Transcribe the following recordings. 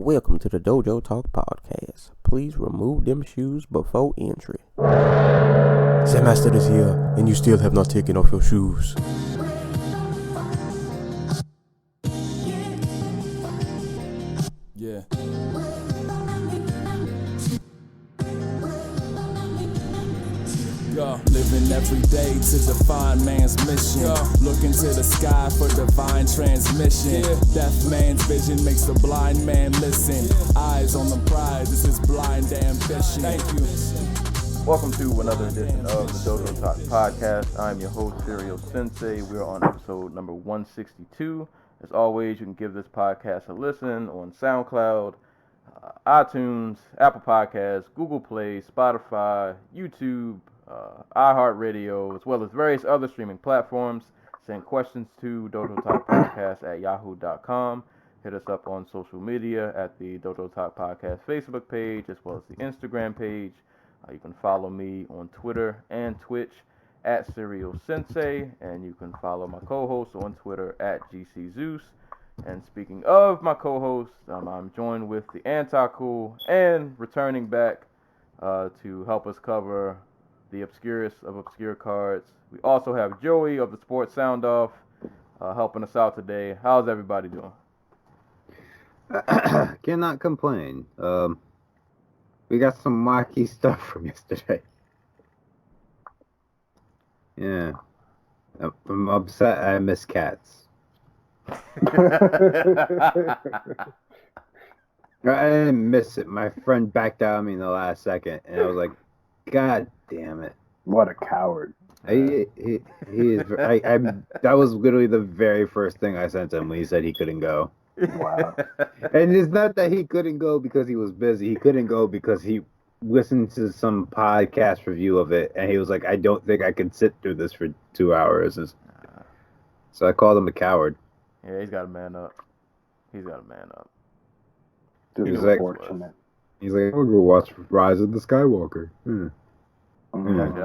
welcome to the Dojo Talk Podcast. Please remove them shoes before entry. Sam Master is here, and you still have not taken off your shoes. Yeah. Living every day to define man's mission. Looking to the sky for divine transmission. Deaf man's vision makes the blind man listen. Eyes on the prize, this is blind ambition. Thank you. Welcome to another edition of the Dojo Talk Podcast. I'm your host, Serial Sensei. We're on episode number 162. As always, you can give this podcast a listen on SoundCloud, iTunes, Apple Podcasts, Google Play, Spotify, YouTube, iHeartRadio, as well as various other streaming platforms. Send questions to Dojo Talk Podcast at yahoo.com. Hit us up on social media at the Dojo Talk Podcast Facebook page, as well as the Instagram page. You can follow me on Twitter and Twitch at Serial Sensei, and you can follow my co-host on Twitter at GC Zeus. And speaking of my co-host, I'm joined with the Theanticool and returning back to help us cover the obscurest of obscure cards. We also have Joey of TheSportsSoundoff helping us out today. How's everybody doing? Cannot complain. We got some wacky stuff from yesterday. Yeah. I'm upset I miss cats. I didn't miss it. My friend backed out on me in the last second, and I was like, God damn it. What a coward. He is. That was literally the very first thing I sent him when he said he couldn't go. Wow. And it's not that he couldn't go because he was busy. He couldn't go because he listened to some podcast review of it, and he was like, I don't think I can sit through this for 2 hours. So I called him a coward. Yeah, he's got to man up. He's got to man up. Dude, He's he's like, unfortunate. He's like, I'll go watch Rise of the Skywalker. Yeah,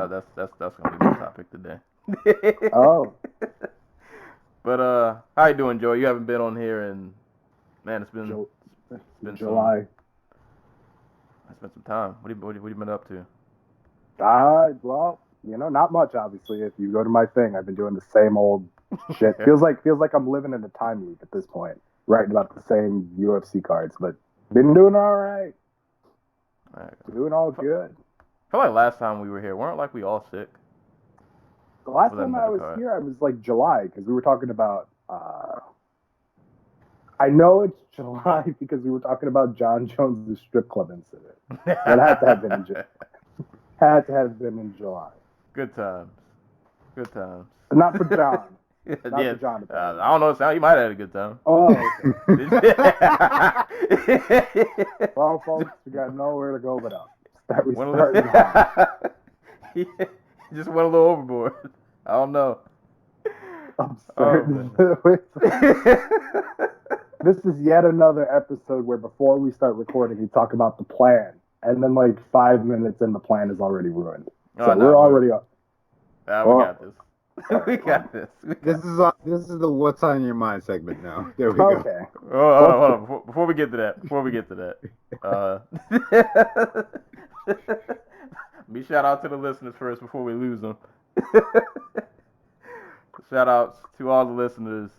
that's gonna be the topic today. Oh. But how you doing, Joe? You haven't been on here, and man, it's been July. I spent some time. What have you been up to? Well, not much. Obviously, if you go to my thing, I've been doing the same old shit. feels like I'm living in a time loop at this point, writing about the same UFC cards, but been doing all right. Doing all good. I feel like last time we were here, weren't we all sick? The last time I was here, I was like July, because we were talking about, I know it's July because we were talking about John Jones' strip club incident. That had to have been in July. Good times. But not for John. Not yeah. for John. I don't know. You might have had a good time. Oh, okay. Well, folks, we got nowhere to go but up. We just went a little overboard. I don't know. This is yet another episode where before we start recording, we talk about the plan, and then like 5 minutes in, the plan is already ruined. So we're already up. We got this. We got this. This is the what's on your mind segment now. There we go. Okay. Hold on. Before we get to that. Me shout out to the listeners first before we lose them. Shout outs to all the listeners.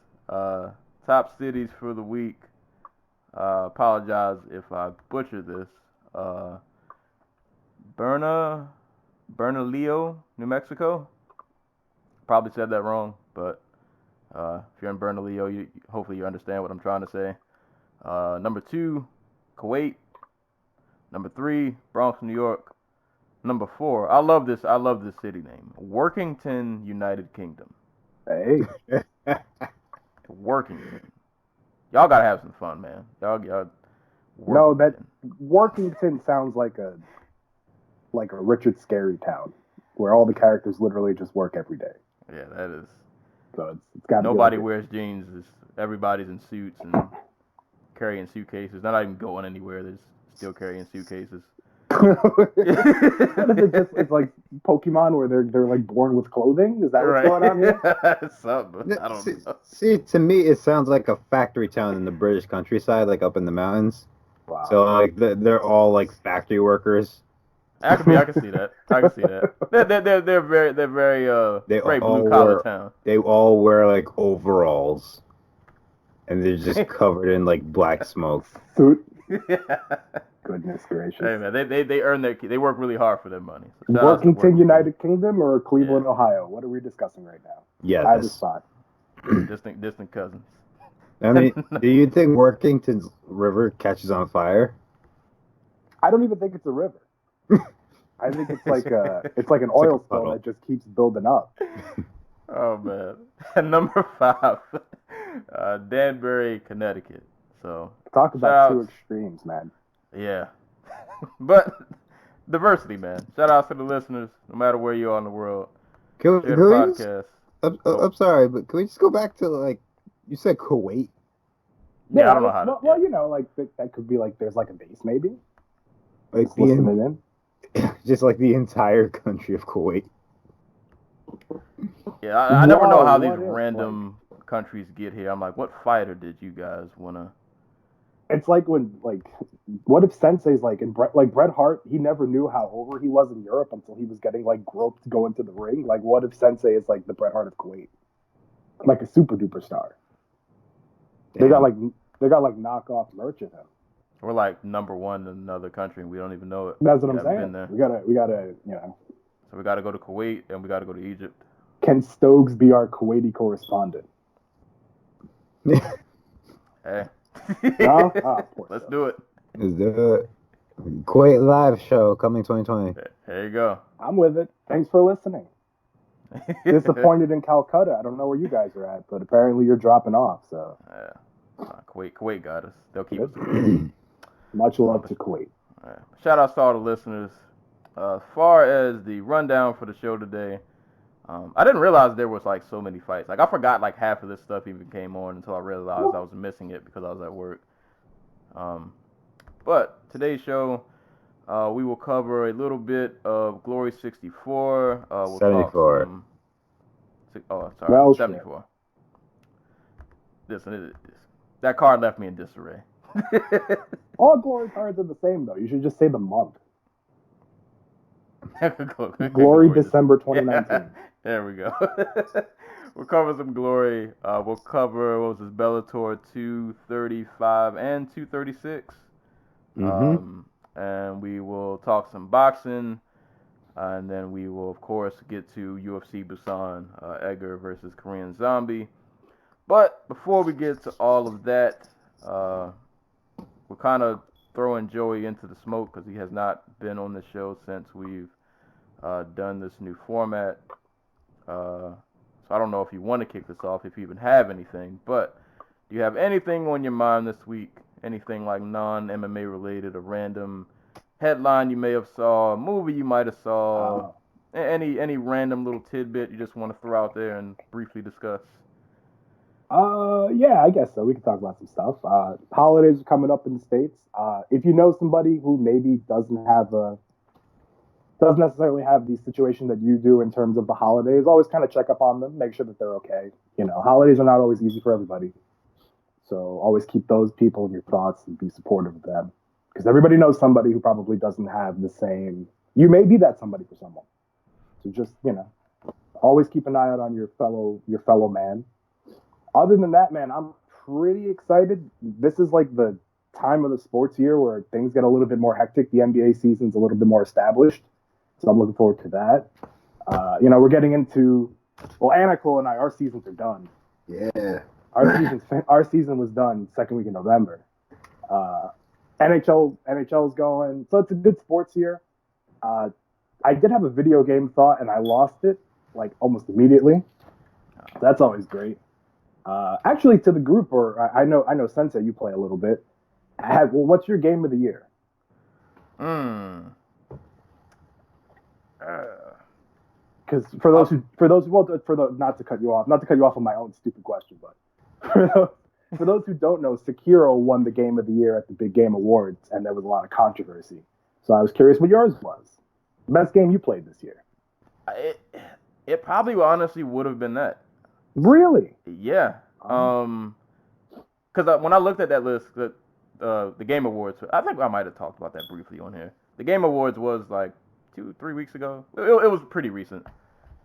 Top cities for the week. Apologize if I butcher this. Bernalillo, New Mexico. Probably said that wrong, but if you're in Bernalillo, hopefully you understand what I'm trying to say. Number 2, Kuwait. Number 3, Bronx, New York. Number 4, I love this city name, Workington, United Kingdom. Hey. Workington. Y'all gotta have some fun, man. Y'all No, that Workington sounds like a Richard Scary town, where all the characters literally just work every day. Yeah, that is. So it's got nobody wears jeans. Everybody's in suits and carrying suitcases. They're not even going anywhere. They're still carrying suitcases. It's like Pokemon where they're like born with clothing? Is that what's going on here? Something. I don't know. See, to me, it sounds like a factory town in the British countryside, like up in the mountains. Wow. So like they're all like factory workers. I can see that. I can see that. They're very They very all blue collar wear town. they all wear like overalls, and they're just covered in like black smoke. Suit. Yeah. Goodness gracious. Hey man, they earn they work really hard for their money. So shout out to Workington, United Kingdom, or Cleveland, Ohio? What are we discussing right now? Yeah, Either spot. distant cousins. I mean, do you think Workington's river catches on fire? I don't even think it's a river. I think it's like an oil spill that just keeps building up. Oh man. Number 5, Danbury, Connecticut. So Talk about two extremes, man. yeah. But diversity, man. Shout out to the listeners, no matter where you are in the world. Can Share we the just, podcast. I'm sorry, but can we just go back to like you said Kuwait? Yeah, I don't know how to. Well, you know, like that could be like there's like a base maybe. Like just like the entire country of Kuwait. Yeah, I never know how these random countries get here. I'm like, what fighter did you guys wanna? It's like when what if Sensei's like Bret Hart? He never knew how over he was in Europe until he was getting like groped to go into the ring. Like, what if Sensei is like the Bret Hart of Kuwait, like a super duper star? Damn. They got like knockoff merch of him. We're like number 1 in another country and we don't even know it. That's what I'm saying. We gotta, you know. So we gotta go to Kuwait and we gotta go to Egypt. Can Stokes be our Kuwaiti correspondent? Hey. No? Let's do it. Let's do it. Kuwait live show coming 2020. There you go. I'm with it. Thanks for listening. Disappointed in Calcutta. I don't know where you guys are at, but apparently you're dropping off. So Kuwait got us. They'll keep us. Much love to Kuwait. Right. Shout out to all the listeners. As far as the rundown for the show today, I didn't realize there was like so many fights. Like I forgot like half of this stuff even came on until I realized I was missing it because I was at work. But today's show, we will cover a little bit of Glory 64. We'll 74. Talk some, well, 74. That card left me in disarray. All Glory cards are the same though. You should just say the month. Glory December 2019. Yeah, there we go. We'll cover some Glory. We'll cover, what was this, Bellator 235 and 236. And we will talk some boxing. And then we will, of course, get to UFC Busan, Edgar versus Korean Zombie. But before we get to all of that, we're kind of throwing Joey into the smoke because he has not been on the show since we've done this new format. So I don't know if you want to kick this off, if you even have anything. But do you have anything on your mind this week? Anything like non-MMA related, a random headline you may have saw, a movie you might have saw, any random little tidbit you just want to throw out there and briefly discuss? Yeah, I guess so. We can talk about some stuff. Holidays are coming up in the States. If you know somebody who maybe doesn't necessarily have the situation that you do in terms of the holidays, always kind of check up on them, make sure that they're okay. You know, holidays are not always easy for everybody. So always keep those people in your thoughts and be supportive of them. Because everybody knows somebody who probably doesn't have the same. You may be that somebody for someone. So just, you know, always keep an eye out on your fellow man. Other than that, man, I'm pretty excited. This is like the time of the sports year where things get a little bit more hectic. The NBA season's a little bit more established. So I'm looking forward to that. You know, we're getting into, well, Theanticool and our seasons are done. Yeah. Our season was done second week in November. NHL's going. So it's a good sports year. I did have a video game thought and I lost it like almost immediately. That's always great. Actually, to the group, or I know Sensei, you play a little bit. What's your game of the year? Because not to cut you off on my own stupid question, but for those who don't know, Sekiro won the game of the year at the Big Game Awards, and there was a lot of controversy. So I was curious what yours was. The best game you played this year? It probably honestly would have been that. Really? Yeah. Because when I looked at that list, the Game Awards. I think I might have talked about that briefly on here. The Game Awards was like 2-3 weeks ago. It was pretty recent,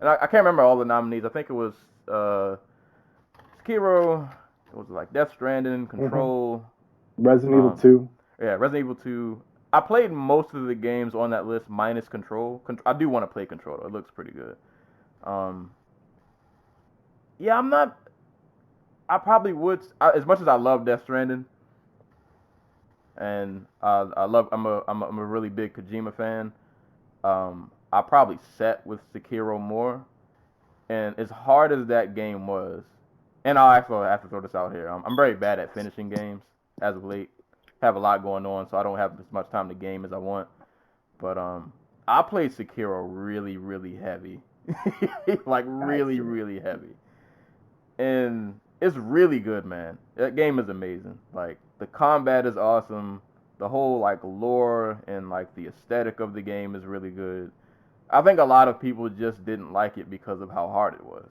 and I can't remember all the nominees. I think it was Sekiro. It was like Death Stranding, Control, Resident Evil 2. Yeah, Resident Evil 2. I played most of the games on that list minus Control. I do want to play Control, though. It looks pretty good. Yeah, I'm not. I probably would, as much as I love Death Stranding, and I'm a really big Kojima fan. I probably set with Sekiro more, and as hard as that game was, and I'll actually have to throw this out here. I'm very bad at finishing games as of late. Have a lot going on, so I don't have as much time to game as I want. But I played Sekiro really, really heavy, like really, really heavy, and it's really good, man. That game is amazing. Like the combat is awesome. The whole like lore and like the aesthetic of the game is really good. I think a lot of people just didn't like it because of how hard it was.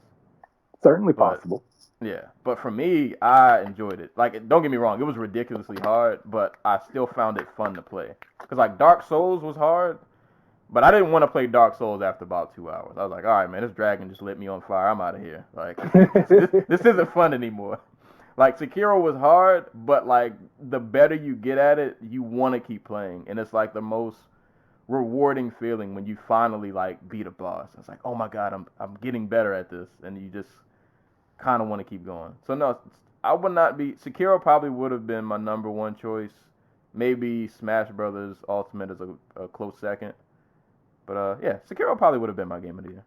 Certainly possible. Yeah, but for me, I enjoyed it. Like, don't get me wrong, it was ridiculously hard, but I still found it fun to play. Because, like, Dark Souls was hard, but I didn't want to play Dark Souls after about 2 hours. I was like, all right, man, this dragon just lit me on fire. I'm out of here. Like, this isn't fun anymore. Like, Sekiro was hard, but, like, the better you get at it, you want to keep playing. And it's, like, the most rewarding feeling when you finally, like, beat a boss. It's like, oh, my God, I'm getting better at this. And you just kind of want to keep going. So no, I would not be. Sekiro probably would have been my number one choice. Maybe Smash Brothers Ultimate is a close second. But yeah, Sekiro probably would have been my game of the year.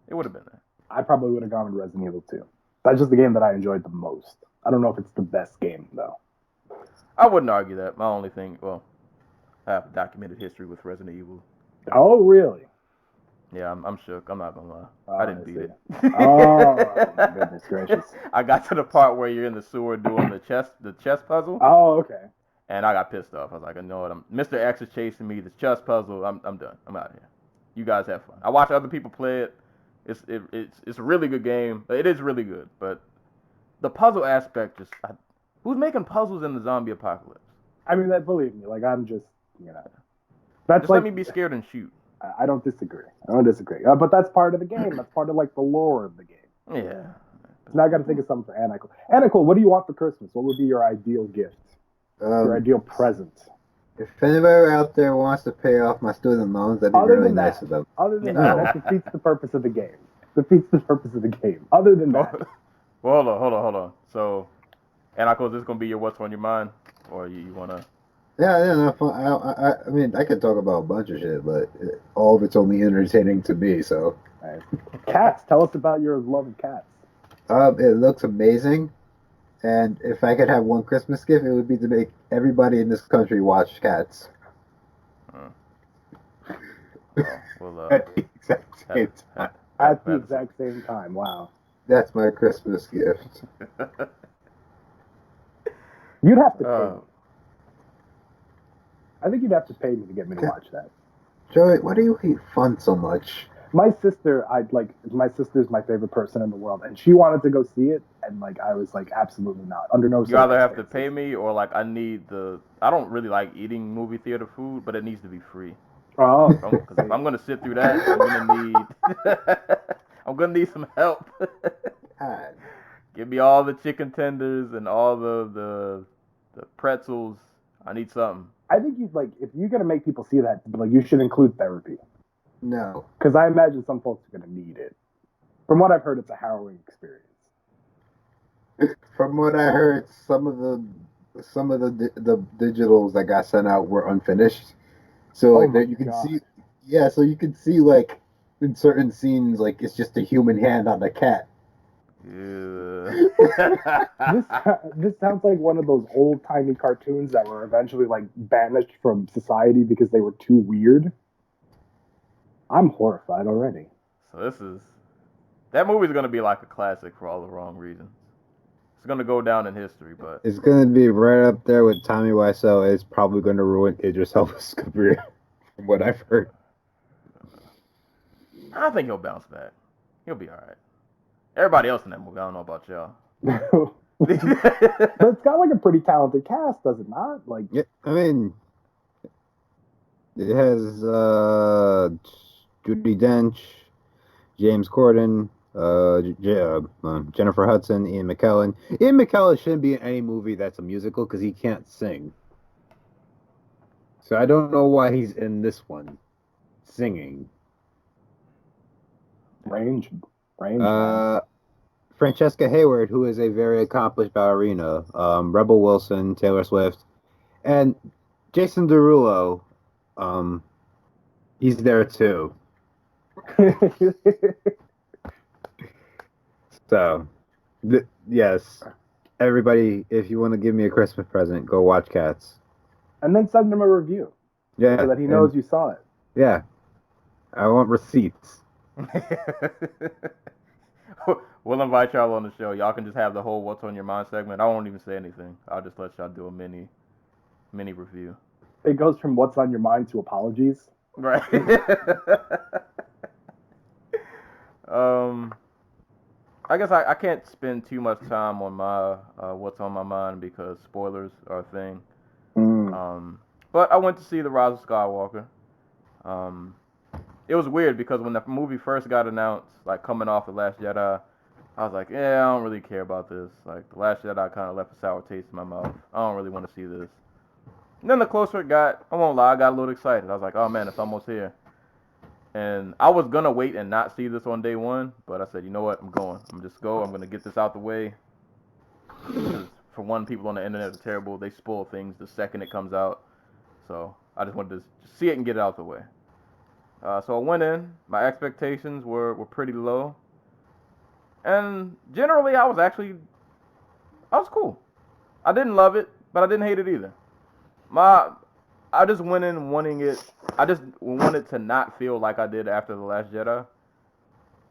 It would have been that. I probably would have gone with Resident Evil 2. That's just the game that I enjoyed the most. I don't know if it's the best game though. I wouldn't argue that. My only thing, well, I have documented history with Resident Evil. Oh really? Yeah, I'm shook. I'm not gonna lie. I didn't beat it. Oh, my goodness gracious. I got to the part where you're in the sewer doing the chess puzzle. Oh, okay. And I got pissed off. I was like, I know what Mr. X is chasing me. The chess puzzle. I'm done. I'm out of here. You guys have fun. I watch other people play it. It's a really good game. It is really good, but the puzzle aspect who's making puzzles in the zombie apocalypse? I mean, believe me, like I'm just, that's just like, let me be scared and shoot. I don't disagree. But that's part of the game. That's part of like the lore of the game. Yeah. So now I got to think of something for Anna. Anna, what do you want for Christmas? What would be your ideal gift? Your ideal present? If anybody out there wants to pay off my student loans, that'd be really nice of them. Other than that defeats the purpose of the game. Other than that. Well, hold on. So, Anna, is this going to be your what's on your mind? Or you want to... Yeah, no, I mean, I could talk about a bunch of shit, but all of it's only entertaining to me, so. Right. Cats, tell us about your love of cats. It looks amazing, and if I could have one Christmas gift, it would be to make everybody in this country watch Cats. At the exact same time. At the exact same time, wow. That's my Christmas gift. You'd have to pay me. I think you'd have to pay me to get me to watch that. Joey, why do you hate fun so much? My sister's my favorite person in the world, and she wanted to go see it, and like I was like, absolutely not. Under no circumstances. You either have to pay me or like I don't really like eating movie theater food, but it needs to be free. Oh, because if I'm gonna sit through that, I'm gonna need some help. Give me all the chicken tenders and all the pretzels. I need something. I think if you're gonna make people see that, like you should include therapy. No, because I imagine some folks are gonna need it. From what I've heard, it's a harrowing experience. From what I heard, some of the digitals that got sent out were unfinished. So you can see, so you can see like in certain scenes, like it's just a human hand on a cat. Yeah. This sounds like one of those old-timey cartoons that were eventually like banished from society because they were too weird. I'm horrified already. So that movie's gonna be like a classic for all the wrong reasons. It's gonna go down in history, but it's gonna be right up there with Tommy Wiseau. It's probably gonna ruin Idris Elba's career, from what I've heard. I think he'll bounce back. He'll be all right. Everybody else in that movie, I don't know about y'all. But it's got like a pretty talented cast, does it not? Like, Yeah, I mean, it has Judi Dench, James Corden, Jennifer Hudson, Ian McKellen. Ian McKellen shouldn't be in any movie that's a musical because he can't sing. So I don't know why he's in this one singing. range. Francesca Hayward, who is a very accomplished ballerina, Rebel Wilson, Taylor Swift, and Jason Derulo. He's there too. So, yes, everybody, if you want to give me a Christmas present, go watch Cats. And then send him a review Yeah, so that he knows you saw it. Yeah, I want receipts. We'll invite y'all on the show. Y'all can just have the whole "What's on Your Mind" segment. I won't even say anything. I'll just let y'all do a mini review. It goes from what's on your mind to apologies. Right. I guess I can't spend too much time on my what's on my mind because spoilers are a thing. But I went to see the Rise of Skywalker. It was weird because when the movie first got announced, like coming off The Last Jedi, I was like, yeah, I don't really care about this. Like, The Last Jedi kind of left a sour taste in my mouth. I don't really want to see this. And then the closer it got, I won't lie, I got a little excited. I was like, oh man, it's almost here. And I was going to wait and not see this on day one, but I said, you know what, I'm going. I'm just go. I'm going to get this out the way. Because for one, people on the internet are terrible. They spoil things the second it comes out. So I just wanted to just see it and get it out the way. So I went in. My expectations were pretty low. And generally, I was cool. I didn't love it, but I didn't hate it either. I just went in wanting it. I just wanted to not feel like I did after The Last Jedi.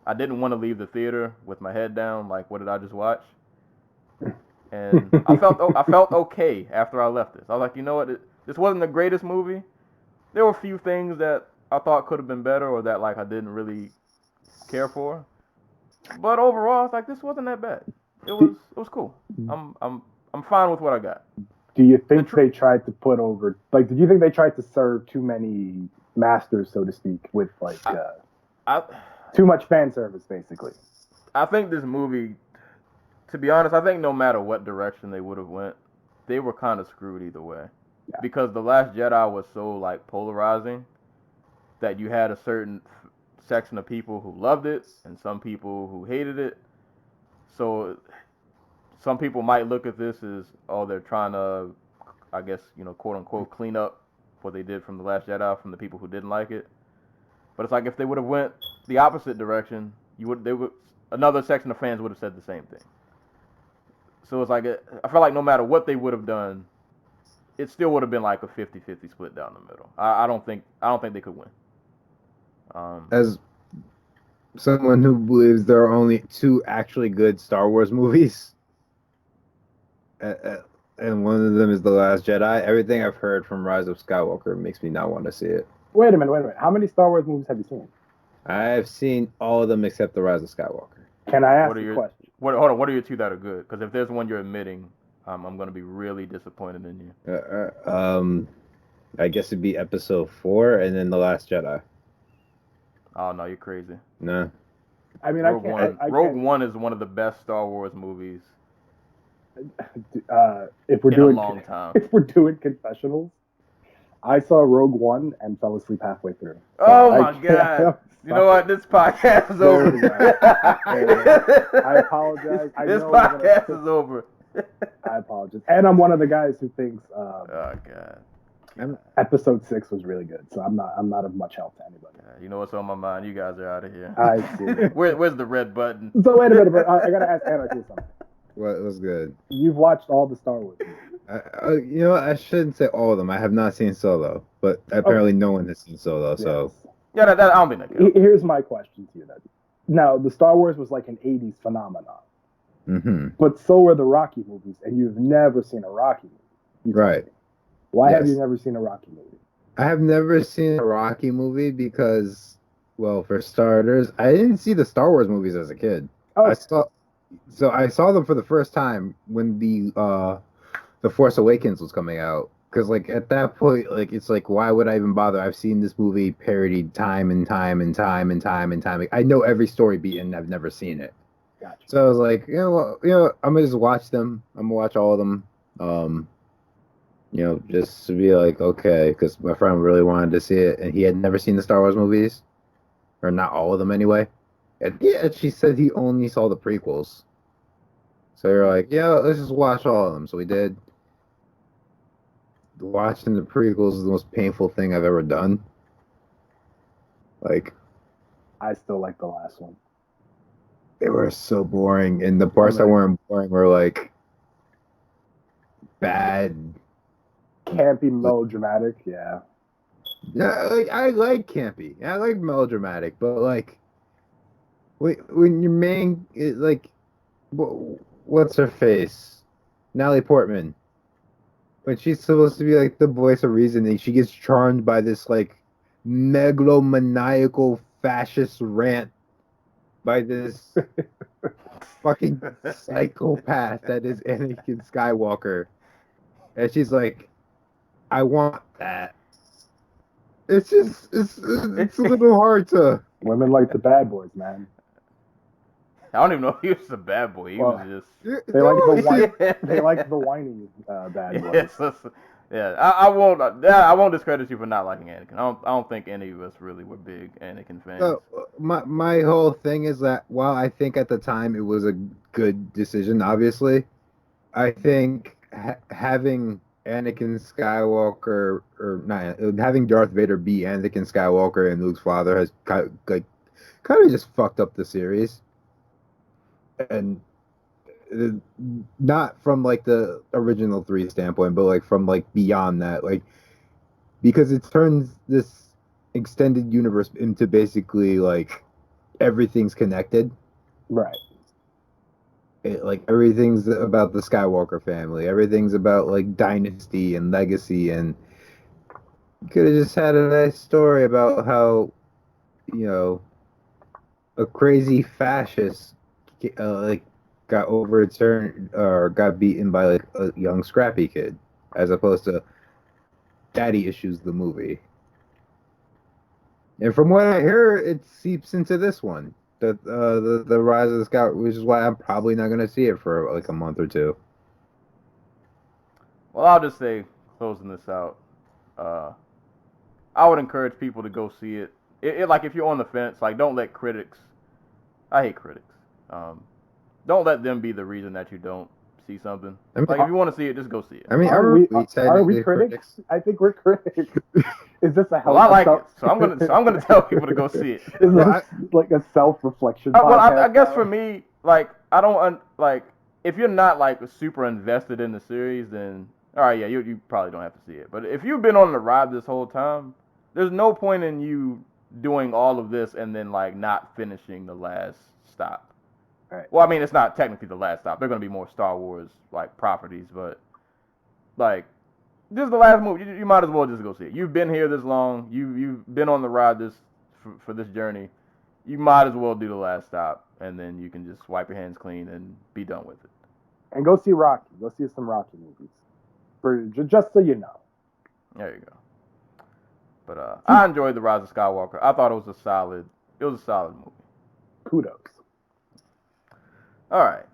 I didn't want to leave the theater with my head down, like, what did I just watch? And I felt okay after I left this. I was like, you know what? This wasn't the greatest movie. There were a few things that I thought could have been better or that like I didn't really care for. But overall, it's like this wasn't that bad. It was cool. I'm fine with what I got. Do you think they tried to put over, like, did you think they tried to serve too many masters, so to speak, with like too much fan service, basically? I think this movie, to be honest, I think no matter what direction they would have went, they were kind of screwed either way. Yeah. Because The Last Jedi was so like polarizing that you had a certain section of people who loved it and some people who hated it. So some people might look at this as, oh, they're trying to, I guess, quote unquote, clean up what they did from The Last Jedi from the people who didn't like it. But it's like if they would have went the opposite direction, another section of fans would have said the same thing. So it's like, I feel like no matter what they would have done, it still would have been like a 50-50 split down the middle. I don't think they could win. As someone who believes there are only two actually good Star Wars movies, and one of them is The Last Jedi, everything I've heard from Rise of Skywalker makes me not want to see it. Wait a minute. How many Star Wars movies have you seen? I've seen all of them except The Rise of Skywalker. Can I ask a question? Hold on, what are your two that are good? Because if there's one you're admitting, I'm going to be really disappointed in you. I guess it'd be Episode 4 and then The Last Jedi. Oh, no, you're crazy. No. I mean, Rogue One is one of the best Star Wars movies if we're in doing a long time. If we're doing confessionals, I saw Rogue One and fell asleep halfway through. So oh my God. You know what? This podcast is over. I apologize. This podcast is over. I apologize. And I'm one of the guys who thinks oh God. Episode 6 was really good, so I'm not of much help to anybody. You know what's on my mind? You guys are out of here. I see. Where's the red button? So wait a minute, but I gotta ask Anarchy something. What was good? You've watched all the Star Wars movies. I shouldn't say all of them. I have not seen Solo, but apparently no one has seen Solo. Yes. So yeah, I don't think that counts. Here's my question to you then. Now, the Star Wars was like an 80s phenomenon. Mm-hmm. But so were the Rocky movies, and you've never seen a Rocky movie. Right. Why have you never seen a Rocky movie? I have never seen a Rocky movie because, well, for starters, I didn't see the Star Wars movies as a kid. Oh. I saw So I saw them for the first time when the Force Awakens was coming out. Because like at that point, like it's like why would I even bother? I've seen this movie parodied time and time and time and time and time. I know every story beat and I've never seen it. Gotcha. So I was like, I'm gonna just watch them. I'm gonna watch all of them. Just to be like, okay, because my friend really wanted to see it, and he had never seen the Star Wars movies, or not all of them anyway. And yeah, she said he only saw the prequels. So you're like, yeah, let's just watch all of them. So we did. Watching the prequels is the most painful thing I've ever done. Like, I still like the last one. they were so boring, and the parts that weren't boring were like bad. Campy, melodramatic, yeah. Yeah, like I like campy. I like melodramatic, but like when your main is like, what's her face? Natalie Portman. When she's supposed to be like the voice of reason, she gets charmed by this like megalomaniacal fascist rant by this fucking psychopath that is Anakin Skywalker. And she's like, I want that. It's just, it's a little hard to. Women like the bad boys, man. I don't even know if he was a bad boy. He was just. They like the whiny bad boys. Yeah, I won't discredit you for not liking Anakin. I don't think any of us really were big Anakin fans. So my whole thing is that while I think at the time it was a good decision, obviously, I think having Anakin Skywalker or not having Darth Vader be Anakin Skywalker and Luke's father has kind of just fucked up the series, and not from like the original 3 standpoint, but like from like beyond that, like because it turns this extended universe into basically like everything's connected, right? Like everything's about the Skywalker family, everything's about like dynasty and legacy, and you could have just had a nice story about how a crazy fascist like got overturned or got beaten by like a young scrappy kid, as opposed to daddy issues the movie. And from what I hear, it seeps into this one, the Rise of the Scout, which is why I'm probably not going to see it for like a month or two. Well, I'll just say, closing this out, I would encourage people to go see it. Like if you're on the fence, like don't let critics. I hate critics. Don't let them be the reason that you don't see something. I mean, like if you want to see it, just go see it. I mean, are we critics? I think we're critics. Is this a help? Well, I like it, so I'm gonna tell people to go see it. Is this like a self-reflection? Well, I guess for me, like I don't like if you're not like super invested in the series, then all right, yeah, you probably don't have to see it. But if you've been on the ride this whole time, there's no point in you doing all of this and then like not finishing the last stop. Right. Well, I mean, it's not technically the last stop. There are going to be more Star Wars like properties, but like this is the last movie. You might as well just go see it. You've been here this long. You've been on the ride for this journey. You might as well do the last stop, and then you can just wipe your hands clean and be done with it. And go see Rocky. Go see some Rocky movies, just so you know. There you go. But I enjoyed the Rise of Skywalker. I thought it was a solid movie. Kudos. All right.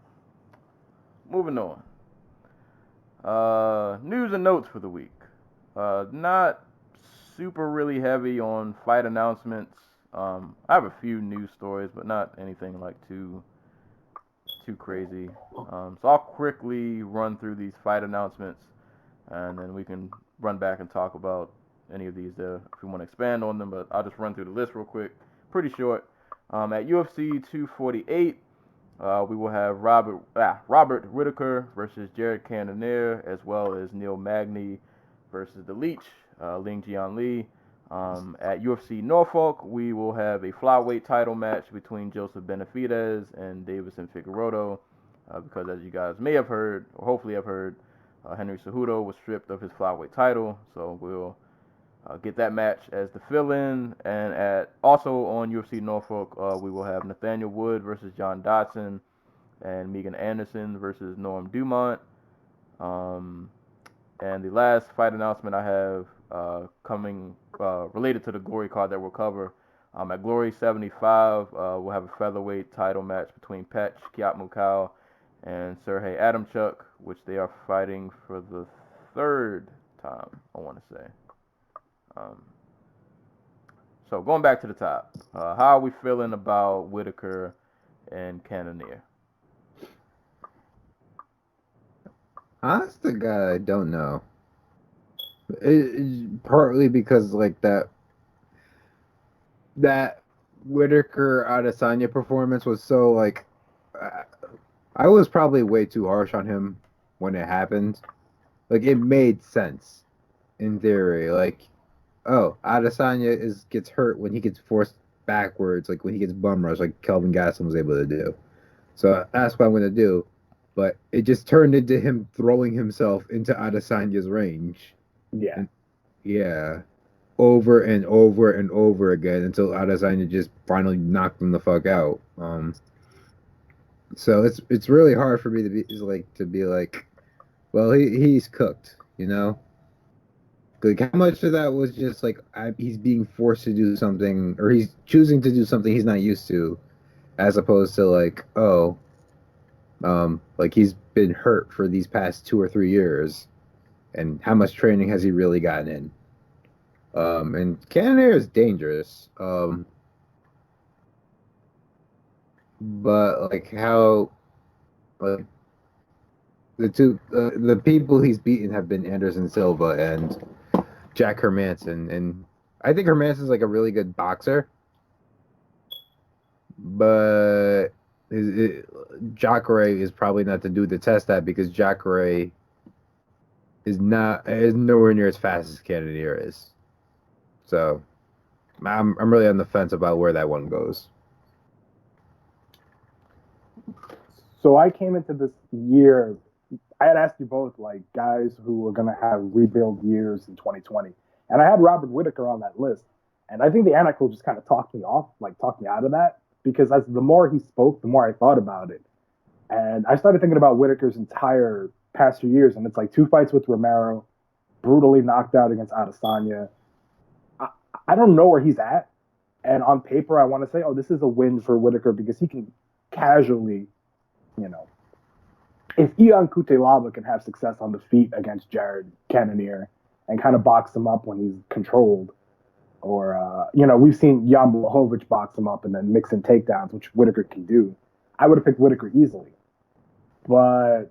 Moving on. News and notes for the week. Not super really heavy on fight announcements. I have a few news stories, but not anything like too crazy. So I'll quickly run through these fight announcements, and then we can run back and talk about any of these if we want to expand on them. But I'll just run through the list real quick. Pretty short. At UFC 248. We will have Robert Whittaker versus Jared Cannonier, as well as Neil Magny versus the Leech, Ling Jian Lee. At UFC Norfolk, we will have a flyweight title match between Joseph Benavidez and Davison Figueiredo, because as you guys may have heard, or hopefully have heard, Henry Cejudo was stripped of his flyweight title, so we'll get that match as the fill-in. And also on UFC Norfolk, we will have Nathaniel Wood versus John Dodson. and Megan Anderson versus Norm Dumont. And the last fight announcement I have coming related to the Glory card that we'll cover. At Glory 75, we'll have a featherweight title match between Patch Kiatmukau and Sergey Adamchuk, which they are fighting for the third time, I want to say. So going back to the top, how are we feeling about Whittaker and Cannonier? Honest to God, I don't know. It's partly because like that Whittaker Adesanya performance was so like I was probably way too harsh on him when it happened. Like it made sense in theory. Like, oh, Adesanya gets hurt when he gets forced backwards, like when he gets bum rushed, like Kelvin Gastelum was able to do. So that's what I'm gonna do. But it just turned into him throwing himself into Adesanya's range. Yeah. Yeah. Over and over and over again until Adesanya just finally knocked him the fuck out. So it's really hard for me to be like, well, he's cooked, you know? Like how much of that was just like he's being forced to do something, or he's choosing to do something he's not used to, as opposed to like, oh, like he's been hurt for these past 2 or 3 years, and how much training has he really gotten in? And Cannonier is dangerous. But like how, like the people he's beaten have been Anderson Silva and Jack Hermanson, and I think Hermanson's like a really good boxer, but Jacare is probably not the dude to test that because Jacare is nowhere near as fast as Cannonier is. So I'm really on the fence about where that one goes. So I came into this year, I had asked you both, like, guys who were going to have rebuild years in 2020. And I had Robert Whittaker on that list. And I think the Theanticool just kind of talked me out of that. Because as the more he spoke, the more I thought about it. And I started thinking about Whittaker's entire past few years. And it's like 2 fights with Romero, brutally knocked out against Adesanya. I don't know where he's at. And on paper, I want to say, oh, this is a win for Whittaker because he can casually, you know, if Ion Cutelaba can have success on the feet against Jared Cannonier and kind of box him up when he's controlled, or, you know, we've seen Jan Blachowicz box him up and then mix in takedowns, which Whittaker can do. I would have picked Whittaker easily. But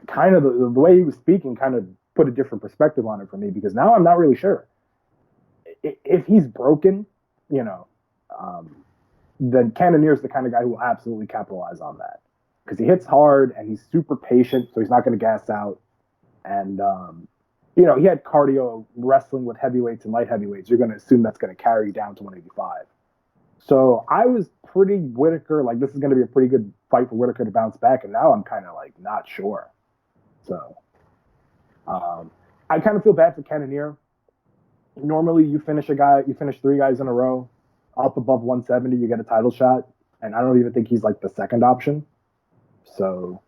kind of the way he was speaking kind of put a different perspective on it for me because now I'm not really sure. If he's broken, you know, then Cannonier's the kind of guy who will absolutely capitalize on that. Because he hits hard and he's super patient, so he's not going to gas out. And, you know, he had cardio wrestling with heavyweights and light heavyweights. You're going to assume that's going to carry you down to 185. So I was pretty Whittaker, like this is going to be a pretty good fight for Whittaker to bounce back. And now I'm kind of like not sure. So I kind of feel bad for Cannonier. Normally you finish 3 guys in a row, up above 170, you get a title shot. And I don't even think he's like the second option. So,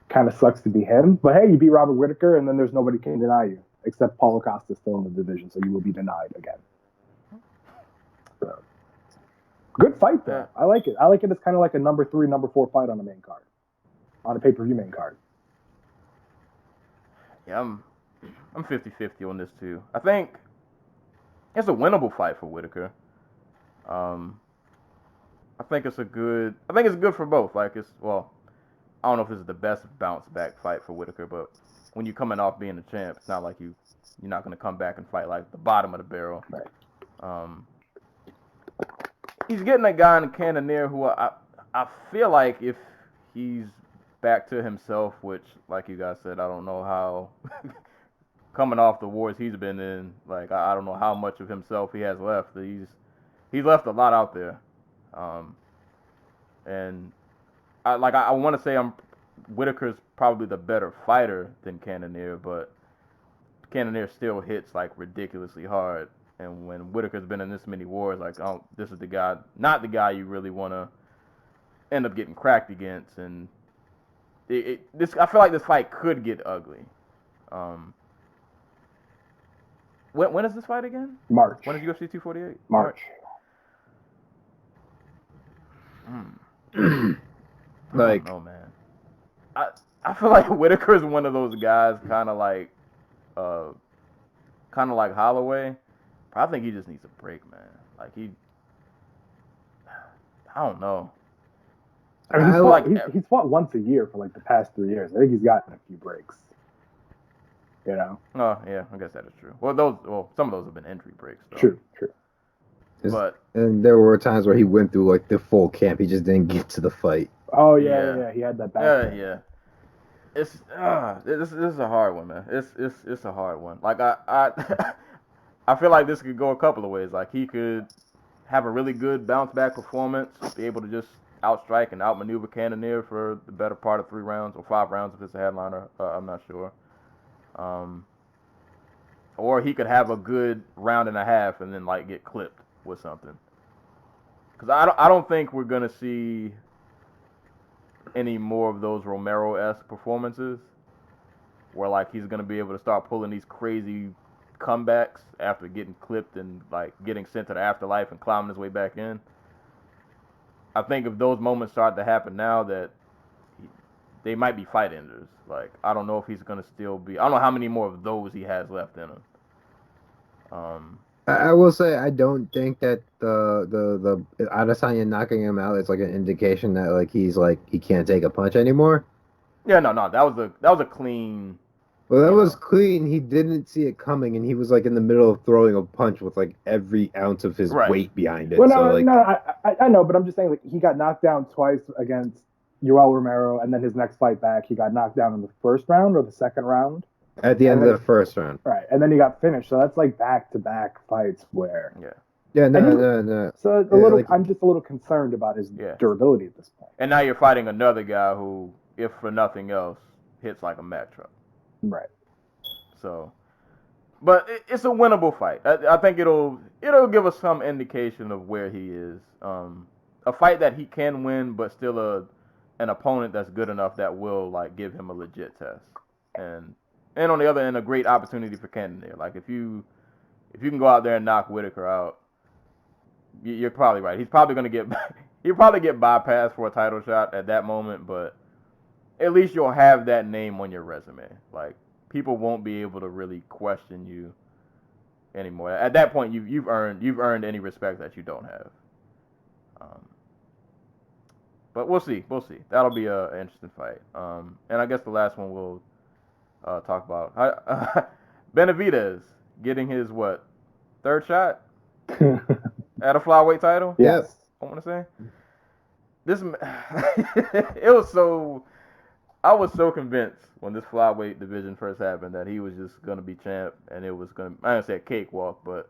kind of sucks to be him. But hey, you beat Robert Whittaker, and then there's nobody can deny you, except Paulo Costa still in the division, so you will be denied again. So, good fight, though. I like it. I like it as kind of like a number 3, number 4 fight on the main card, on a pay-per-view main card. Yeah, I'm 50-50 on this, too. I think it's a winnable fight for Whittaker. I think it's good for both. Like, I don't know if this is the best bounce back fight for Whittaker, but when you're coming off being the champ, it's not like you're not going to come back and fight like the bottom of the barrel. Right. He's getting a guy in Cannonier who I feel like if he's back to himself, which like you guys said, I don't know how coming off the wars he's been in, like I don't know how much of himself he has left. He's left a lot out there, and. I want to say Whittaker's probably the better fighter than Cannonier, but Cannonier still hits like ridiculously hard. And when Whittaker's been in this many wars, like this is the guy, not the guy you really want to end up getting cracked against, and I feel like this fight could get ugly. When is this fight again? March. When is UFC 248? March. Like, I don't know, man. I feel like Whittaker is one of those guys, kind of like Holloway. I think he just needs a break, man. Like I don't know. I mean, he's fought once a year for like the past 3 years. I think he's gotten a few breaks. You know. Oh yeah, I guess that is true. Well, some of those have been injury breaks. Though. True. And there were times where he went through like the full camp. He just didn't get to the fight. Oh yeah. He had that back. Yeah. It's this is a hard one, man. It's a hard one. Like I feel like this could go a couple of ways. Like he could have a really good bounce back performance, be able to just outstrike and outmaneuver Cannonier for the better part of 3 rounds or 5 rounds if it's a headliner. I'm not sure. Or he could have a good round and a half and then like get clipped with something. Because I don't think we're gonna see any more of those Romero-esque performances where like he's gonna be able to start pulling these crazy comebacks after getting clipped and like getting sent to the afterlife and climbing his way back in. I think if those moments start to happen now, that they might be fight enders. Like I don't know if he's gonna still be. I don't know how many more of those he has left in him. I will say I don't think that the Adesanya knocking him out is like an indication that like he can't take a punch anymore. Yeah, no, that was a clean. Well, that was clean. He didn't see it coming, and he was like in the middle of throwing a punch with like every ounce of his weight behind it. Well, I know, but I'm just saying like he got knocked down twice against Yoel Romero, and then his next fight back, he got knocked down in the first round or the second round. At the end of the first round. Right, and then he got finished. So that's like back-to-back fights where... Yeah, no. So I'm just a little concerned about his durability at this point. And now you're fighting another guy who, if for nothing else, hits like a Mack truck. Right. So, but it's a winnable fight. I think it'll give us some indication of where he is. A fight that he can win, but still an opponent that's good enough that will like give him a legit test. And on the other end, a great opportunity for Cannonier. Like if you can go out there and knock Whittaker out, you're probably right. He'll probably get bypassed for a title shot at that moment, but at least you'll have that name on your resume. Like people won't be able to really question you anymore. At that point, you've earned any respect that you don't have. But we'll see. That'll be an interesting fight. And I guess the last one we'll talk about Benavidez getting his third shot at a flyweight title. Yes, I want to say this. I was so convinced when this flyweight division first happened that he was just gonna be champ, and it was gonna. I didn't say a cakewalk, but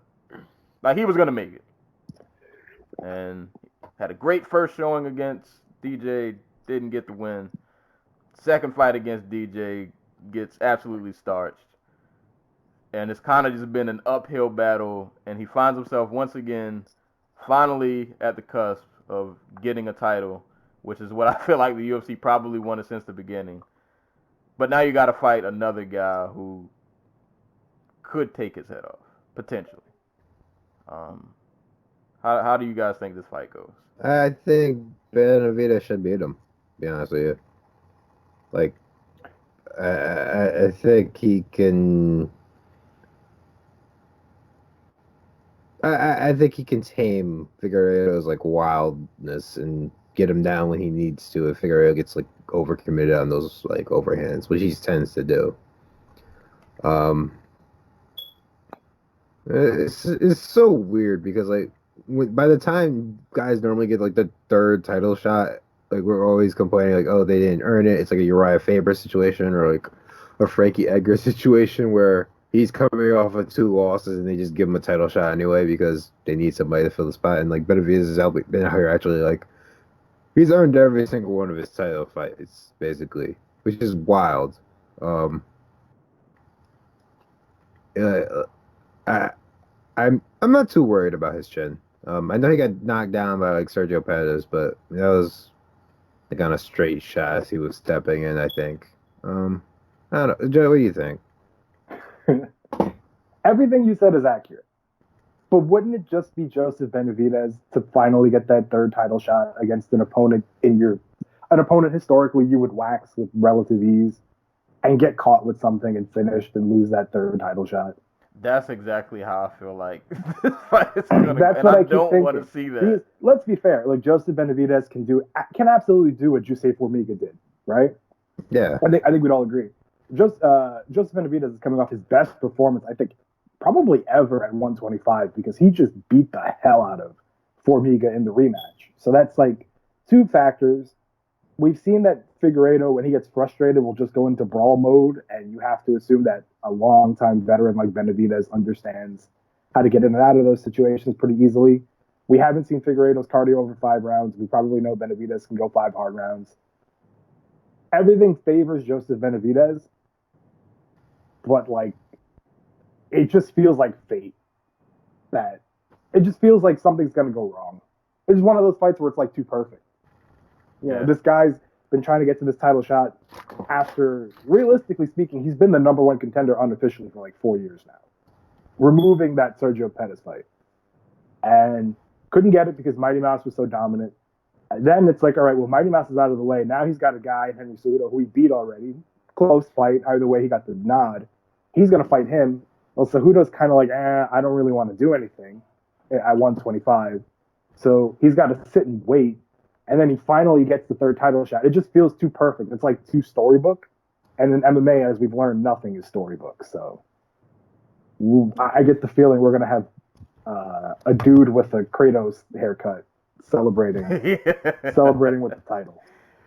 like he was gonna make it, and had a great first showing against DJ. Didn't get the win. Second fight against DJ. Gets absolutely starched, and it's kind of just been an uphill battle, and he finds himself once again finally at the cusp of getting a title, which is what I feel like the UFC probably wanted since the beginning. But now you got to fight another guy who could take his head off, potentially. How do you guys think this fight goes? I think Benavidez should beat him, to be honest with you. Like, I think he can. I think he can tame Figueiredo's like wildness and get him down when he needs to. If Figueiredo gets like overcommitted on those like overhands, which he tends to do. It's so weird because like by the time guys normally get like the third title shot. Like, we're always complaining, like, oh, they didn't earn it. It's like a Uriah Faber situation or, like, a Frankie Edgar situation where he's coming off of 2 losses and they just give him a title shot anyway because they need somebody to fill the spot. And, like, Benavidez has been out here actually, like, he's earned every single one of his title fights, basically, which is wild. I'm not too worried about his chin. I know he got knocked down by, like, Sergio Pettis, but that was like on a straight shot as he was stepping in, I think. I don't know. Joe, what do you think? Everything you said is accurate. But wouldn't it just be Joseph Benavidez to finally get that third title shot against an opponent historically you would wax with relative ease and get caught with something and finished and lose that third title shot? That's exactly how I feel like this fight is gonna go. That's And what I I keep don't thinking. want to see that. Because, let's be fair. Like, Joseph Benavidez can absolutely do what Jose Formiga did, right? Yeah. I think we'd all agree. Joseph Benavidez is coming off his best performance, I think, probably ever at 125 because he just beat the hell out of Formiga in the rematch. So that's like two factors. We've seen that Figueiredo, when he gets frustrated, will just go into brawl mode, and you have to assume that a long-time veteran like Benavidez understands how to get in and out of those situations pretty easily. We haven't seen Figueiredo's cardio over 5 rounds. We probably know Benavidez can go 5 hard rounds. Everything favors Joseph Benavidez, but like, it just feels like fate. That it just feels like something's gonna go wrong. It's one of those fights where it's like too perfect. You know, this guy's been trying to get to this title shot after, realistically speaking, he's been the number one contender unofficially for like 4 years now. Removing that Sergio Pettis fight. And couldn't get it because Mighty Mouse was so dominant. And then it's like, all right, well, Mighty Mouse is out of the way. Now he's got a guy, Henry Cejudo, who he beat already. Close fight. Either way, he got the nod. He's going to fight him. Well, Cejudo's kind of like, I don't really want to do anything at 125. So he's got to sit and wait. And then he finally gets the third title shot. It just feels too perfect. It's like too storybook. And in MMA, as we've learned, nothing is storybook. So I get the feeling we're going to have a dude with a Kratos haircut celebrating with the title.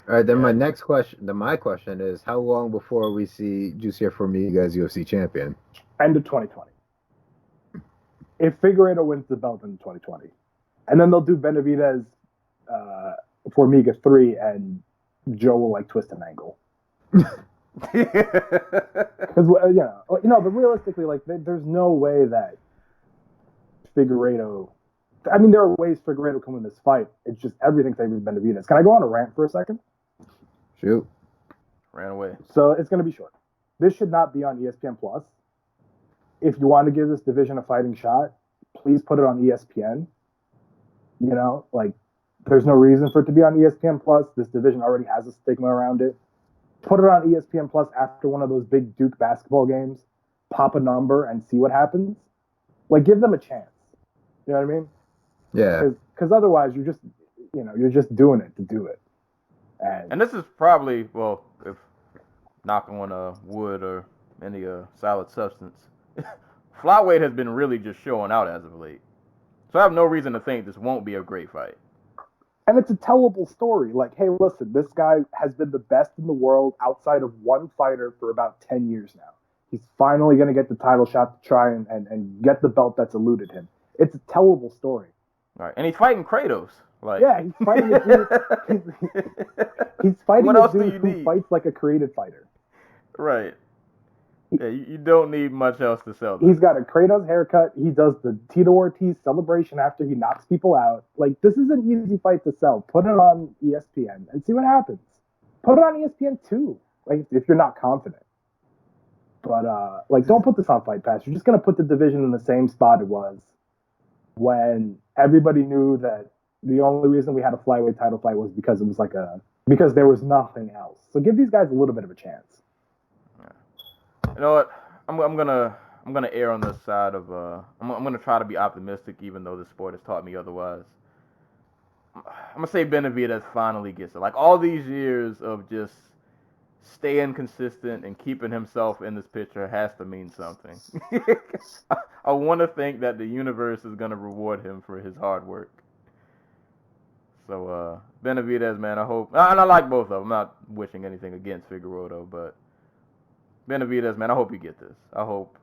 All right, then my question is, how long before we see Jose Formiga as UFC champion? End of 2020. If Figueiredo wins the belt in 2020. And then they'll do Benavidez Formiga 3 and Joe will like twist an ankle. Because but realistically, like there's no way that Figueiredo. I mean, there are ways Figueiredo can win this fight. It's just everything favors Benavidez. Can I go on a rant for a second? Shoot. Ran away. So it's going to be short. This should not be on ESPN Plus. If you want to give this division a fighting shot, please put it on ESPN. You know, like there's no reason for it to be on ESPN Plus. This division already has a stigma around it. Put it on ESPN Plus after one of those big Duke basketball games. Pop a number and see what happens. Like, give them a chance. You know what I mean? Yeah. Because otherwise, you're just doing it to do it. And this is probably, well, if knock on wood or any solid substance, flyweight has been really just showing out as of late. So I have no reason to think this won't be a great fight. And it's a tellable story. Like, hey, listen, this guy has been the best in the world outside of one fighter for about 10 years now. He's finally going to get the title shot to try and get the belt that's eluded him. It's a tellable story. All right, and he's fighting Kratos. Like, yeah, he's fighting a dude. He's fighting what a else do dude you who need? fights like a created fighter. Right. Yeah, you don't need much else to sell this. He's got a Kratos haircut. He does the Tito Ortiz celebration after he knocks people out. Like, this is an easy fight to sell. Put it on ESPN and see what happens. Put it on ESPN too, like if you're not confident. But don't put this on Fight Pass. You're just gonna put the division in the same spot it was when everybody knew that the only reason we had a flyweight title fight was because it was because there was nothing else. So give these guys a little bit of a chance. You know what? I'm gonna err on this side of I'm gonna try to be optimistic, even though the sport has taught me otherwise. I'm gonna say Benavidez finally gets it. Like all these years of just staying consistent and keeping himself in this picture has to mean something. I want to think that the universe is gonna reward him for his hard work. So Benavidez, man, I hope. And I like both of them. I'm not wishing anything against Figueiredo, but Benavidez, man, I hope you get this. I hope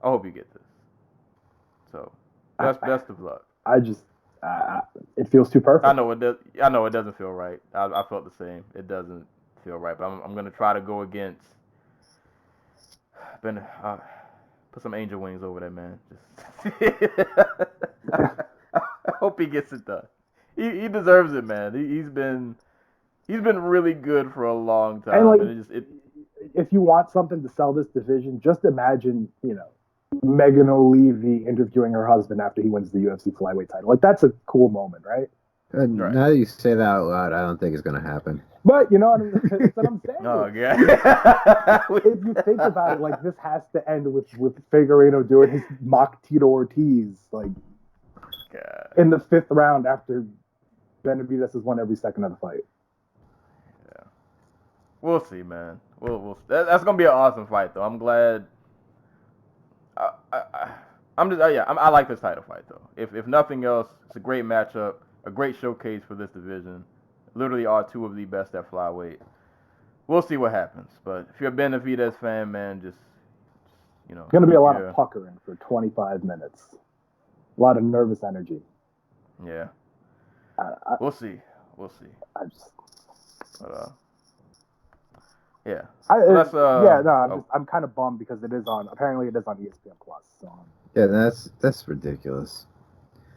you get this. So, best of luck. It feels too perfect. I know it doesn't feel right. I felt the same. It doesn't feel right, but I'm gonna try to go against. Put some angel wings over there, man. I hope he gets it done. He deserves it, man. He's been He's been really good for a long time. And like, it if you want something to sell this division, just imagine, Megan O'Leary interviewing her husband after he wins the UFC flyweight title. Like, that's a cool moment, right? Right. Now that you say that out loud, I don't think it's gonna happen. But you know what that's what I'm saying. Oh yeah. If you think about it, like, this has to end with Figueiredo doing his mock Tito Ortiz, like, God. in the 5th round after Benavidez has won every second of the fight. Yeah. We'll see, man. That's gonna be an awesome fight, though. I'm glad. I like this title fight, though. If nothing else, it's a great matchup, a great showcase for this division. Literally are two of the best at flyweight. We'll see what happens. But if you're a Benavidez fan, man, just It's going to be a lot of puckering for 25 minutes. A lot of nervous energy. Yeah. We'll see. I just... yeah. I'm kind of bummed because apparently it is on ESPN Plus. So. Yeah, that's ridiculous.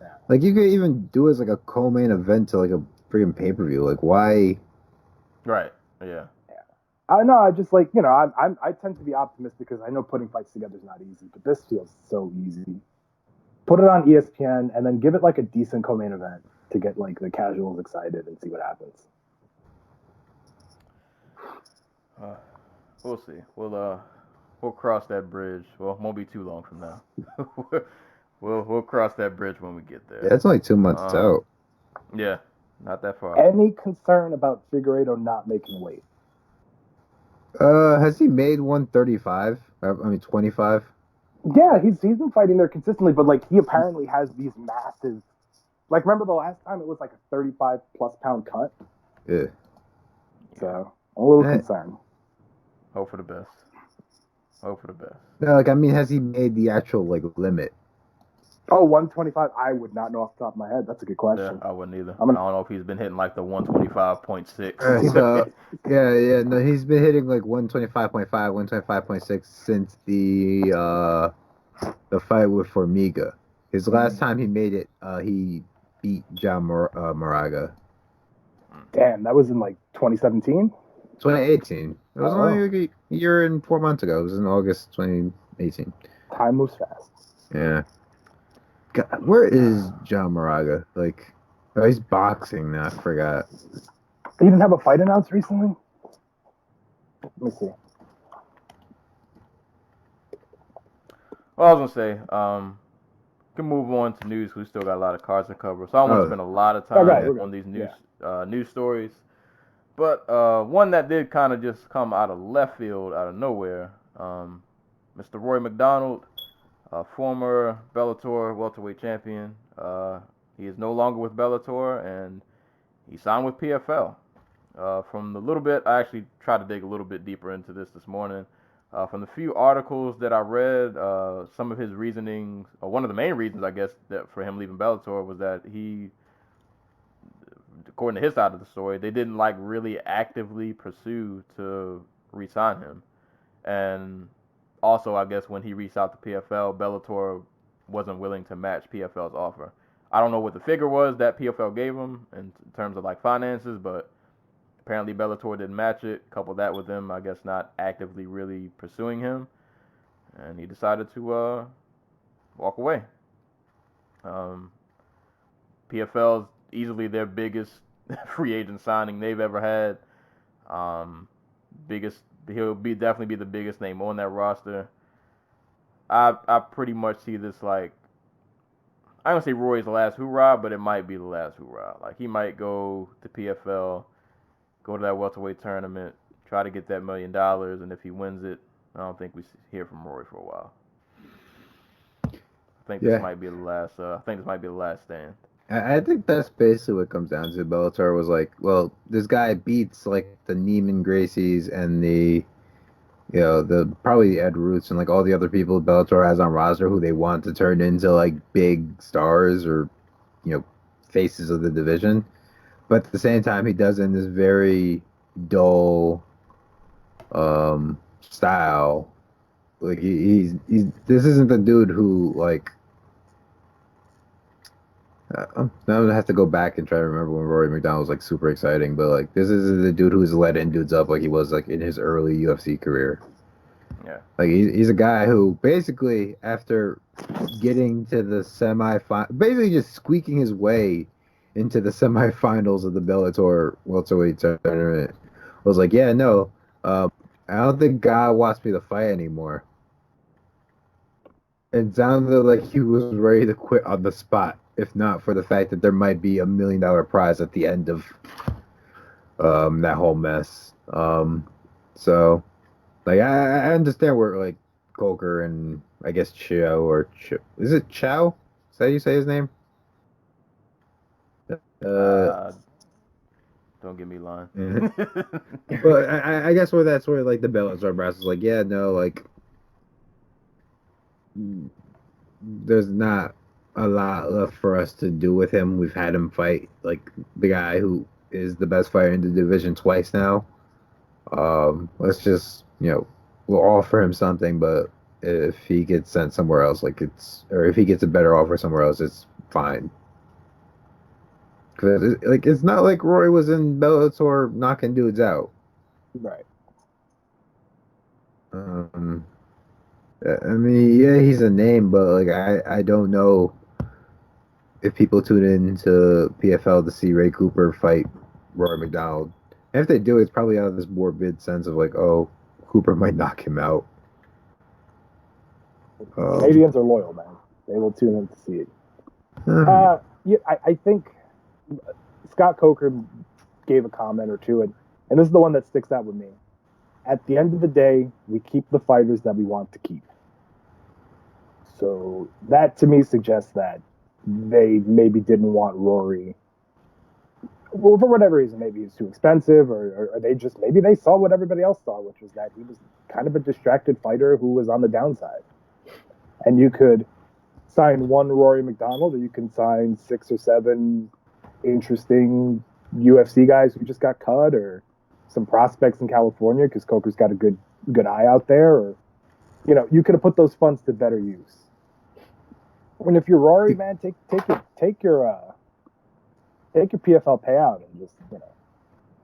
Yeah. Like, you could even do it as like a co-main event to like a freaking pay-per-view. Like, why? Right. Yeah. I know. I just like, I tend to be optimistic because I know putting fights together is not easy, but this feels so easy. Put it on ESPN and then give it like a decent co-main event to get like the casuals excited and see what happens. We'll see. We'll cross that bridge. Well, it won't be too long from now. we'll cross that bridge when we get there. Yeah, it's only 2 months out. Yeah, not that far. Any concern about Figueiredo not making weight? Has he made 135? 25? Yeah, he's been fighting there consistently, but like he apparently has these massive. Like, remember the last time it was like a 35+ pound cut? Yeah. So a little concerned. Hope for the best. No, like, I mean, has he made the actual like limit? Oh, 125. I would not know off the top of my head. That's a good question. Yeah, I wouldn't either. I don't know if he's been hitting like the 125.6. So, yeah. No, he's been hitting like 125.5, 125.6 since the fight with Formiga. His last time he made it, he beat John Moraga. Damn, that was in like 2017? 2018. It was only like a year and 4 months ago. It was in August 2018. Time moves fast. Yeah. God, where is John Moraga? Like, he's boxing now. I forgot. He didn't have a fight announced recently? Let me see. Well, I was gonna say, can move on to news. We still got a lot of cards to cover, so I want to spend a lot of time on these news stories. But one that did kind of just come out of left field, out of nowhere, Mr. Rory Macdonald, former Bellator welterweight champion. He is no longer with Bellator, and he signed with PFL. From the little bit, I actually tried to dig a little bit deeper into this morning. From the few articles that I read, some of his reasonings, or one of the main reasons, I guess, that for him leaving Bellator was that he, according to his side of the story, they didn't like really actively pursue to re-sign him. And also, I guess when he reached out to PFL, Bellator wasn't willing to match PFL's offer. I don't know what the figure was that PFL gave him in terms of like finances, but apparently Bellator didn't match it. Couple that with him, I guess, not actively really pursuing him, and he decided to walk away. PFL's easily their biggest free agent signing they've ever had. He'll definitely be the biggest name on that roster. I pretty much see this like, I don't say Roy's the last hoorah, but it might be the last hoorah. Like, he might go to PFL, go to that welterweight tournament, try to get that $1 million, and if he wins it, I don't think we hear from Rory for a while. I think this might be the last. I think this might be the last stand. I think that's basically what it comes down to. Bellator was like, well, this guy beats like the Neiman Gracies and the probably Ed Roots and like all the other people Bellator has on roster who they want to turn into like big stars or, faces of the division. But at the same time, he does it in this very dull style. Like, he's this isn't the dude who, like, I'm gonna have to go back and try to remember when Rory Macdonald was like super exciting, but like this is the dude who's letting dudes up like he was like in his early UFC career. Yeah. Like he's a guy who basically after getting to the basically just squeaking his way into the semifinals of the Bellator welterweight tournament, was like, yeah, no, I don't think God wants me to fight anymore. It sounded like he was ready to quit on the spot, if not for the fact that there might be $1 million prize at the end of that whole mess. So like I understand where like Coker and I guess is it Chow? Is that how you say his name? Uh, Don't get me lying. but I guess where that's where like the Bellator brass is like, yeah, no, like there's not a lot left for us to do with him. We've had him fight like the guy who is the best fighter in the division twice now. Let's just, we'll offer him something, but if he gets sent somewhere else, or if he gets a better offer somewhere else, it's fine. Cause it's not like Roy was in Bellator knocking dudes out. Right. I mean, yeah, he's a name, but like I don't know if people tune in to PFL to see Ray Cooper fight Rory Macdonald. And if they do, it's probably out of this morbid sense of like, oh, Cooper might knock him out. Canadians are loyal, man. They will tune in to see it. Yeah, I think Scott Coker gave a comment or two, and this is the one that sticks out with me. At the end of the day, we keep the fighters that we want to keep. So that to me suggests that they maybe didn't want Rory. Well, for whatever reason, maybe he's too expensive, or maybe they saw what everybody else saw, which was that he was kind of a distracted fighter who was on the downside. And you could sign one Rory Macdonald, or you can sign 6 or 7 interesting UFC guys who just got cut, or some prospects in California because Coker's got a good eye out there, or you could have put those funds to better use. And if you're Rory, man, take your PFL payout and just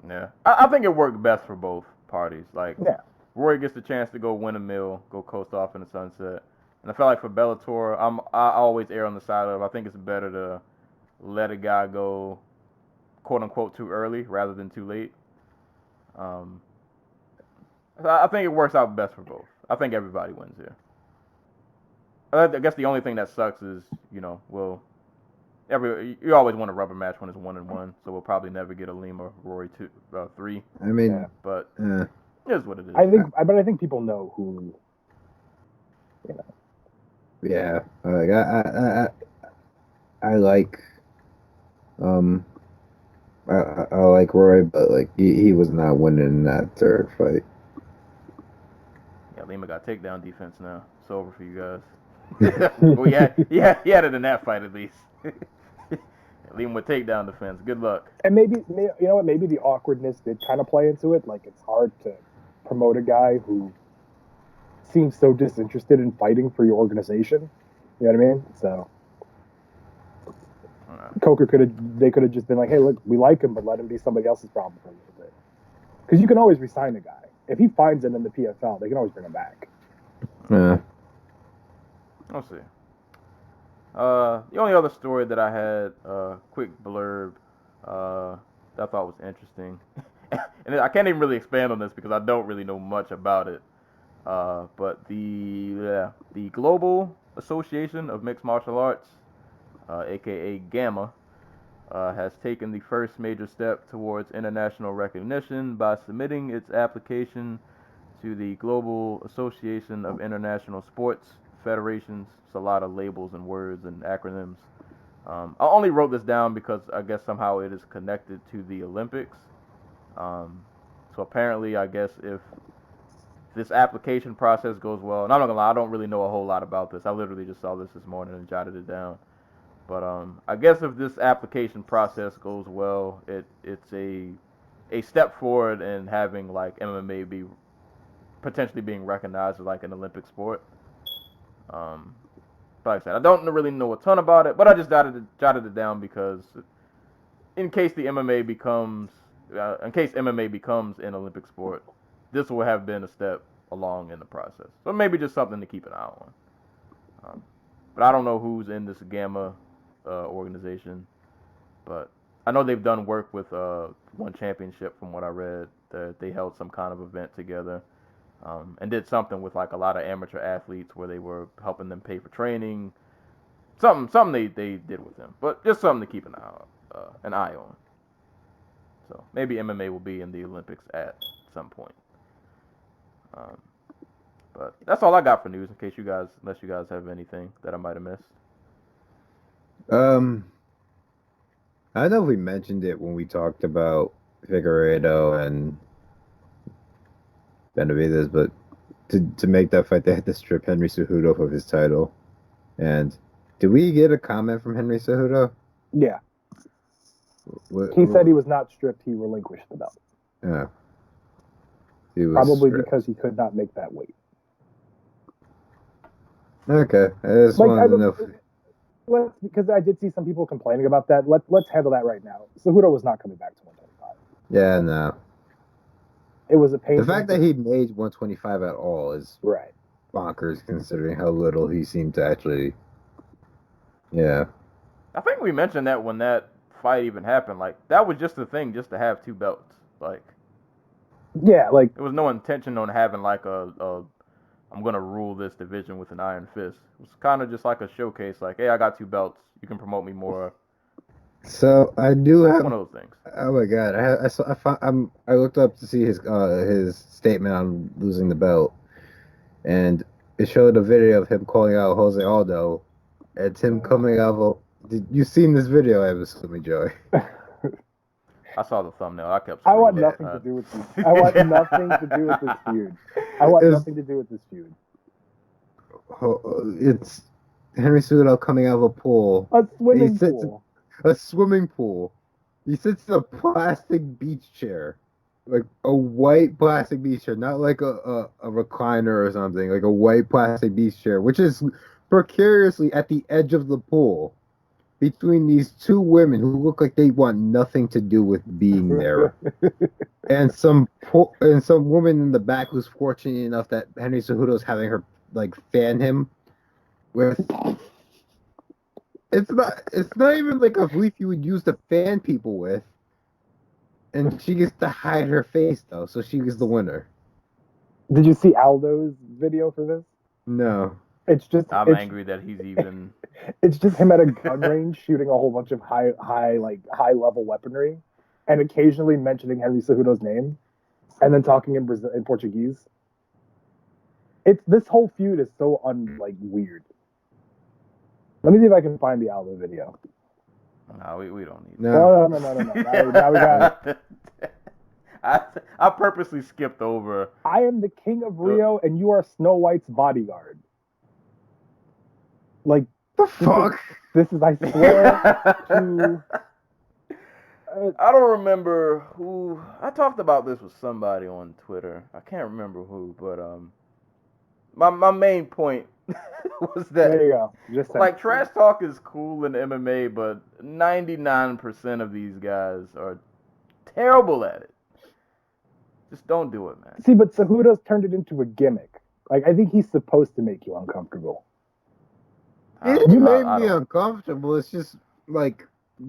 Yeah, I think it worked best for both parties. Like, yeah. Rory gets the chance to go win a mill, go coast off in the sunset, and I feel like for Bellator, I always err on the side of I think it's better to let a guy go, quote unquote, too early rather than too late. I think it works out best for both. I think everybody wins here. I guess the only thing that sucks is, you always want a rubber match when it's 1-1, so we'll probably never get a Lima Rory 3. I mean, but it is what it is. I think people know who. Yeah, like I like I like Roy, but like he was not winning in that third fight. Yeah, Lima got takedown defense now. It's over for you guys. Well, he had it in that fight at least. Lima with takedown defense. Good luck. And maybe the awkwardness did kind of play into it. Like, it's hard to promote a guy who seems so disinterested in fighting for your organization. You know what I mean? So Coker could have just been like, hey, look, we like him, but let him be somebody else's problem for a little bit. Because you can always resign a guy. If he finds it in the PFL, they can always bring him back. Yeah. We'll see. The only other story that I had, quick blurb, that I thought was interesting, and I can't even really expand on this because I don't really know much about it. But the Global Association of Mixed Martial Arts, aka GAMMA, has taken the first major step towards international recognition by submitting its application to the Global Association of International Sports Federations. It's a lot of labels and words and acronyms. I only wrote this down because I guess somehow it is connected to the Olympics. So apparently, I guess if this application process goes well, and I'm not gonna lie, I don't really know a whole lot about this. I literally just saw this morning and jotted it down. But I guess if this application process goes well, it's a step forward in having like MMA be potentially being recognized as like an Olympic sport. like I said, I don't really know a ton about it, but I just jotted it down because in case MMA becomes an Olympic sport, this will have been a step along in the process. So maybe just something to keep an eye on. But I don't know who's in this Gamma organization, but I know they've done work with one championship from what I read. That they held some kind of event together. And did something with like a lot of amateur athletes where they were helping them pay for training. Something they did with them, but just something to keep an eye on. So maybe MMA will be in the Olympics at some point. But that's all I got for news. Unless you guys have anything that I might have missed. I don't know if we mentioned it when we talked about Figueiredo and Benavidez, but to make that fight, they had to strip Henry Cejudo of his title. And did we get a comment from Henry Cejudo? Yeah. He said he was not stripped. He relinquished the belt. Yeah. He was Probably stripped. because he could not make that weight. Okay. I just wanted to know. Because I did see some people complaining about that. Let's handle that right now. Cejudo was not coming back to 125. Yeah, no. It was a pain. The fact that he made 125 at all is right. Bonkers, considering how little he seemed to actually. Yeah. I think we mentioned that when that fight even happened. Like, that was just the thing, just to have two belts. Like, yeah, like there was no intention on having like a I'm gonna rule this division with an iron fist. It was kind of just like a showcase. Like, hey, I got two belts. You can promote me more. So I do have one of those things. Oh my god! I looked up to see his statement on losing the belt, and it showed a video of him calling out Jose Aldo. It's him coming out of. Did you seen this video? I was assuming, Joey. I saw the thumbnail. I kept. I want nothing to do with this. I want nothing to do with this feud. I want nothing to do with this feud. It's Henry Cejudo coming out of a pool. A swimming pool. A swimming pool. He sits in a plastic beach chair, like a white plastic beach chair, not like a recliner or something, like a white plastic beach chair, which is precariously at the edge of the pool between these two women who look like they want nothing to do with being there, and some woman in the back who's fortunate enough that Henry Cejudo's having her like fan him with. It's not even like a leaf you would use to fan people with. And she gets to hide her face though, so she was the winner. Did you see Aldo's video for this? No. I'm angry that he's even It's just him at a gun range shooting a whole bunch of high level weaponry and occasionally mentioning Henry Cejudo's name and then talking in Portuguese. This whole feud is so weird. Let me see if I can find the Aldo video. No, we don't need No. No. Now we got it. I purposely skipped over. I am the king of Rio, and you are Snow White's bodyguard. Like, the fuck? This is I swear to... I don't remember who... I talked about this with somebody on Twitter. I can't remember who, but my main point was that, there you go. Just like, trash talk is cool in MMA, but 99% of these guys are terrible at it. Just don't do it, man. See, but Cejudo's turned it into a gimmick. Like, I think he's supposed to make you uncomfortable. You made me uncomfortable. It's just like,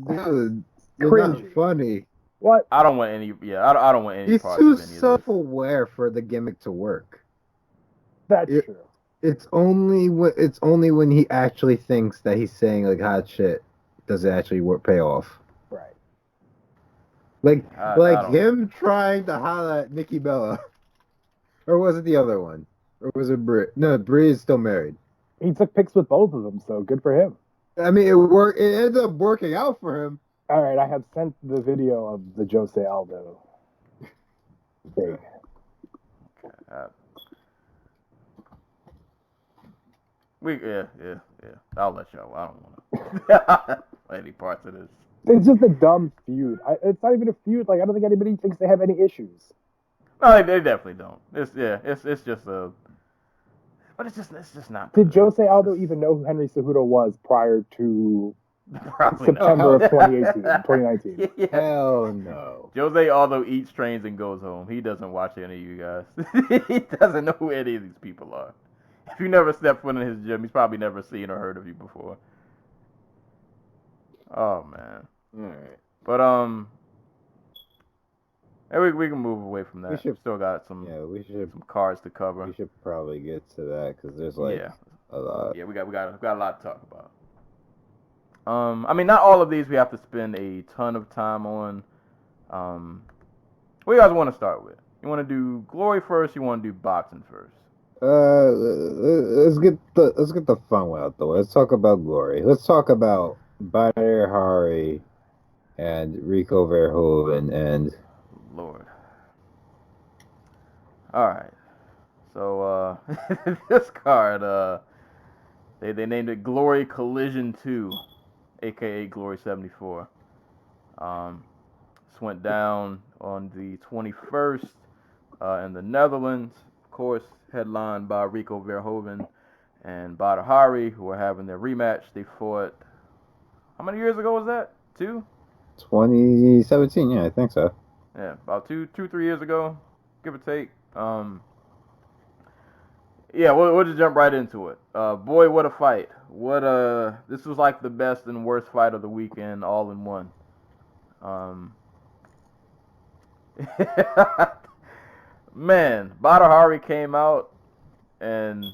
dude, you're not funny. What? I don't want any. Yeah, I don't want any. He's parts too of any of this. self-aware for the gimmick to work. That's true. It's only when he actually thinks that he's saying like hot shit does it actually pay off. Right. Like I him trying to holler at Nikki Bella, or was it the other one? Or was it Brie? No, Brie is still married. He took pics with both of them, so good for him. I mean, it worked. It ended up working out for him. All right, I have sent the video of the Jose Aldo thing. Yeah. I'll let y'all. I don't want to any parts of this. It's just a dumb feud. It's not even a feud. Like, I don't think anybody thinks they have any issues. No, they definitely don't. It's just a But it's just not. Did good. Jose Aldo even know who Henry Cejudo was prior to Probably September not. of 2019? Yeah. Hell no. Jose Aldo eats, trains, and goes home. He doesn't watch any of you guys. He doesn't know who any of these people are. If you never stepped foot in his gym, he's probably never seen or heard of you before. Oh man. All right. But we can move away from that. We should- Still got some some cards to cover. We should probably get to that because there's like a lot. Yeah, we got a lot to talk about. I mean, not all of these we have to spend a ton of time on. What do you guys want to start with? You want to do glory first? You want to do boxing first? Let's get the fun one out the way. Let's talk about glory. Let's talk about Badr Hari and Rico Verhoeven and Lord. All right. So this card, they named it Glory Collision 2, aka Glory 74. This went down on the 21st in the Netherlands, of course, headlined by Rico Verhoeven and Badr Hari, who are having their rematch. They fought, how many years ago was that? 2017. Yeah, I think so. Yeah, about 3 years ago, give or take. Yeah, we'll just jump right into it. Boy, what a fight! This was like the best and worst fight of the weekend, all in one. Man, Badr Hari came out, and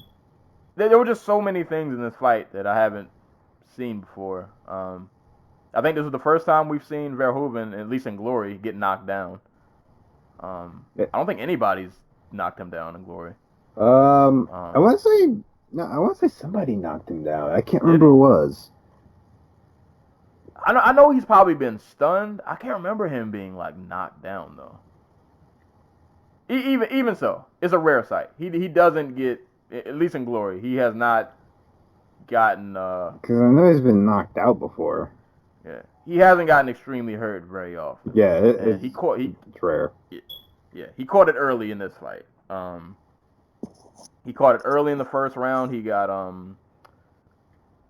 there were just so many things in this fight that I haven't seen before. I think this was the first time we've seen Verhoeven, at least in Glory, get knocked down. I don't think anybody's knocked him down in Glory. I want to say somebody knocked him down. I can't remember who it was. I know he's probably been stunned. I can't remember him being like knocked down though. Even so, it's a rare sight. He doesn't get, at least in Glory, he has not gotten. Because I know he's been knocked out before. Yeah, he hasn't gotten extremely hurt very often. Yeah, it's rare. Yeah, he caught it early in this fight. He caught it early in the first round. He got I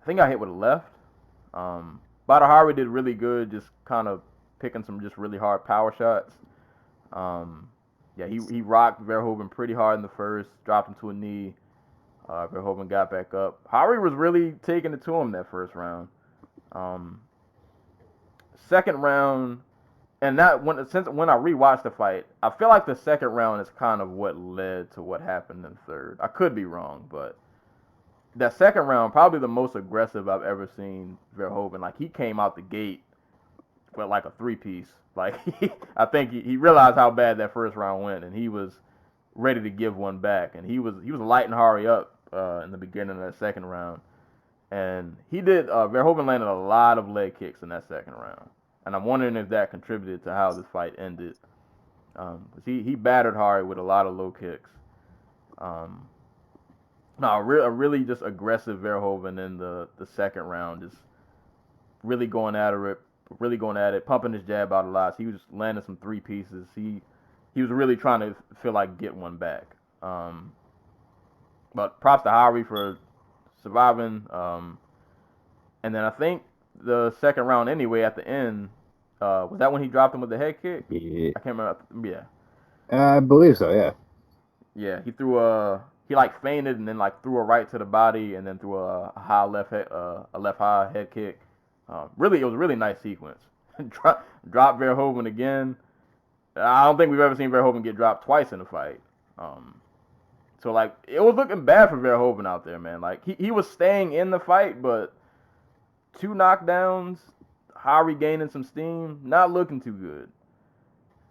think got hit with a left. Badr Hari did really good, just kind of picking some just really hard power shots. Yeah, he rocked Verhoeven pretty hard in the first, dropped him to a knee. Verhoeven got back up. Hari was really taking it to him that first round. Second round, and when I rewatched the fight, I feel like the second round is kind of what led to what happened in the third. I could be wrong, but that second round, probably the most aggressive I've ever seen Verhoeven. Like, he came out the gate with like a three-piece. Like, I think he realized how bad that first round went, and he was ready to give one back. And he was lighting Hari up in the beginning of that second round. And Verhoeven landed a lot of leg kicks in that second round. And I'm wondering if that contributed to how this fight ended. He battered Hari with a lot of low kicks. A really just aggressive Verhoeven in the second round, just really going at it, pumping his jab out a lot. So he was just landing some three pieces. He was really trying to feel like get one back. But props to Hari for surviving. And then I think the second round anyway, at the end, was that when he dropped him with the head kick? Yeah. I can't remember. Yeah. I believe so, yeah. Yeah, he like feinted and then like threw a right to the body and then threw a left high head kick. Really, it was a really nice sequence. Drop Verhoeven again. I don't think we've ever seen Verhoeven get dropped twice in a fight. So like, it was looking bad for Verhoeven out there, man. Like, he was staying in the fight, but 2 knockdowns, Hari gaining some steam, not looking too good.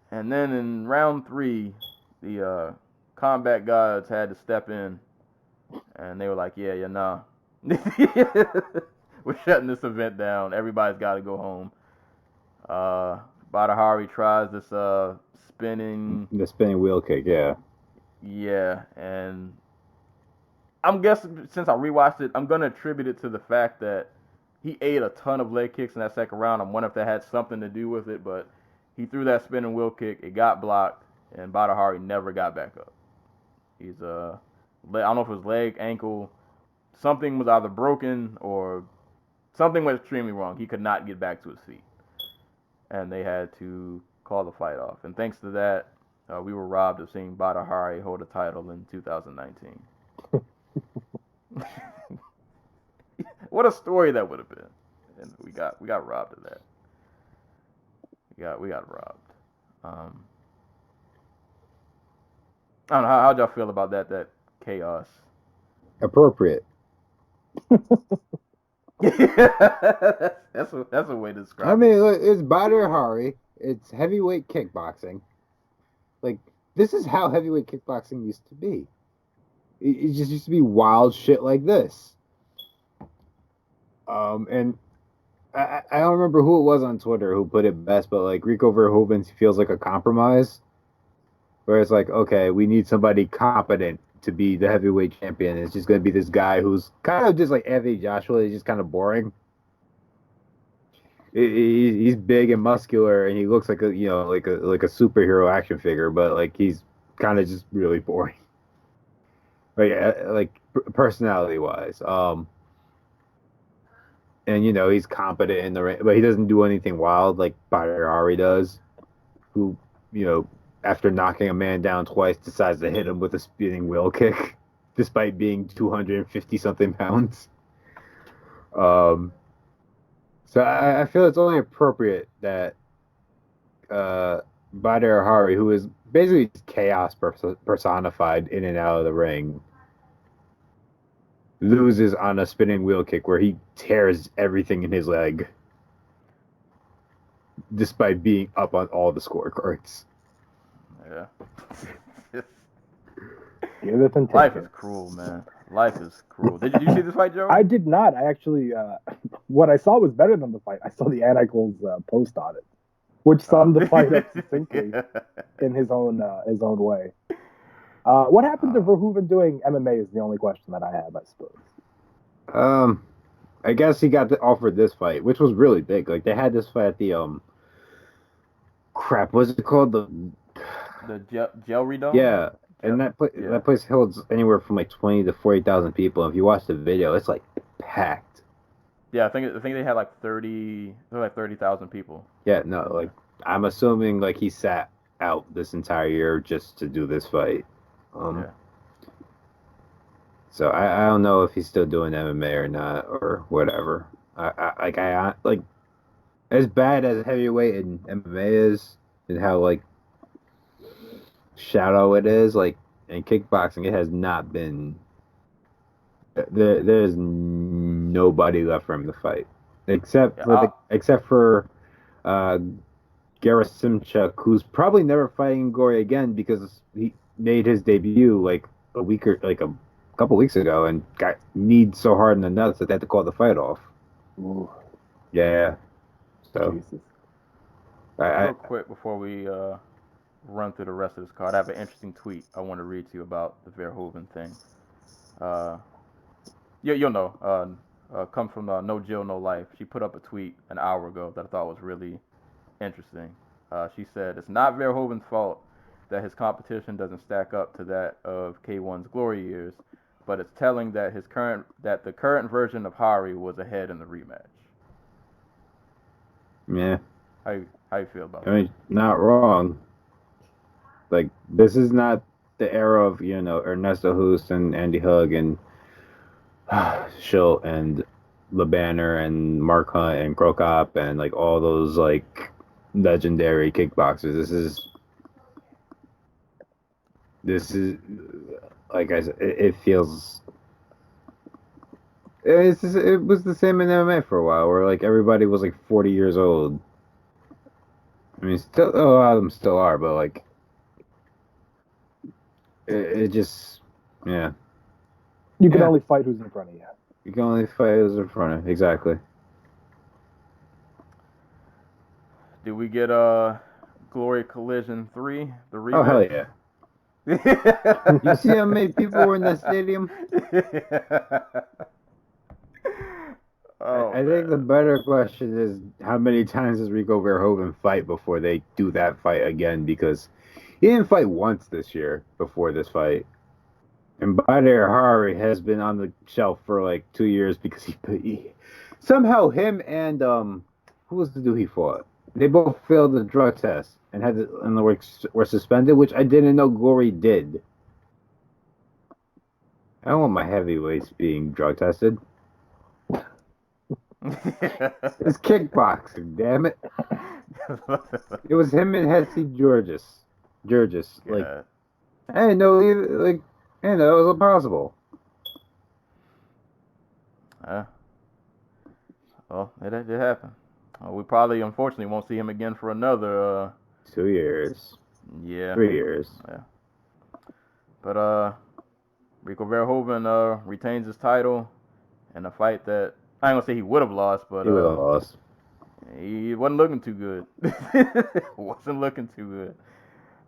And then in round 3, the combat gods had to step in, and they were like, nah. We're shutting this event down. Everybody's got to go home. Badr Hari tries this spinning... The spinning wheel kick, yeah. Yeah, and I'm guessing, since I rewatched it, I'm going to attribute it to the fact that he ate a ton of leg kicks in that second round. I'm wondering if that had something to do with it, but he threw that spinning wheel kick. It got blocked, and Badr Hari never got back up. I don't know if it was leg, ankle, something was either broken or something went extremely wrong. He could not get back to his feet, and they had to call the fight off. And thanks to that, we were robbed of seeing Badr Hari hold a title in 2019. What a story that would have been, and we got robbed of that. We got robbed. I don't know how'd y'all feel about that chaos. Appropriate. that's a way to describe it. I mean, look, it's Badr Hari. It's heavyweight kickboxing. Like, this is how heavyweight kickboxing used to be. It just used to be wild shit like this. And I don't remember who it was on Twitter who put it best, but like Rico Verhoeven feels like a compromise, where it's like, okay, we need somebody competent to be the heavyweight champion. It's just going to be this guy who's kind of just like Anthony Joshua. He's just kind of boring. He's big and muscular, and he looks like a superhero action figure, but like he's kind of just really boring, like personality wise. And he's competent in the ring, but he doesn't do anything wild like Badr Hari does, who after knocking a man down twice decides to hit him with a spinning wheel kick, despite being 250 something pounds. So I feel it's only appropriate that Badr Hari, who is basically chaos personified in and out of the ring, loses on a spinning wheel kick where he tears everything in his leg, despite being up on all the scorecards. Yeah. Life is cruel, man. Life is cruel. Did you see this fight, Joe? I did not. I actually, what I saw was better than the fight. I saw the Theanticool's post on it, which summed the fight up succinctly in his own way. What happened to Verhoeven doing MMA is the only question that I have, I suppose. I guess he got offered this fight, which was really big. Like, they had this fight at the what's it called? The Jelry Dome? Yeah. And that place holds anywhere from like 20 to 40,000 people. If you watch the video, it's like packed. Yeah, I think they had like 30,000 people. Yeah, no, like I'm assuming like he sat out this entire year just to do this fight. So I don't know if he's still doing MMA or not or whatever. I like as bad as heavyweight and MMA is, and how like shallow it is, like in kickboxing, it has not been. There's nobody left for him to fight, except for Gerasimchuk, who's probably never fighting Gory again because he made his debut like a couple weeks ago and got kneed so hard in the nuts that they had to call the fight off. Ooh. Yeah. So. Jesus. Real quick before we run through the rest of this card, I have an interesting tweet I want to read to you about the Verhoeven thing. You'll know. Come from No Jill, No Life. She put up a tweet an hour ago that I thought was really interesting. She said, "It's not Verhoeven's fault that his competition doesn't stack up to that of K1's glory years, but it's telling that the current version of Hari was ahead in the rematch." Yeah. How you feel about that? I mean, not wrong. Like, this is not the era of, Ernesto Hoost and Andy Hug and Schilt and LeBanner and Mark Hunt and Krokop and, like, all those, like, legendary kickboxers. This is, like I said, it feels... It was the same in MMA for a while, where, like, everybody was, like, 40 years old. I mean, still, a lot of them still are, but, like, it just, yeah. You can only fight who's in front of you. You can only fight who's in front of you, exactly. Did we get Glory Collision 3, the rematch? Oh, hell yeah. You see how many people were in that stadium? I think the better question is, how many times does Rico Verhoeven fight before they do that fight again? Because he didn't fight once this year before this fight. And Badr Hari has been on the shelf for like 2 years because he somehow him and who was the dude he fought? They both failed the drug test and were suspended, which I didn't know Glory did. I don't want my heavyweights being drug tested. It's kickboxing, damn it. It was him and Hetty Georges. Like, I didn't know, like, it was impossible. Well, it did happen. We probably, unfortunately, won't see him again for another 2 years. Yeah. 3 years. Yeah. But Rico Verhoeven retains his title in a fight that I ain't gonna say he would have lost, but He would have lost. He wasn't looking too good. Wasn't looking too good.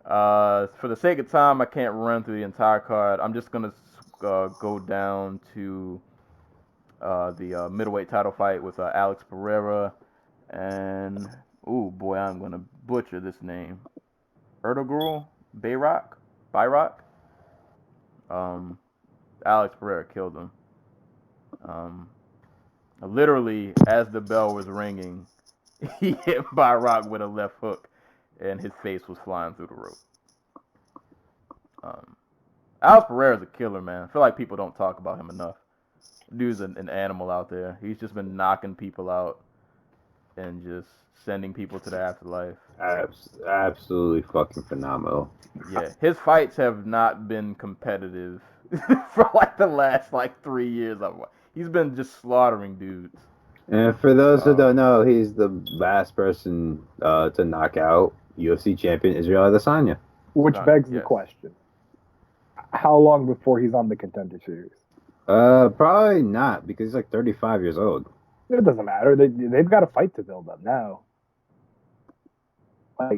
For the sake of time, I can't run through the entire card. I'm just gonna go down to the middleweight title fight with Alex Pereira and I'm gonna butcher this name. Ertugrul Bayrak. Alex Pereira killed him. Literally, as the bell was ringing, he hit Bayrak with a left hook, and his face was flying through the rope. Alex Pereira's a killer, man. I feel like people don't talk about him enough. Dude's an animal out there. He's just been knocking people out and just sending people to the afterlife. Absolutely fucking phenomenal. Yeah, his fights have not been competitive for like the last 3 years. He's been just slaughtering dudes. And for those who don't know, he's the last person to knock out UFC champion Israel Adesanya. Which begs the question: how long before he's on the Contender Series? Probably not, because he's like 35 years old. It doesn't matter. They've got a fight to build up now. I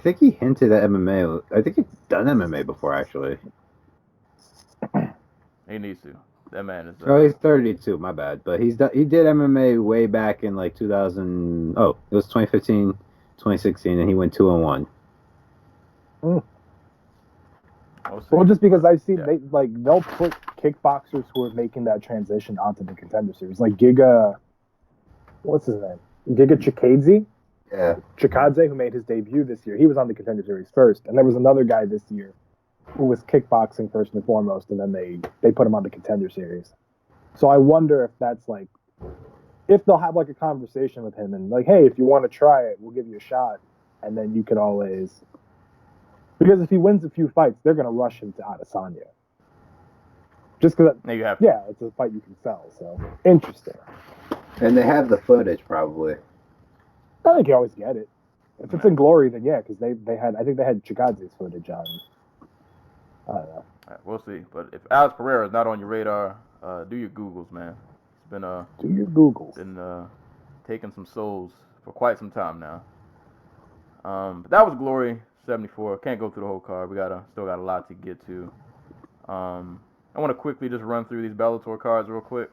think he hinted at MMA. I think he's done MMA before, actually. He needs to. That man is. Oh, he's 32. My bad. But he did MMA way back in like 2000. Oh, it was 2015, 2016, and he went 2-1. Well, just because I've seen they'll put kickboxers who are making that transition onto the Contender Series, like Giga. What's his name? Giga Chikadze. Yeah. Chikadze, who made his debut this year, he was on the Contender Series first, and there was another guy this year who was kickboxing first and foremost, and then they put him on the Contender Series. So I wonder if that's if they'll have a conversation with him and hey, if you want to try it, we'll give you a shot, and then you could always, because if he wins a few fights, they're gonna rush him to Adesanya. Just because it's a fight you can sell. So interesting. And they have the footage probably. I think you always get it. If it's in Glory, then yeah, because they had Chikadze's footage on. I don't know. Right, we'll see. But if Alex Pereira is not on your radar, do your Googles, man. It's been do your Googles. Been taking some souls for quite some time now. But that was Glory 74. Can't go through the whole card. We still got a lot to get to. I want to quickly just run through these Bellator cards real quick.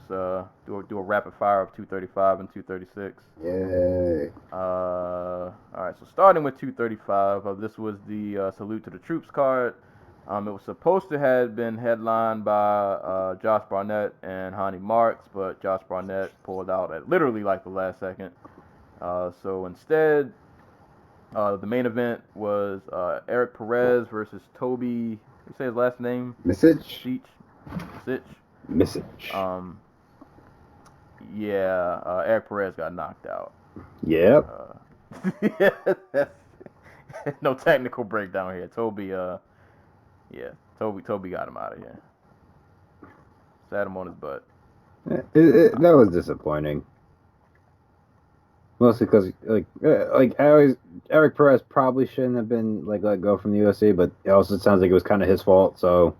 Do a rapid fire of 235 and 236. Yay. All right, so starting with 235, this was the Salute to the Troops card. It was supposed to have been headlined by Josh Barnett and Hani Marks, but Josh Barnett pulled out at literally the last second. So instead, the main event was Eric Perez versus Toby. You say his last name? Misich. Eric Perez got knocked out. Yep. No technical breakdown here. Toby got him out of here. Sat him on his butt. That was disappointing. Mostly because, Eric Perez probably shouldn't have been, let go from the UFC, but it also sounds like it was kind of his fault, so...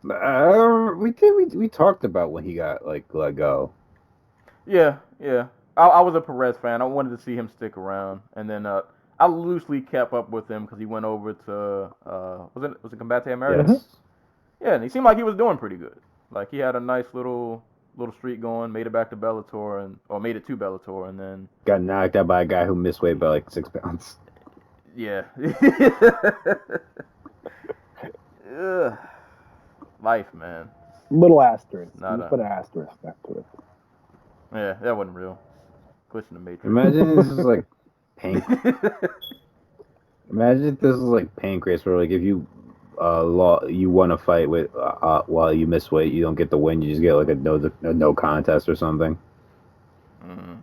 We talked about when he got, let go. Yeah. I was a Perez fan. I wanted to see him stick around, and then I loosely kept up with him because he went over to, was it Combate Americas? Yes. Yeah, and he seemed like he was doing pretty good. He had a nice little streak going, made it back to Bellator, or made it to Bellator, and then... Got knocked out by a guy who missed weight by, 6 pounds. Yeah. Ugh. Life, man. Little asterisk. Not Put an asterisk next to it. Yeah, that wasn't real. Glitch in the Matrix. Imagine this is like Imagine if this is like pancreas, where like if you you won a fight with while you miss weight, you don't get the win. You just get like a no contest or something. Mm-hmm.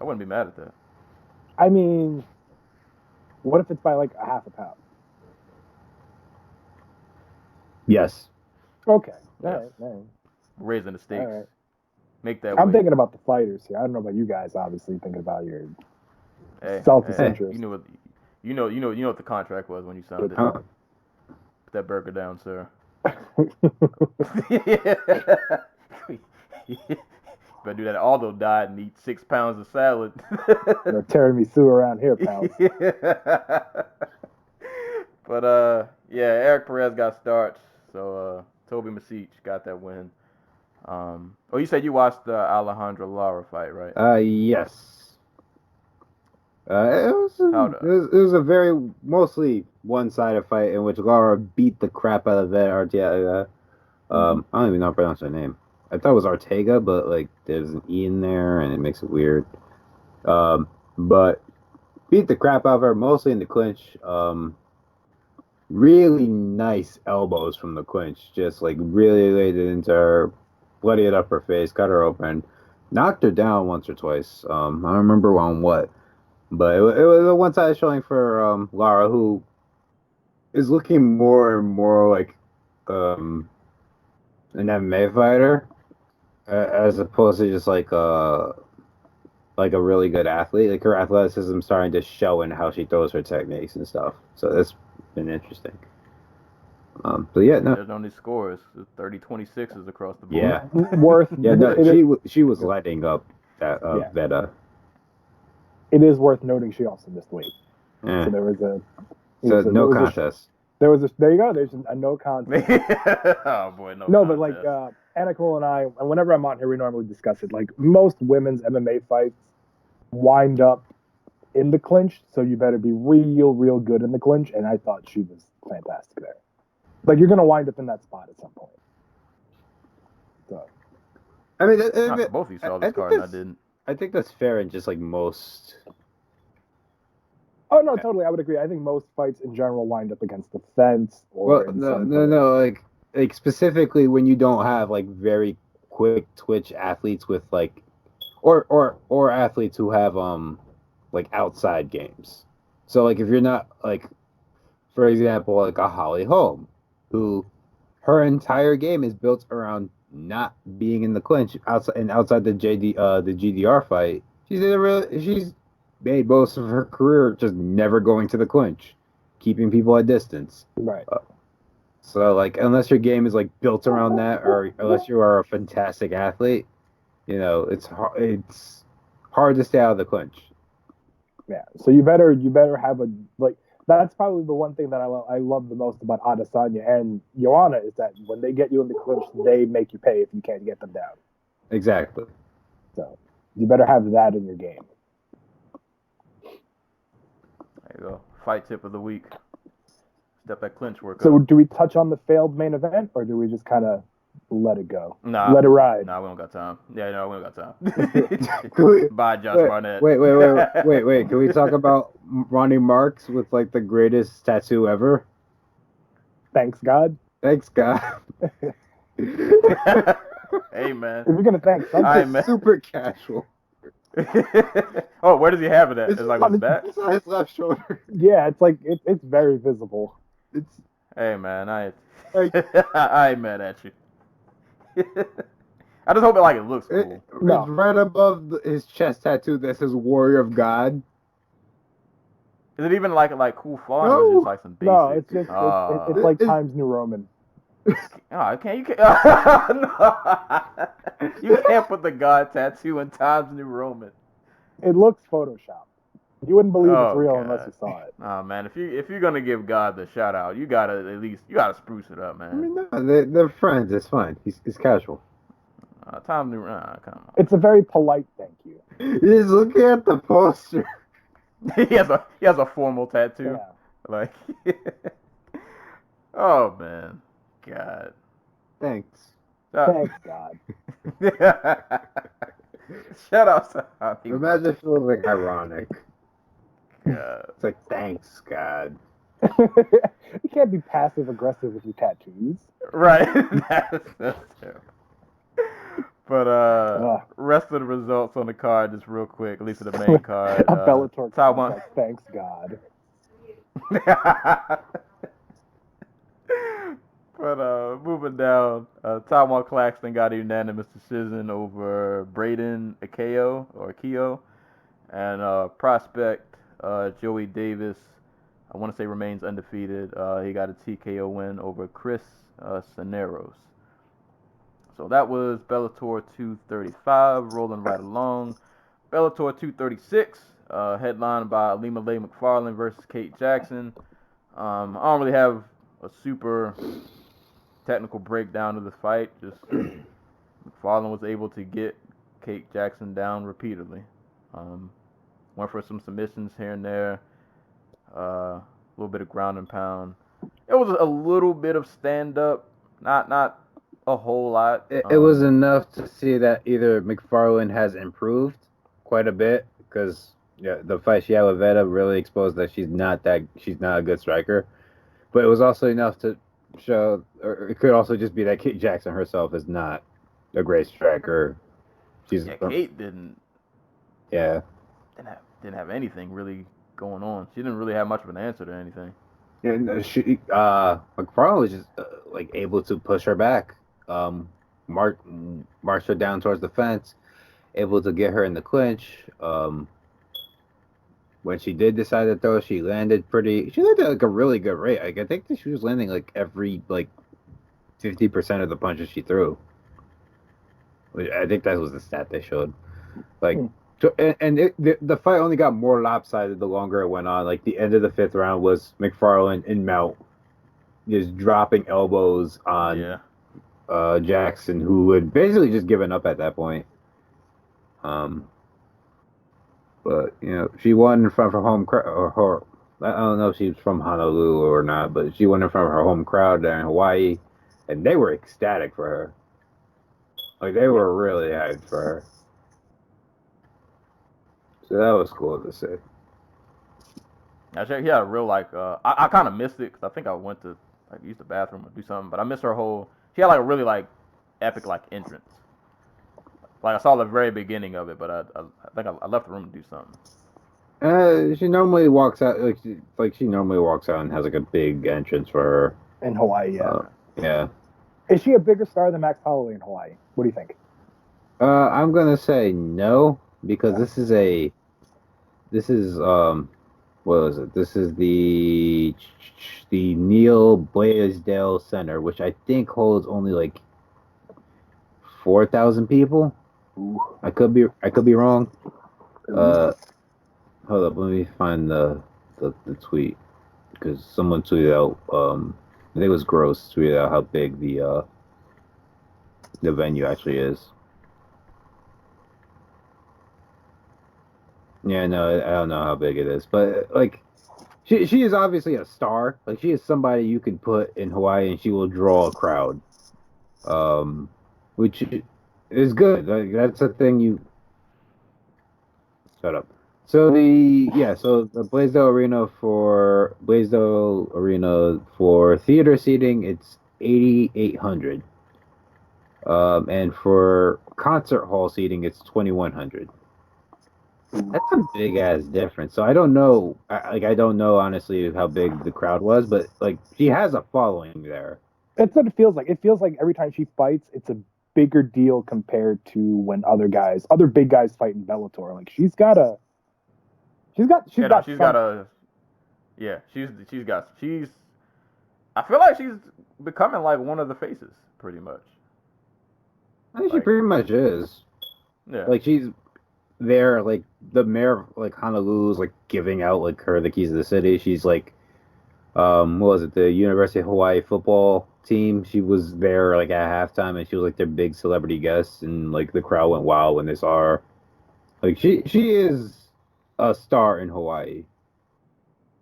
I wouldn't be mad at that. I mean, what if it's by like a half a pound? Yes. Okay. Yes. All right. Raising the stakes. All right. Make that. I'm weight. thinking about the fighters here. I don't know about you guys. Obviously, thinking about your Hey, self-interest. You know what the contract was when you signed it. Huh? Put that burger down, sir. Better do that. Aldo died and eat 6 pounds of salad. They're tiramisu around here, pals. But yeah, Eric Perez got starts. So Toby Masich got that win. You said you watched the Alejandro Lara fight, right? Yes. It was a very mostly one-sided fight in which Lara beat the crap out of that Arteaga. I don't even know how to pronounce her name. I thought it was Ortega, but like there's an E in there and it makes it weird. But beat the crap out of her mostly in the clinch. Really nice elbows from the clinch, just like really laid it into her, bloodied it up her face, cut her open, knocked her down once or twice. I don't remember on what. But it was a one-sided showing for Lara, who is looking more and more like an MMA fighter, as opposed to just like a really good athlete. Like her athleticism starting to show in how she throws her techniques and stuff. So that's been interesting. So yeah, no. There's only scores. 30-26 across the board. Yeah, Worth. yeah. No, she was lighting up that Veta. It is worth noting she also missed weight. Yeah. So there was a. No contest. There you go. There's a no contest. Oh boy, no. No, contest. but like Theanticool and I, and whenever I'm on here, we normally discuss it. Like most women's MMA fights wind up in the clinch, so you better be real good in the clinch. And I thought she was fantastic there. Like you're gonna wind up in that spot at some point. So. I mean, both of you saw this card, and I didn't. I think that's fair in just like most. Oh no, totally. I would agree. I think most fights in general wind up against the fence. Or No. Like specifically when you don't have like very quick twitch athletes with like, or athletes who have like outside games. So like if you're not like, for example, like a Holly Holm, who her entire game is built around not being in the clinch outside the GDR fight. She's made most of her career just never going to the clinch, keeping people at distance. Right. So like unless your game is like built around that, or unless you are a fantastic athlete, you know it's hard to stay out of the clinch. Yeah. So you better have a like. That's probably the one thing that I love the most about Adesanya and Joanna is that when they get you in the clinch, they make you pay if you can't get them down. Exactly. So you better have that in your game. There you go. Fight tip of the week. Step that clinch work So up. do we touch on the failed main event, or do we just kind of let it go? Let it ride. Nah, we don't got time. Yeah, no, we don't got time. Bye, Josh Barnett. Wait. Can we talk about Ronnie Marks with like the greatest tattoo ever? Thanks God. Thanks God. Hey man. If you're gonna thank something, All right, man. Super casual. Oh, where does he have it at? It's like on his back? It's on his left shoulder. yeah, it's like it's very visible. Hey man, I ain't mad at you. I just hope it looks cool. It's right above his chest tattoo that says Warrior of God. Is it even like cool font or is it just like some basic? No, it's just it's like Times New Roman. Oh, you can't. You can't put the God tattoo in Times New Roman. It looks Photoshopped. You wouldn't believe it's real God. unless you saw it. Oh man, if you're gonna give God the shout out, you gotta spruce it up, man. I mean, no, they're friends. It's fine. He's casual. Times New Roman, come on. It's a very polite thank you. He's looking at the poster. he has a formal tattoo. Yeah. Like, oh man, God. Thanks. Thanks, God. Shout out to Honey. Imagine if it was like ironic. God. It's like, thanks, God. You can't be passive aggressive with your tattoos. Right. That's true. But rest of the results on the card, just real quick, at least for the main card. A Bellator Taiwan. like, thanks, God. But moving down, Taiwan Claxton got a unanimous decision over Braden Akio, and prospect Joey Davis, I want to say remains undefeated. He got a TKO win over Chris Cineros. So that was Bellator 235, rolling right along. Bellator 236, headlined by Alima Leigh McFarland versus Kate Jackson. I don't really have a super technical breakdown of the fight. Just McFarland was able to get Kate Jackson down repeatedly. Went for some submissions here and there. A little bit of ground and pound. It was a little bit of stand up, not a whole lot. It was enough to see that either McFarland has improved quite a bit, because the fight she had with Veta really exposed that she's not a good striker. But it was also enough to show, or it could also just be that Kate Jackson herself is not a great striker. Kate didn't have anything really going on. She didn't really have much of an answer to anything. Yeah, McFarland was just able to push her back, march her down towards the fence, able to get her in the clinch. When she did decide to throw, she landed a really good rate. I think that she was landing every 50% of the punches she threw. I think that was the stat they showed. The fight only got more lopsided the longer it went on. The end of the fifth round was McFarland in mount, just dropping elbows on Jackson, who had basically just given up at that point. But she won in front of her home crowd. I don't know if she was from Honolulu or not, but she won in front of her home crowd there in Hawaii, and they were ecstatic for her. They were really hyped for her. So that was cool to see. Actually, he had a real I kind of missed it because I think I went to use the bathroom or do something, but I missed her whole. She had a really epic entrance. I saw the very beginning of it, but I think I left the room to do something. She normally walks out she normally walks out and has a big entrance for her in Hawaii. Yeah. Is she a bigger star than Max Holloway in Hawaii? What do you think? I'm gonna say no, because this is what is it? This is the Neil Blaisdell Center, which I think holds only 4,000 people. Ooh. I could be wrong. Hold up, let me find the tweet, because someone tweeted out. I think it was Gross tweeted out how big the venue actually is. Yeah, no, I don't know how big it is, but she is obviously a star. She is somebody you could put in Hawaii and she will draw a crowd. Which is good. That's a thing you. Shut up. So the Blaisdell Arena for theater seating, it's 8,800. And for concert hall seating, it's 2,100. That's a big ass difference. So I don't know. I don't know honestly how big the crowd was, but she has a following there. That's what it feels like. It feels like every time she fights, it's a bigger deal compared to when other big guys fight in Bellator. She's I feel like she's becoming one of the faces, pretty much. I think she pretty much is. Yeah. She's there, the mayor of Honolulu's giving out her the keys of the city. She's what was it, the University of Hawaii football team? She was there at halftime, and she was their big celebrity guest, and the crowd went wild when they saw her. She is a star in Hawaii.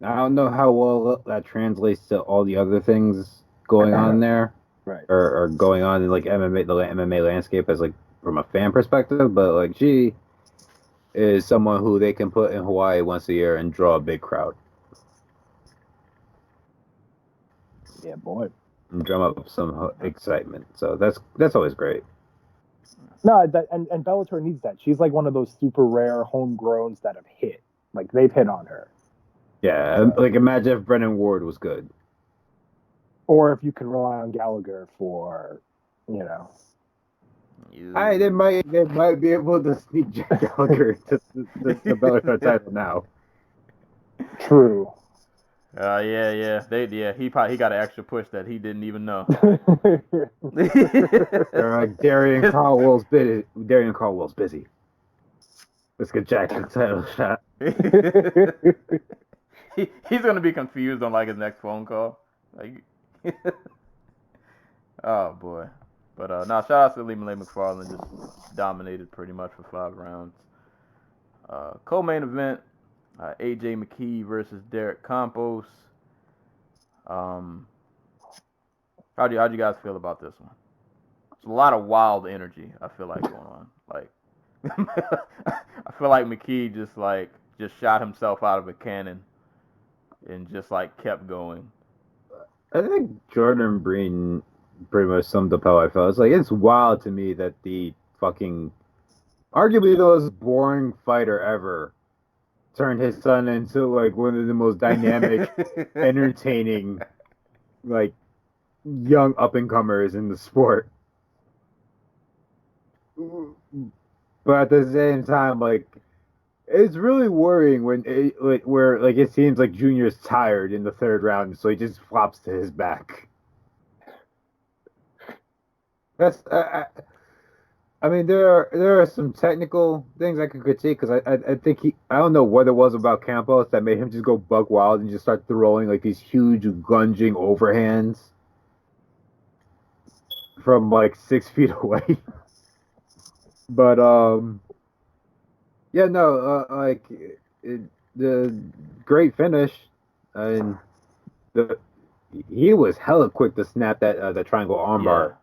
I don't know how well that translates to all the other things going on there, Right. or going on in like MMA, the MMA landscape as like from a fan perspective. But like she is someone who they can put in Hawaii once a year and draw a big crowd Yeah, boy. and drum up some excitement. So that's always great. No, and Bellator needs that. She's like one of those super rare homegrowns that have hit. Like they've hit on her. Yeah, like imagine if Brennan Ward was good. Or if you can rely on Gallagher for, you know. They might be able to sneak Jack Gallagher to the Bellator title now. True. He got an extra push that he didn't even know. They're like Darian Caldwell's busy. Let's get Jack the title shot. He's gonna be confused on like his next phone call. Like, oh boy. But shout out to Lima McFarland, just dominated pretty much for 5 rounds. Co-main event, AJ McKee versus Derek Campos. How'd you guys feel about this one? It's a lot of wild energy, I feel like, going on. Like I feel like McKee just shot himself out of a cannon and just like kept going. I think Jordan Breen pretty much summed up how I felt. It's like, it's wild to me that the fucking arguably the most boring fighter ever turned his son into like one of the most dynamic, entertaining, like young up and comers in the sport. But at the same time, like, it's really worrying when it seems like Junior's tired in the 3rd round, so he just flops to his back. That's I mean, there are some technical things I could critique because I think I don't know what it was about Campos that made him just go buck wild and just start throwing like these huge lunging overhands from like 6 feet away. But yeah, no, the great finish, and he was hella quick to snap that triangle armbar. Yeah.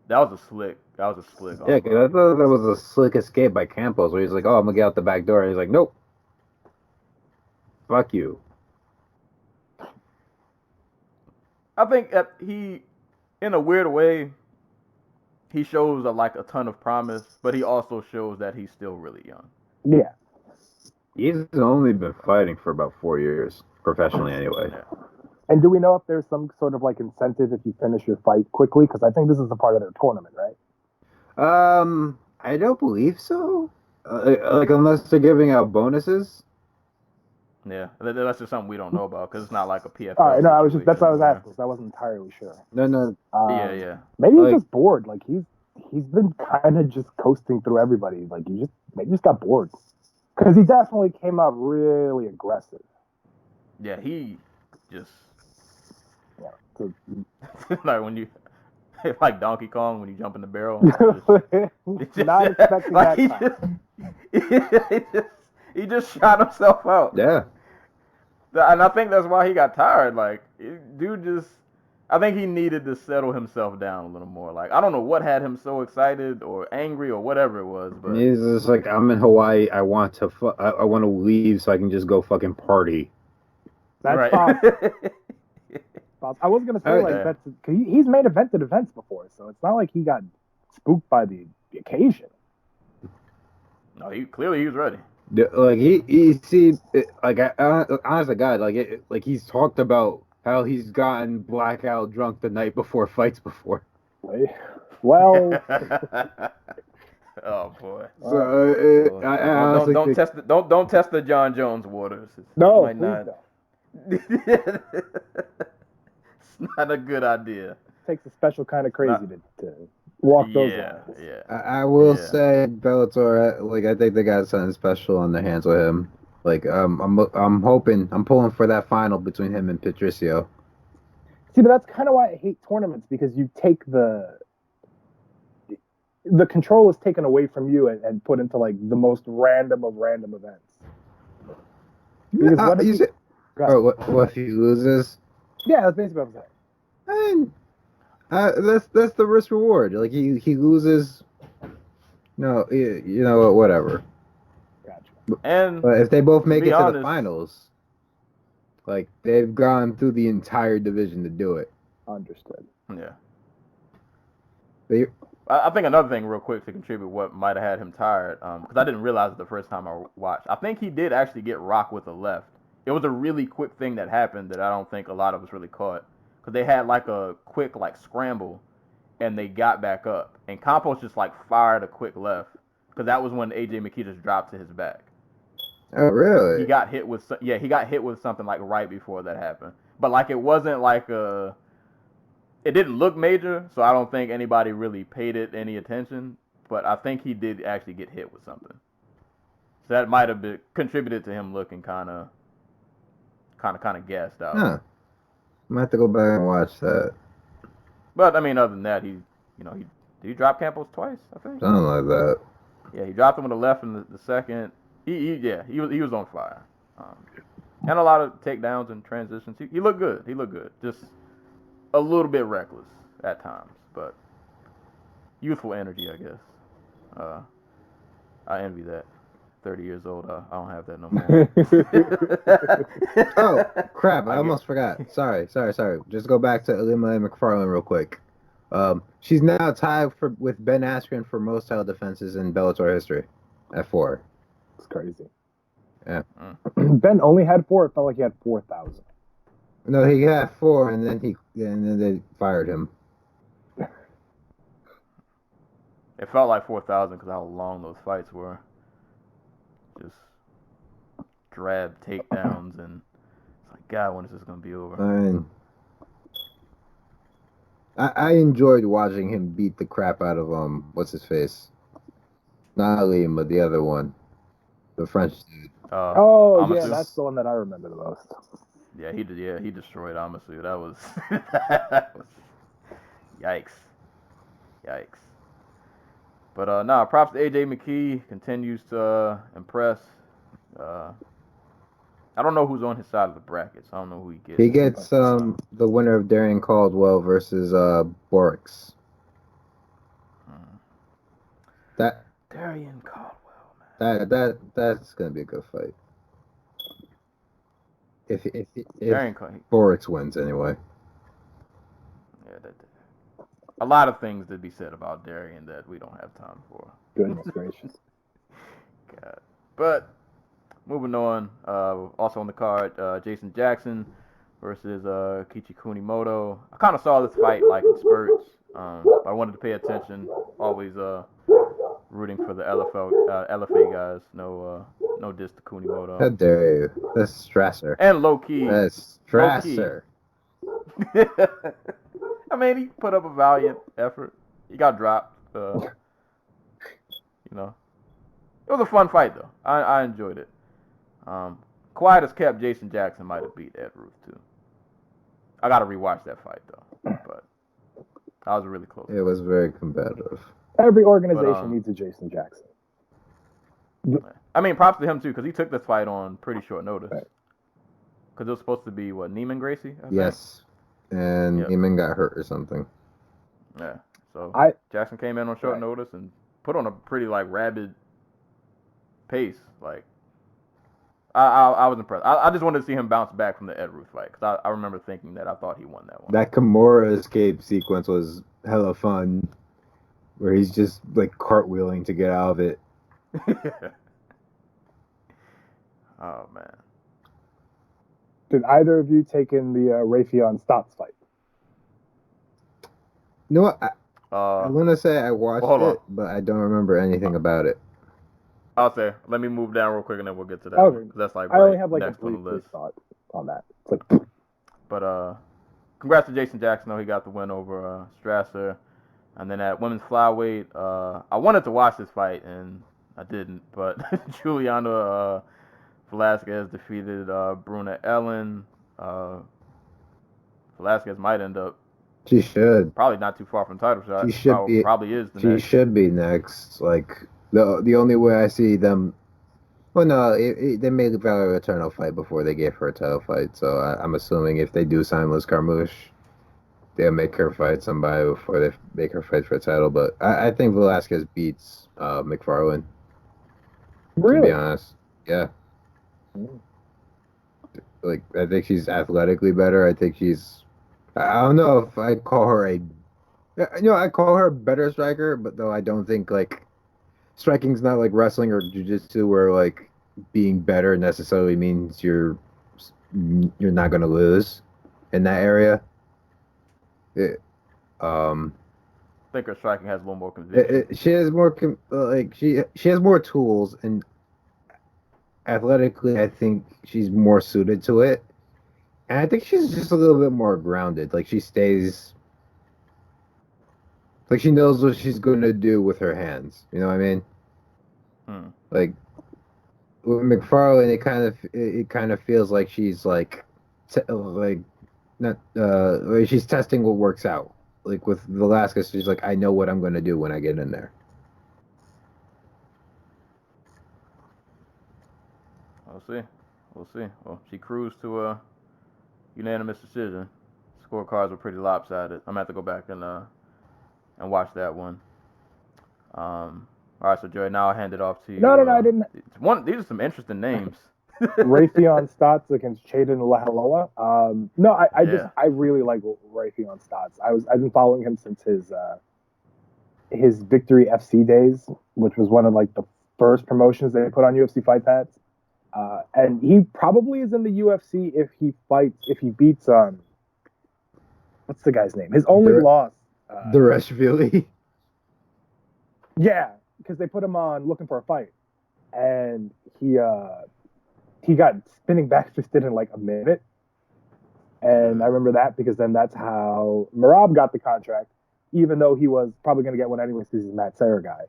That was a slick. Yeah, because I thought that was a slick escape by Campos, where he's like, "Oh, I'm gonna get out the back door," and he's like, "Nope, fuck you." I think that he, in a weird way, he shows a ton of promise, but he also shows that he's still really young. Yeah. He's only been fighting for about 4 years, professionally anyway. Yeah. And do we know if there's some sort of like incentive if you finish your fight quickly? Because I think this is a part of their tournament, right? I don't believe so. Like unless they're giving out bonuses. Yeah, that's just something we don't know about because it's not like a PFL. All right, no, that's what I was asking. Because I wasn't entirely sure. No. Yeah. Maybe he's just bored. Like he's been kind of just coasting through everybody. Like maybe he just got bored. Because he definitely came out really aggressive. Yeah, he just So, like when you like Donkey Kong when you jump in the barrel. not expecting like that. He just shot himself out. Yeah. And I think that's why he got tired. Like, dude I think he needed to settle himself down a little more. Like, I don't know what had him so excited or angry or whatever it was. But he's just like, I'm in Hawaii. I want to leave so I can just go fucking party. That's right. I was gonna say that's he's made evented events before, so it's not like he got spooked by the occasion. No, he was ready. Like he see like honest to God, like he's talked about how he's gotten blackout drunk the night before fights before. Well. Oh boy. So don't test the John Jones waters. No, might not. It's not a good idea. It takes a special kind of crazy to walk those lines. Yeah. I will say Bellator, like I think they got something special on their hands with him. Like I'm pulling for that final between him and Patricio. See, but that's kind of why I hate tournaments, because you take the control is taken away from you and put into like the most random of random events. Because what if you he- said, Go ahead. what if he loses? Yeah, that's basically what I'm saying. That's the risk reward. Like he loses. No, you know what? Whatever. Gotcha. And But if they both make be it to honest- the finals, like they've gone through the entire division to do it. Understood. yeah. They, I think another thing, real quick, to contribute what might have had him tired, because I didn't realize it the first time I watched. I think he did actually get rocked with a left. It was a really quick thing that happened that I don't think a lot of us really caught. Because they had like a quick like scramble, and they got back up. And Campos just like fired a quick left, because that was when AJ McKee just dropped to his back. oh really? He got hit with he got hit with something like right before that happened. But like it wasn't like it didn't look major, so I don't think anybody really paid it any attention. But I think he did actually get hit with something. So that might have contributed to him looking kind of gassed out. Huh. I might have to go back and watch that. But I mean, other than that, he did he drop Campos twice? I think. Something like that. Yeah, he dropped him with the left in the second. He was on fire. And a lot of takedowns and transitions. He looked good. He looked good. Just a little bit reckless at times, but youthful energy, I guess. I envy that. 30 years old, I don't have that no more. Oh crap! I almost forgot. Sorry. Just go back to Ilima McFarlane real quick. She's now tied with Ben Askren for most title defenses in Bellator history, at 4. It's crazy. Yeah. Ben only had 4. It felt like he had 4,000. No, he had 4, and then they fired him. It felt like 4,000 because how long those fights were. Just drab takedowns, and it's like, God, when is this gonna be over? I mean, I enjoyed watching him beat the crap out of what's his face? Not Liam, but the other one, the French dude. Oh, yeah, Amasu. that's the one that I remember the most. Yeah, he did. Yeah, he destroyed Amasu. That was, that was yikes. But nah, props to AJ McKee. Continues to impress. I don't know who's on his side of the bracket, so I don't know who he gets. He gets the winner of Darian Caldwell versus Borix. That Darian Caldwell, man. that's gonna be a good fight. If Darian Borix wins anyway. Yeah, a lot of things to be said about Darian that we don't have time for. Goodness gracious. God. But moving on, also on the card, Jason Jackson versus Kichi Kunimoto. I kind of saw this fight like in spurts. I wanted to pay attention. Always rooting for the LFA guys. No diss to Kunimoto. How dare you? That's Strasser. And low key. That's Strasser. I mean, he put up a valiant effort. He got dropped. It was a fun fight though. I enjoyed it. Quiet as kept, Jason Jackson might have beat Ed Ruth too. I gotta rewatch that fight though, but I was really close. It was very competitive. Every organization needs a Jason Jackson. I mean, props to him too, because he took this fight on pretty short notice. Right. Because it was supposed to be Neiman Gracie. I think? Yes, and Yep. Neiman got hurt or something. Yeah. So Jackson came in on short notice and put on a pretty like rabid pace. Like I was impressed. I just wanted to see him bounce back from the Ed Ruth fight because I remember thinking that I thought he won that one. That Kimura escape sequence was hella fun, where he's just like cartwheeling to get out of it. Oh man. Did either of you take in the Raytheon Stotts fight? You know what? I want to say I watched hold on. it, but I don't remember anything about it. I'll say, let me move down real quick and then we'll get to that. Okay. One, 'cause that's like I only have like a next on the brief list. thought on that. It's like, But congrats to Jason Jackson. Though he got the win over Strasser. And then at women's flyweight, I wanted to watch this fight and I didn't. But Juliana Velasquez defeated Bruna Ellen. Velasquez might end up. She should. Probably not too far from title shot. She should be. Probably is the She next. should be next. Like the only way I see them Well, no, they made Valerie Eternal fight before they gave her a title fight, so I'm assuming if they do sign Liz Carmouche, they'll make her fight somebody before they make her fight for a title. But I think Velasquez beats McFarlane. To be honest, yeah. Like, I think she's athletically better. I think she's. I don't know if I call her I call her a better striker, but though I don't think like striking's not like wrestling or jiu-jitsu where like being better necessarily means you're not gonna lose in that area. I think her striking has a little more conviction. She has more she has more tools, and athletically I think she's more suited to it. And I think she's just a little bit more grounded. Like she stays like she knows what she's going to do with her hands. You know what I mean? Like with McFarlane, it kind of feels like she's like not like she's testing what works out. Like with Velasquez, she's like, I know what I'm going to do when I get in there. We'll see. Well, she cruised to a unanimous decision. Scorecards were pretty lopsided. I'm gonna have to go back and watch that one. All right, so Joey, now I'll hand it off to you. No, I didn't. These are some interesting names. Raytheon Stotts against Chaden Lahaloa. I really like Raytheon Stotts. I've been following him since his Victory FC days, which was one of like the first promotions they put on UFC Fight Pass. And he probably is in the UFC if he beats what's the guy's name? His only loss. Dereshvili. Yeah, because they put him on looking for a fight, and he got spinning back fisted in like a minute. And I remember that because then that's how Merab got the contract, even though he was probably going to get one anyways because he's a Matt Serra guy.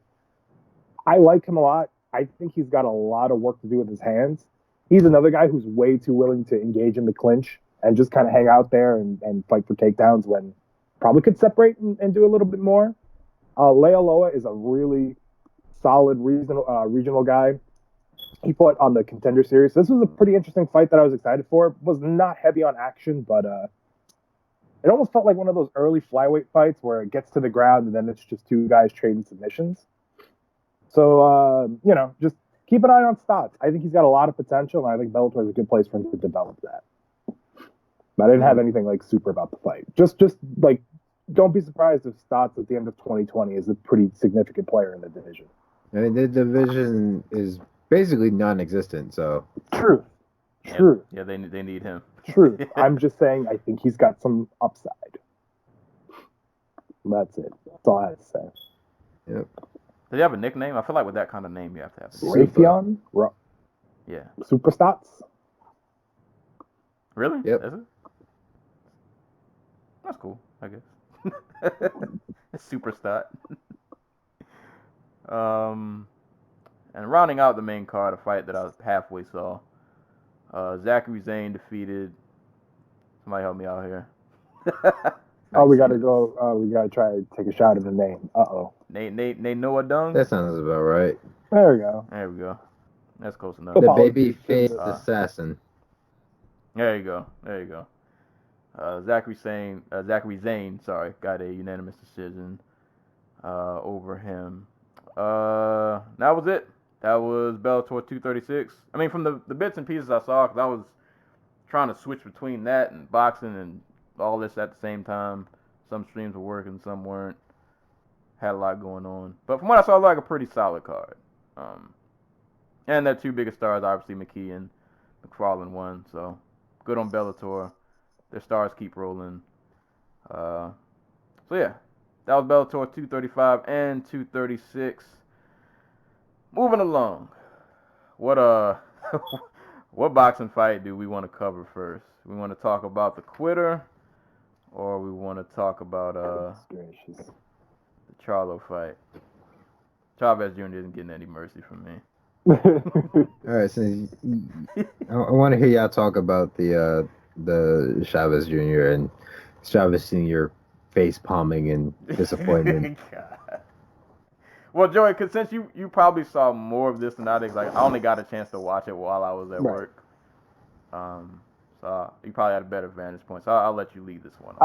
I like him a lot. I think he's got a lot of work to do with his hands. He's another guy who's way too willing to engage in the clinch and just kind of hang out there and fight for takedowns when probably could separate and do a little bit more. Lealoa is a really solid regional guy. He fought on the Contender Series. This was a pretty interesting fight that I was excited for. It was not heavy on action, but it almost felt like one of those early flyweight fights where it gets to the ground and then it's just two guys trading submissions. So, just keep an eye on Stotts. I think he's got a lot of potential, and I think Bellator is a good place for him to develop that. But I didn't have anything like super about the fight. Just like, don't be surprised if Stotts at the end of 2020 is a pretty significant player in the division. I mean, the division is basically non-existent, so. True. Yeah, they need him. True. I'm just saying I think he's got some upside. That's it. That's all I have to say. Yep. Do you have a nickname? I feel like with that kind of name, you have to have a Raytheon? Yeah. Super Stotts? Really? Yep. Is it? That's cool, I guess. Super Stot. And rounding out the main card, a fight that I halfway saw. Zachary Zane defeated. Somebody help me out here. We gotta go. We gotta try to take a shot at the name. Nate Noah Dung. That sounds about right. There we go. That's close enough. The baby face assassin. There you go. Zachary Zane, got a unanimous decision over him. That was it. That was Bellator 236. I mean, from the bits and pieces I saw, because I was trying to switch between that and boxing and all this at the same time. Some streams were working, some weren't. Had a lot going on. But from what I saw, like a pretty solid card. And their two biggest stars, obviously McKee and McFarlane won. So good on Bellator. Their stars keep rolling. So yeah, that was Bellator 235 and 236. Moving along. What boxing fight do we want to cover first? We want to talk about the quitter, or we want to talk about the Charlo fight? Chavez Jr. isn't getting any mercy from me. All right, so I want to hear y'all talk about the Chavez Jr. and Chavez Sr. face palming and disappointment. Well, Joey, because since you probably saw more of this than I did, like I only got a chance to watch it while I was at Right. work. So you probably had a better vantage point. So I'll let you lead this one.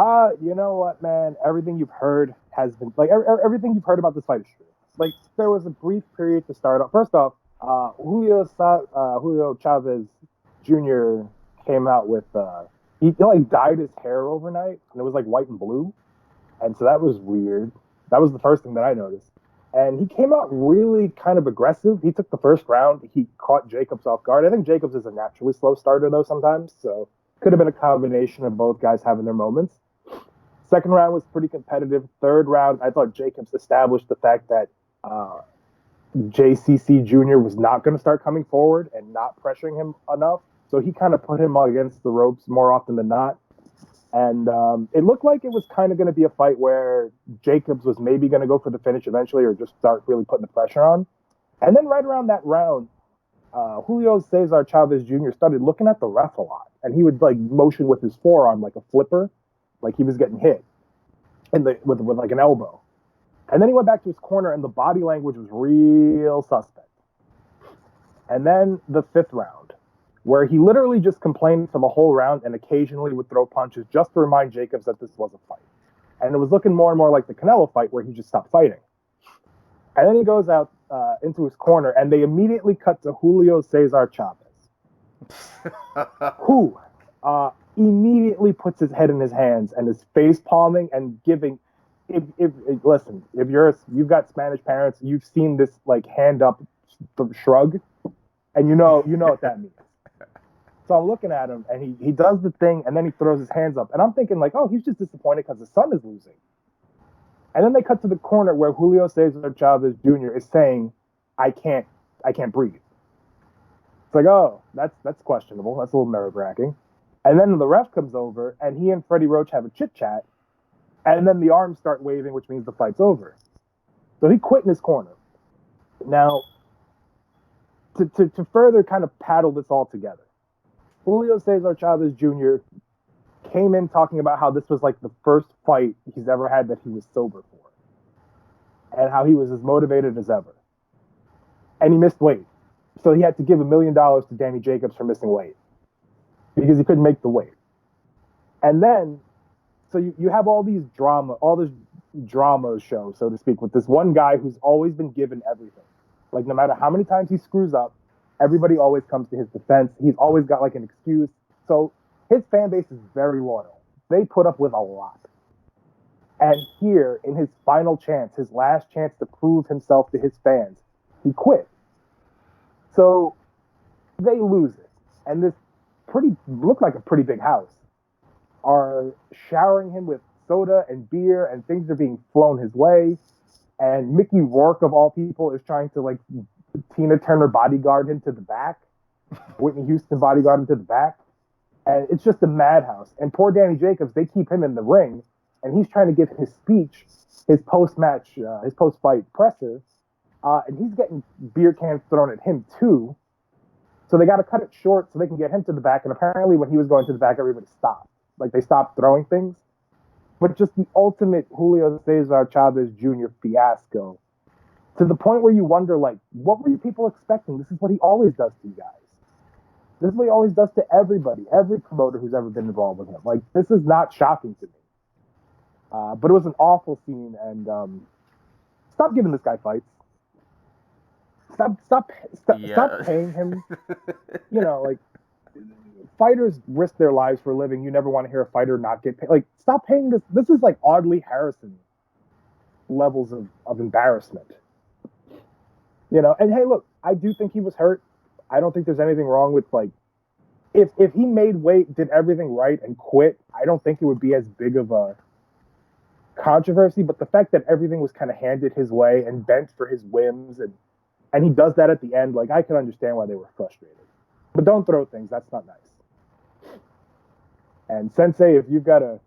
You know what, man? Everything you've heard has been like everything you've heard about this fight is true. Like there was a brief period to start off. First off, Julio Chavez Jr. came out with he like dyed his hair overnight and it was like white and blue, and so that was weird. That was the first thing that I noticed. And he came out really kind of aggressive. He took the first round. He caught Jacobs off guard. I think Jacobs is a naturally slow starter, though, sometimes. So could have been a combination of both guys having their moments. Second round was pretty competitive. Third round, I thought Jacobs established the fact that JCC Jr. was not going to start coming forward and not pressuring him enough. So he kind of put him against the ropes more often than not. And it looked like it was kind of going to be a fight where Jacobs was maybe going to go for the finish eventually or just start really putting the pressure on. And then right around that round, Julio Cesar Chavez Jr. started looking at the ref a lot. And he would like motion with his forearm like a flipper, like he was getting hit with like an elbow. And then he went back to his corner and the body language was real suspect. And then the fifth round, where he literally just complained for the whole round and occasionally would throw punches just to remind Jacobs that this was a fight. And it was looking more and more like the Canelo fight where he just stopped fighting. And then he goes out into his corner and they immediately cut to Julio Cesar Chavez, who immediately puts his head in his hands and is face palming and giving. Listen, if you've got Spanish parents, you've seen this like hand up shrug, and you know what that means. So I'm looking at him, and he does the thing, and then he throws his hands up. And I'm thinking, like, oh, he's just disappointed because his son is losing. And then they cut to the corner where Julio Cesar Chavez Jr. is saying, I can't breathe. It's like, oh, that's questionable. That's a little nerve-wracking. And then the ref comes over, and he and Freddie Roach have a chit-chat, and then the arms start waving, which means the fight's over. So he quit in his corner. Now, to further kind of paddle this all together, Julio Cesar Chavez Jr. came in talking about how this was like the first fight he's ever had that he was sober for, and how he was as motivated as ever. And he missed weight. So he had to give $1 million to Danny Jacobs for missing weight because he couldn't make the weight. And then, so you have all this drama show, so to speak, with this one guy who's always been given everything. Like, no matter how many times he screws up, everybody always comes to his defense. He's always got, like, an excuse. So his fan base is very loyal. They put up with a lot. And here, in his final chance, his last chance to prove himself to his fans, he quit. So they lose it. And this looked like a pretty big house, are showering him with soda and beer, and things are being flown his way. And Mickey Rourke, of all people, is trying to, like, Tina Turner bodyguard him to the back. Whitney Houston bodyguard him to the back. And it's just a madhouse. And poor Danny Jacobs, they keep him in the ring, and he's trying to give his speech, his post-match, his post-fight presser, and he's getting beer cans thrown at him, too. So they got to cut it short so they can get him to the back. And apparently when he was going to the back, everybody stopped. Like, they stopped throwing things. But just the ultimate Julio Cesar Chavez Jr. fiasco, to the point where you wonder, like, what were you people expecting? This is what he always does to you guys. This is what he always does to everybody, every promoter who's ever been involved with him. Like, this is not shocking to me. But it was an awful scene, and stop giving this guy fights. Stop paying him. You know, like, fighters risk their lives for a living. You never want to hear a fighter not get paid. Like, stop paying this. This is like Audley Harrison levels of embarrassment. You know, and hey, look, I do think he was hurt. I don't think there's anything wrong with, like, if he made weight, did everything right, and quit, I don't think it would be as big of a controversy. But the fact that everything was kind of handed his way and bent for his whims, and he does that at the end, like, I can understand why they were frustrated. But don't throw things. That's not nice. And Sensei, if you gotta.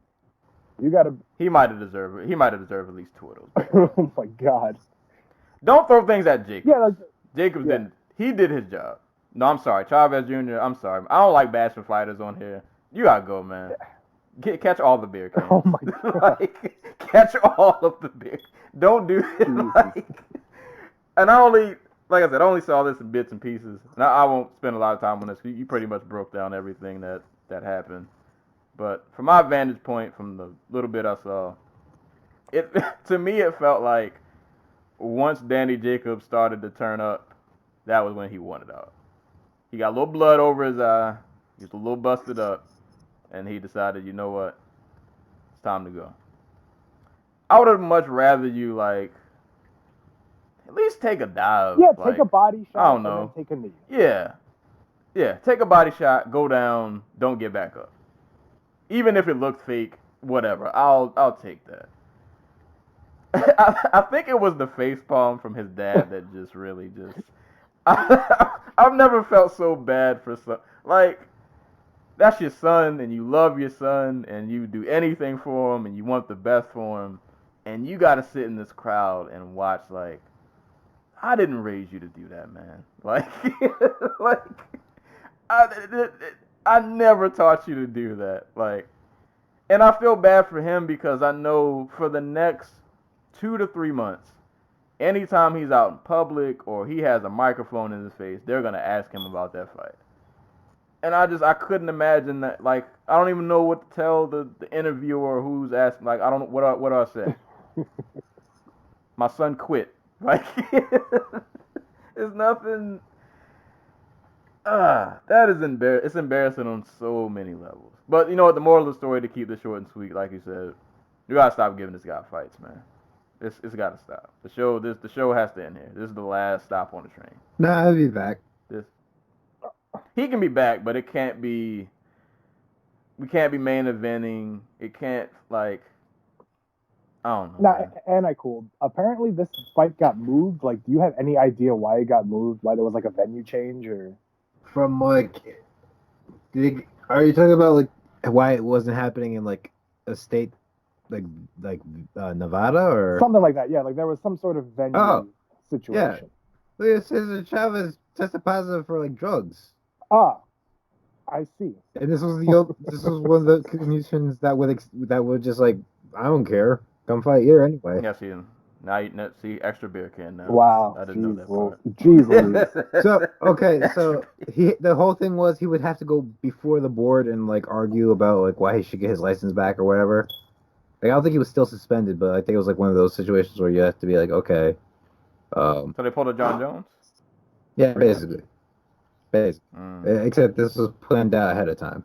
He might have deserved it. He might have deserved at least two of those. Oh my God! Don't throw things at Jacobs. Yeah, like, Jacobs didn't. He did his job. No, I'm sorry, Chavez Jr. I'm sorry. I don't like bashing fighters on here. You gotta go, man. Catch all the beer cans. Oh my God! Like, catch all of the beer. Don't do it. Like, and I only, like I said, I only saw this in bits and pieces. And I won't spend a lot of time on this. You pretty much broke down everything that happened. But from my vantage point, from the little bit I saw, it to me it felt like once Danny Jacobs started to turn up, that was when he won it out. He got a little blood over his eye. He was a little busted up, and he decided, you know what, it's time to go. I would have much rather you like at least take a dive. Yeah, like, take a body shot. I don't know. And then take a knee. Yeah, take a body shot, go down, don't get back up. Even if it looked fake, whatever. I'll take that. I think it was the face palm from his dad that just really just. I've never felt so bad for some. Like, that's your son, and you love your son, and you do anything for him, and you want the best for him, and you got to sit in this crowd and watch. Like, I didn't raise you to do that, man. Like, like I never taught you to do that. Like, and I feel bad for him because I know for the next 2 to 3 months, anytime he's out in public or he has a microphone in his face, they're gonna ask him about that fight. And I couldn't imagine that. Like, I don't even know what to tell the interviewer who's asking. Like, I don't know what do I say. My son quit. Like, it's nothing. That is embarrassing. It's embarrassing on so many levels. But you know what? The moral of the story, to keep this short and sweet, like you said, you gotta stop giving this guy fights, man. It's gotta stop. The show has to end here. This is the last stop on the train. Nah, I'll be back. He can be back, but it can't be. We can't be main eventing. It can't, like. I don't know. Anticool. Apparently, this fight got moved. Like, do you have any idea why it got moved? Why there was like a venue change, or? From like, are you talking about like why it wasn't happening in like a state like Nevada or something like that? Yeah, like there was some sort of venue situation. Yeah, look at Cesar Chavez tested positive for like drugs. I see. And this was one of the conditions that would just like, I don't care, come fight here anyway. Yeah, see extra beer can now. Wow, I didn't know that part. Jeez. So the whole thing was he would have to go before the board and like argue about like why he should get his license back or whatever. Like, I don't think he was still suspended, but I think it was like one of those situations where you have to be like, okay. So they pulled a John Jones? Yeah, basically. Except this was planned out ahead of time.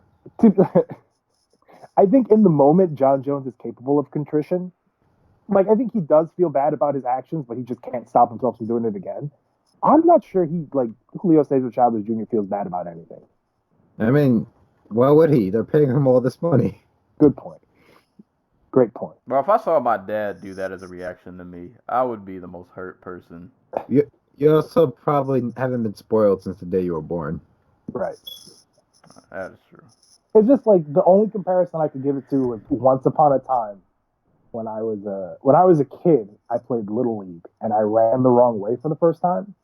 I think in the moment, John Jones is capable of contrition. Like, I think he does feel bad about his actions, but he just can't stop himself from doing it again. I'm not sure Julio Cesar Chavez Jr. feels bad about anything. I mean, why would he? They're paying him all this money. Good point. Great point. Well, if I saw my dad do that as a reaction to me, I would be the most hurt person. You also probably haven't been spoiled since the day you were born. Right. That is true. It's just like the only comparison I could give it to was once upon a time when I was a kid, I played Little League and I ran the wrong way for the first time,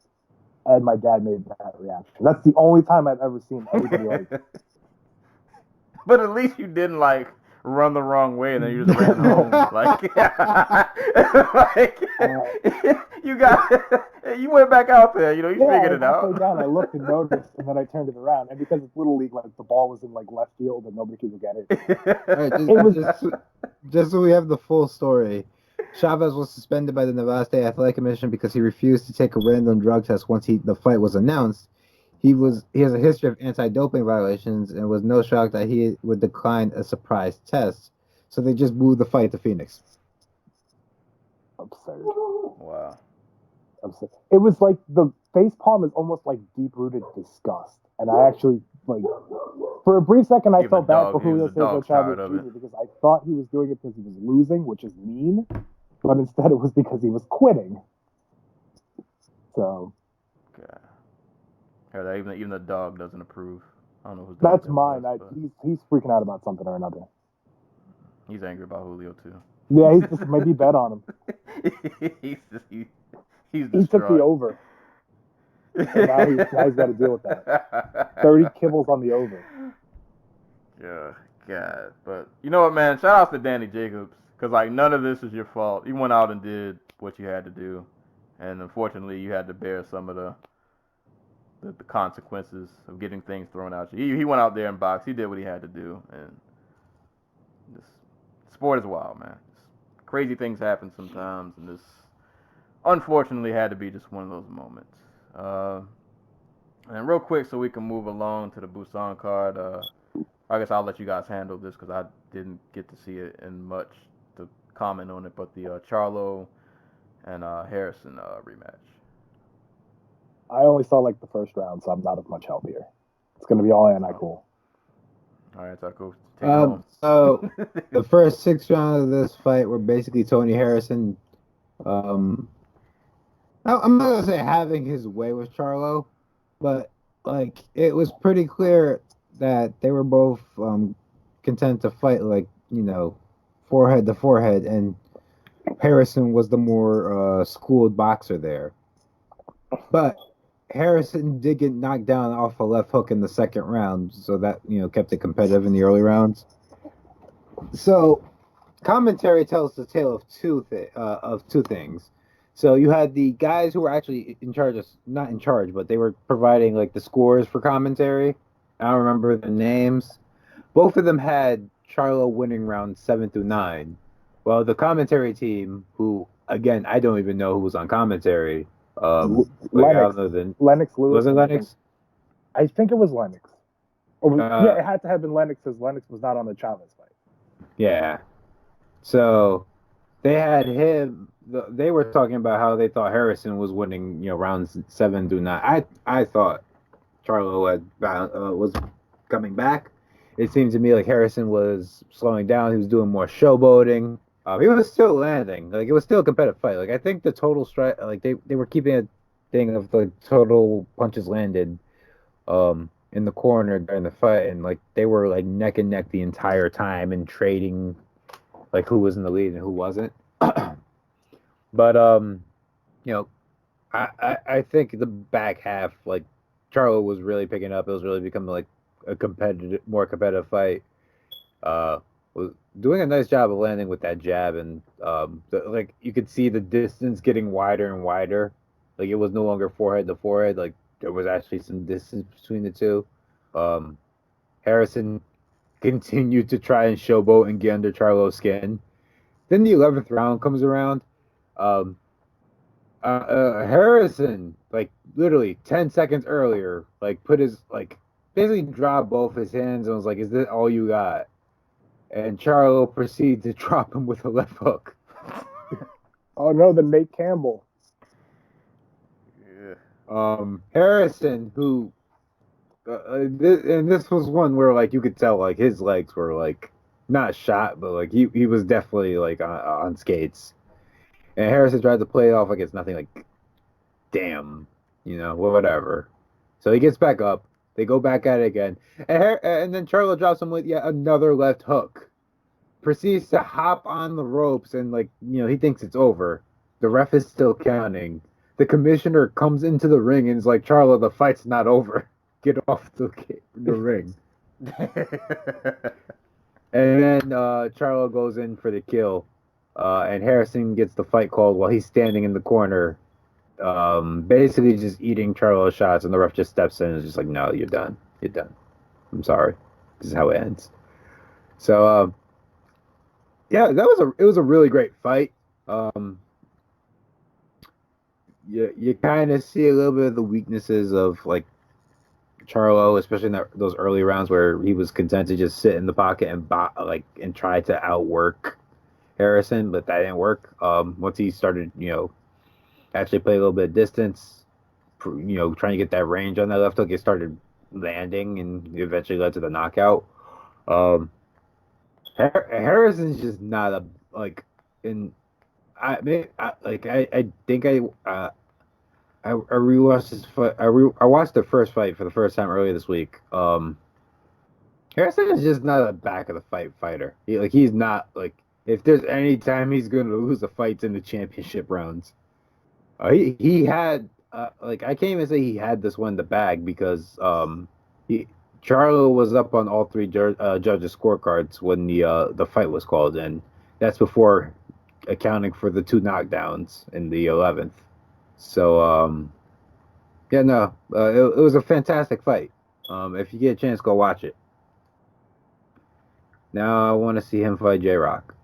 and my dad made that reaction. That's the only time I've ever seen anybody like it. But at least you didn't like run the wrong way and then you just ran home. You went back out there, you figured it out. Down, I looked and noticed, and then I turned it around. And because it's Little League, like the ball was in like left field and nobody could get it. All right, just so we have the full story. Chavez was suspended by the Nevada State Athletic Commission because he refused to take a random drug test once the fight was announced. He has a history of anti-doping violations, and it was no shock that he would decline a surprise test. So they just moved the fight to Phoenix. Absurd. Wow. Absurd. It was like the facepalm is almost like deep-rooted disgust. And I actually, like, for a brief second, I felt bad for Julio Cesar Chavez Jr. because I thought he was doing it because he was losing, which is mean. But instead it was because he was quitting. So... Okay. Yeah, even the dog doesn't approve. I don't know who's that's mine. He's freaking out about something or another. He's angry about Julio too. Yeah, he's just maybe bet on him. He's he took the over. So now he's got to deal with that. 30 kibbles on the over. Yeah, God. But you know what, man? Shout out to Danny Jacobs, because like none of this is your fault. You went out and did what you had to do, and unfortunately, you had to bear some of the consequences of getting things thrown at you. He went out there and boxed. He did what he had to do, and this sport is wild, man. Crazy things happen sometimes, and this unfortunately had to be just one of those moments. And real quick, so we can move along to the Busan card. I guess I'll let you guys handle this because I didn't get to see it in much to comment on it. But the Charlo and Harrison rematch. I only saw like the first round, so I'm not of much help here. It's going to be all Anticool. All right, Taco. Take it home. So the first 6 rounds of this fight were basically Tony Harrison. I'm not gonna say having his way with Charlo, but like it was pretty clear that they were both content to fight, like, you know, forehead to forehead, and Harrison was the more schooled boxer there. But Harrison did get knocked down off a left hook in the second round, so that, you know, kept it competitive in the early rounds. So commentary tells the tale of two things. So you had the guys who were actually in charge of, not in charge, but they were providing like the scores for commentary. I don't remember the names. Both of them had Charlo winning rounds 7 through 9. Well, the commentary team, who again I don't even know who was on commentary. Lennox Lewis. Was it Lennox? I think it was Lennox. Yeah, it had to have been Lennox because Lennox was not on the Chavez fight. Yeah. So they had him. They were talking about how they thought Harrison was winning, you know, rounds 7 through 9. I thought Charlo was coming back. It seemed to me like Harrison was slowing down. He was doing more showboating. He was still landing. Like, it was still a competitive fight. Like, I think the total strike, like they were keeping a thing of the total punches landed in the corner during the fight, and like they were like neck and neck the entire time and trading like who was in the lead and who wasn't. But you know, I think the back half, like, Charlo was really picking up. It was really becoming like a more competitive fight. Was doing a nice job of landing with that jab, and like you could see the distance getting wider and wider. Like, it was no longer forehead to forehead. Like, there was actually some distance between the two. Harrison continued to try and showboat and get under Charlo's skin. Then the 11th round comes around. Harrison, like, literally 10 seconds earlier, like, put his, like, basically dropped both his hands and was like, "Is this all you got?" And Charlo proceeded to drop him with a left hook. Oh no, the Nate Campbell. Yeah. Harrison, who, this was one where, like, you could tell, like, his legs were, like, not shot, but, like, he was definitely, like, on skates. And Harrison tried to play it off like it's nothing, like, damn, you know, whatever. So he gets back up. They go back at it again. And then Charlo drops him with yet another left hook. Proceeds to hop on the ropes, and, like, you know, he thinks it's over. The ref is still counting. The commissioner comes into the ring and is like, "Charlo, the fight's not over. Get off the ring." And then Charlo goes in for the kill. And Harrison gets the fight called while he's standing in the corner, basically just eating Charlo's shots, and the ref just steps in and is just like, "No, you're done. You're done. I'm sorry. This is how it ends." So, yeah, it was a really great fight. You kind of see a little bit of the weaknesses of, like, Charlo, especially in those early rounds where he was content to just sit in the pocket and try to outwork Harrison, but that didn't work. Once he started, you know, actually play a little bit of distance, you know, trying to get that range on that left hook, it started landing and eventually led to the knockout. Harrison's just not a, like, I rewatched this fight. I watched the first fight for the first time earlier this week. Harrison is just not a back of the fight fighter. He's not, like, if there's any time he's going to lose a fight, in the championship rounds. He had, like, I can't even say he had this one in the bag because Charlo was up on all three judges' scorecards when the fight was called, and that's before accounting for the 2 knockdowns in the 11th. So, yeah, no, it was a fantastic fight. If you get a chance, go watch it. Now I want to see him fight J-Rock.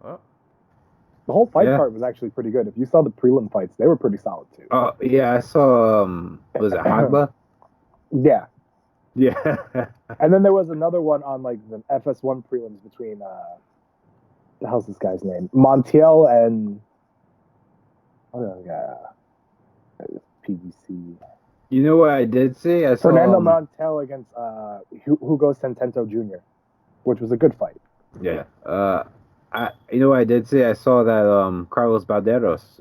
Well, The whole fight Yeah. card was actually pretty good. If you saw the prelim fights, they were pretty solid too. Oh, yeah, I saw, was it Hagba? Yeah. Yeah. And then there was another one on like the FS1 prelims between the hell's this guy's name? Montiel and PBC. You know what I did see? I saw Fernando Montiel against Hugo Centeno Jr., which was a good fight. Yeah. You know what I did see? I saw that Carlos Balderas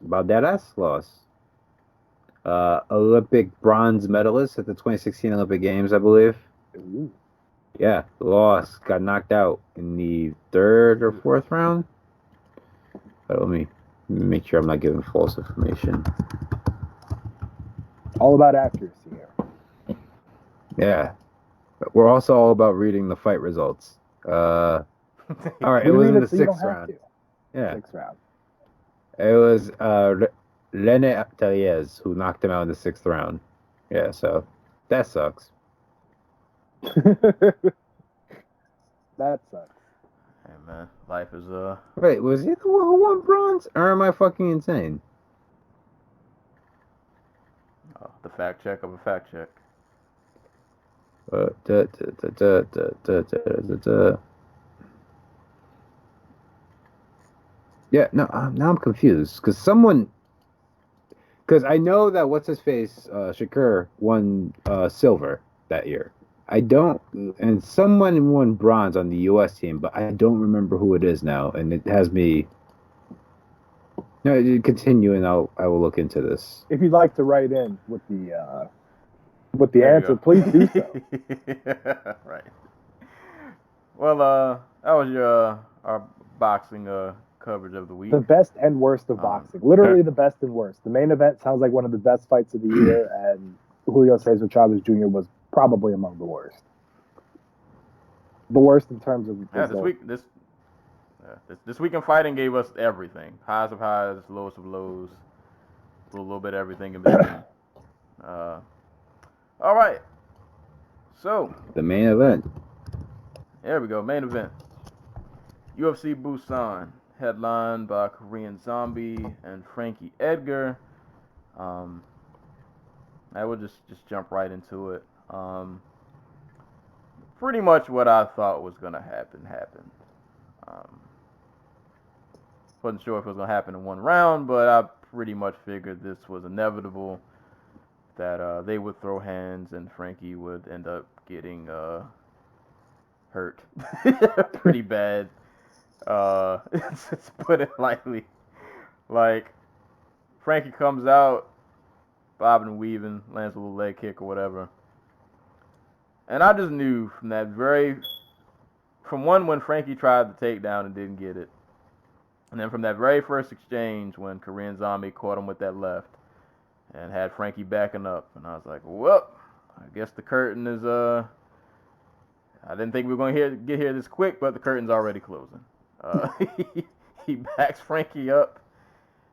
lost. Olympic bronze medalist at the 2016 Olympic Games, I believe. Ooh. Yeah, lost. Got knocked out in the 3rd or 4th round. But let me make sure I'm not giving false information. All about accuracy here. Yeah. But we're also all about reading the fight results. All right, it was in the 6th round. Yeah. 6th round. It was Rene Tellez who knocked him out in the 6th round. Yeah, so that sucks. That sucks. hey man, life is Wait, was he the one who won bronze? Or am I fucking insane? the fact check of a fact check. Yeah, no, now I'm confused because I know that what's his face, Shakur won silver that year. And someone won bronze on the U.S. team, but I don't remember who it is now, and it has me. No, continue, and I will look into this. If you'd like to write in with the answer, please do so. Right. Well, that was our boxing coverage of the week. The best and worst of boxing. Literally the best and worst. The main event sounds like one of the best fights of the year, and Julio Cesar Chavez Jr. was probably among the worst. The worst in terms of this week in fighting gave us everything: highs of highs, lows of lows, a little bit of everything in between. All right, so the main event. There we go, main event. UFC Busan, headlined by Korean Zombie and Frankie Edgar. I will just jump right into it. Pretty much what I thought was going to happen happened. Wasn't sure if it was going to happen in one round, but I pretty much figured this was inevitable, that they would throw hands and Frankie would end up getting hurt pretty bad. Just put it lightly. Like, Frankie comes out, bobbing and weaving, lands a little leg kick or whatever. And I just knew from when Frankie tried the takedown and didn't get it, and then from that very first exchange when Korean Zombie caught him with that left and had Frankie backing up, and I was like, well, I guess the curtain is, I didn't think we were going to get here this quick, but the curtain's already closing. He backs Frankie up.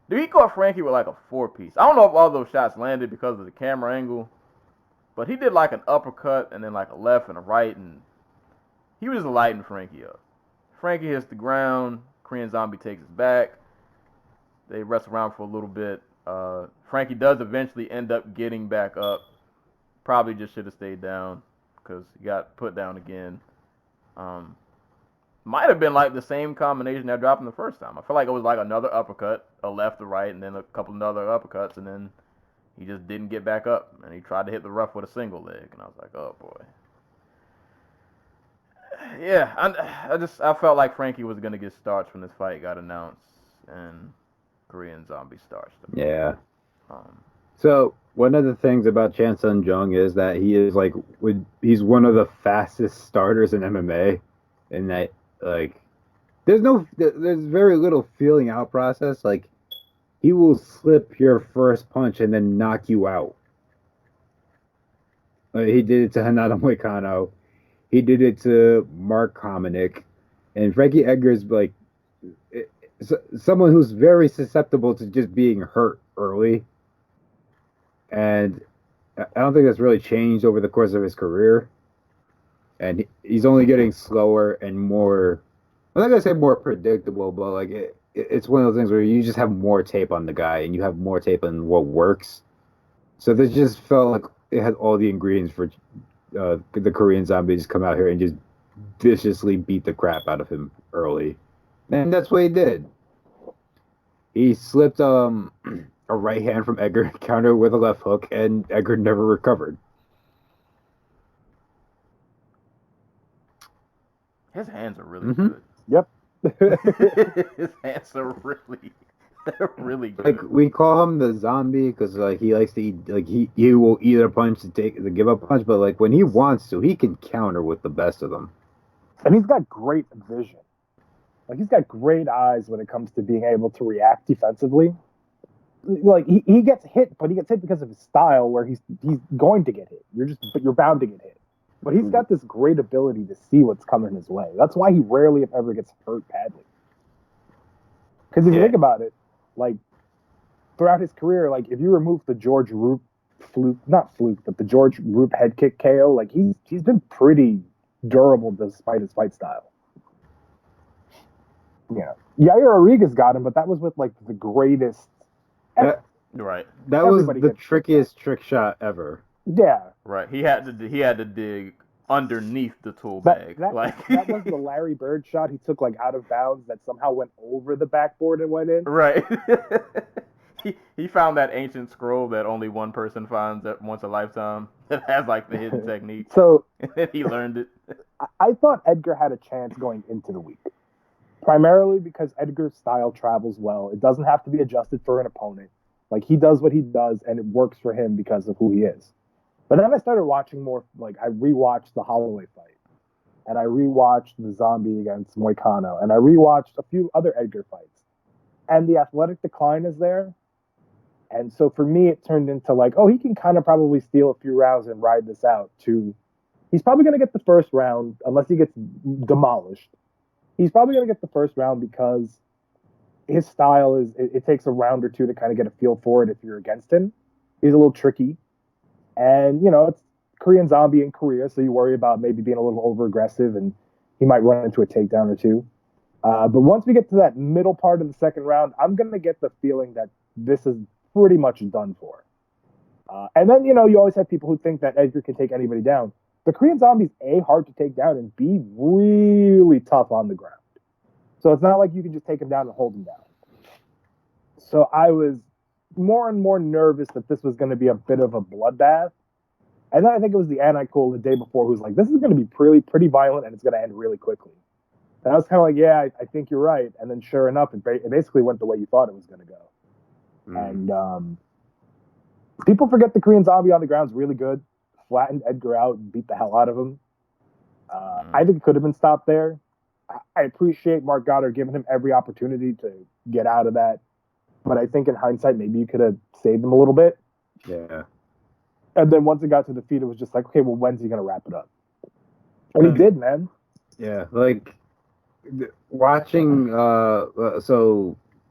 Dude, he caught Frankie with like a 4-piece. I don't know if all those shots landed because of the camera angle, but he did like an uppercut and then like a left and a right, and he was just lighting Frankie up. Frankie hits the ground. Korean Zombie takes his back. They wrestle around for a little bit. Frankie does eventually end up getting back up. Probably just should have stayed down because he got put down again. Might have been like the same combination that dropped him the first time. I feel like it was like another uppercut, a left, a right, and then a couple of other uppercuts, and then he just didn't get back up, and he tried to hit the rough with a single leg, and I was like, oh boy. Yeah, I felt like Frankie was gonna get starched when this fight got announced, and Korean Zombie starched him. Yeah. So one of the things about Chan Sung Jung is that he is he's one of the fastest starters in MMA, and that there's very little feeling out process. Like, he will slip your first punch and then knock you out. He did it to Hanada Moicano. He did it to Mark Hominick. And Frankie Edgar's someone who's very susceptible to just being hurt early, and I don't think that's really changed over the course of his career. And he's only getting slower and more. I'm not gonna say more predictable, but like it's one of those things where you just have more tape on the guy, and you have more tape on what works. So this just felt like it had all the ingredients for the Korean Zombie to just come out here and just viciously beat the crap out of him early. And that's what he did. He slipped a right hand from Edgar, countered with a left hook, and Edgar never recovered. His hands are really good. Yep. His hands are really good. Like we call him the Zombie because like he likes to eat. Like he will eat a punch to give up a punch, but like when he wants to, he can counter with the best of them. And he's got great vision. Like he's got great eyes when it comes to being able to react defensively. Like he gets hit, but he gets hit because of his style, where he's going to get hit. You're bound to get hit. But he's got this great ability to see what's coming his way. That's why he rarely, if ever, gets hurt badly. Because if you think about it, like throughout his career, like if you remove the George Roop the George Roop head kick KO, like he's been pretty durable despite his fight style. Yeah, Yair Rodriguez got him, but that was with like the greatest. Right. That was the trickiest trick shot ever. Yeah. Right. He had to dig underneath the tool bag. That was the Larry Bird shot he took like out of bounds that somehow went over the backboard and went in. Right. he found that ancient scroll that only one person finds at once a lifetime that has like the hidden technique. So and he learned it. I thought Edgar had a chance going into the week. Primarily because Edgar's style travels well. It doesn't have to be adjusted for an opponent. Like he does what he does and it works for him because of who he is. But then I started watching more, like I rewatched the Holloway fight, and I rewatched the Zombie against Moicano, and I rewatched a few other Edgar fights. And the athletic decline is there. And so for me, it turned into like, oh, he can kind of probably steal a few rounds and ride this out to, he's probably going to get the first round, unless he gets demolished. He's probably going to get the first round because his style is, it takes a round or two to kind of get a feel for it if you're against him. He's a little tricky. And, you know, it's Korean Zombie in Korea, so you worry about maybe being a little over-aggressive, and he might run into a takedown or two. But once we get to that middle part of the second round, I'm going to get the feeling that this is pretty much done for. And then, you know, you always have people who think that Edgar can take anybody down. The Korean Zombie's A, hard to take down, and B, really tough on the ground. So it's not like you can just take him down and hold him down. So I was more and more nervous that this was going to be a bit of a bloodbath. And then I think it was the Theanticool the day before who was like, this is going to be pretty violent and it's going to end really quickly. And I was kind of like, yeah, I think you're right. And then sure enough, it basically went the way you thought it was going to go. And people forget the Korean Zombie on the ground is really good. Flattened Edgar out and beat the hell out of him. I think it could have been stopped there. I appreciate Mark Goddard giving him every opportunity to get out of that. But I think in hindsight, maybe you could have saved him a little bit. Yeah. And then once it got to the feet, it was just like, okay, well, when's he going to wrap it up? And he did, man. Yeah, like watching.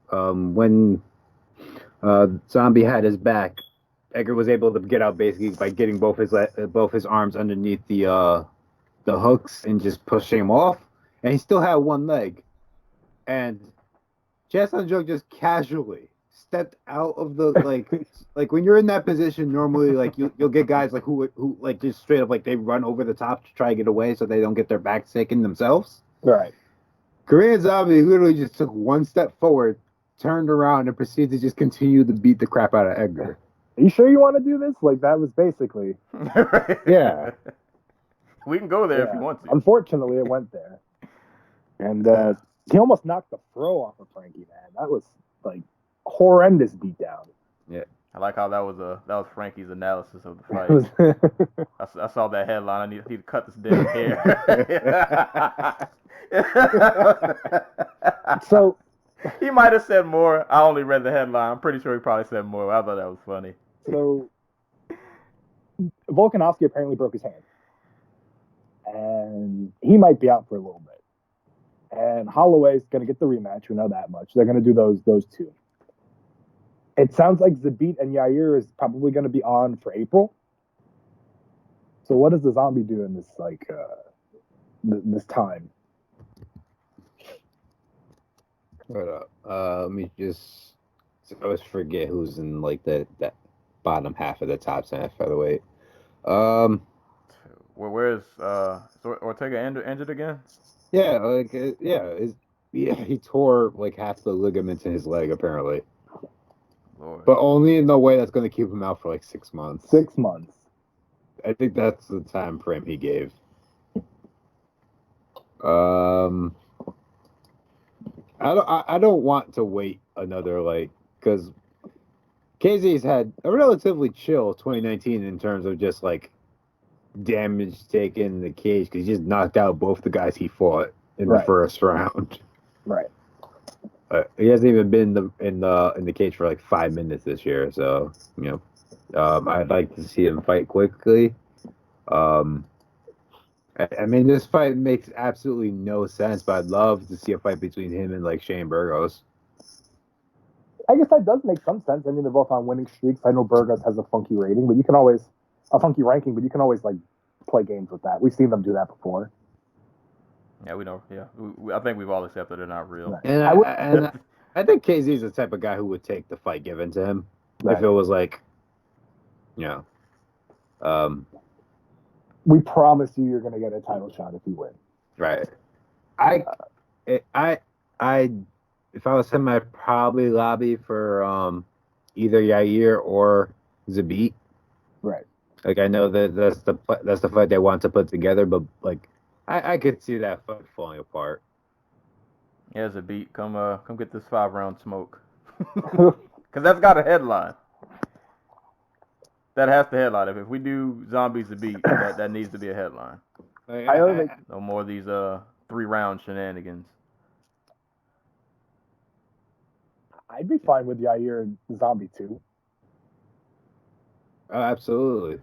When Zombie had his back, Edgar was able to get out basically by getting both his arms underneath the hooks and just pushing him off, and he still had one leg, and Chance on Joke just casually stepped out of the like when you're in that position normally like you'll get guys like who like just straight up like they run over the top to try to get away so they don't get their backs taken themselves. Right. Korean Zombie literally just took one step forward, turned around, and proceeded to just continue to beat the crap out of Edgar. Are you sure you want to do this? Like that was basically. Yeah. We can go there if you want to. Unfortunately, it went there, and he almost knocked the throw off of Frankie. Man, that was like horrendous beatdown. Yeah, I like how that was Frankie's analysis of the fight. I saw that headline. I need to cut this damn hair. So he might have said more. I only read the headline. I'm pretty sure he probably said more. I thought that was funny. So Volkanovski apparently broke his hand, and he might be out for a little bit. and Holloway's going to get the rematch. We know that much. They're going to do those two. It sounds like Zabit and Yair is probably going to be on for April. So what does the Zombie do in this this time? Hold up. Let me just. I always forget who's in like that bottom half of the top 10 featherweight. Where's Ortega injured again? Yeah, he tore like half the ligaments in his leg apparently. Lord. But only in the way that's going to keep him out for like 6 months. 6 months. I think that's the time frame he gave. I don't want to wait another because KZ's had a relatively chill 2019 in terms of just like damage taken in the cage because he just knocked out both the guys he fought in the first round. Right. He hasn't even been in the cage for like 5 minutes this year, so I'd like to see him fight quickly. I mean, this fight makes absolutely no sense, but I'd love to see a fight between him and like Shane Burgos. I guess that does make some sense. I mean, they're both on winning streaks. I know Burgos has a funky rating, but you can always like play games with that. We've seen them do that before. Yeah, we know. Yeah, I think we've all accepted they're not real. Right. And I think KZ's the type of guy who would take the fight given to him if it was like, we promise you're going to get a title shot if you win. Right. If I was him, I'd probably lobby for either Yair or Zabit. Right. Like I know that's the fight they want to put together, but like I could see that fight falling apart. Yeah, Zabit, come get this 5-round smoke, because that's got a headline. That has to headline. If we do Zombie Zabit, that needs to be a headline. No more of these 3-round shenanigans. I'd be fine with Yair and Zombie too. Oh, absolutely.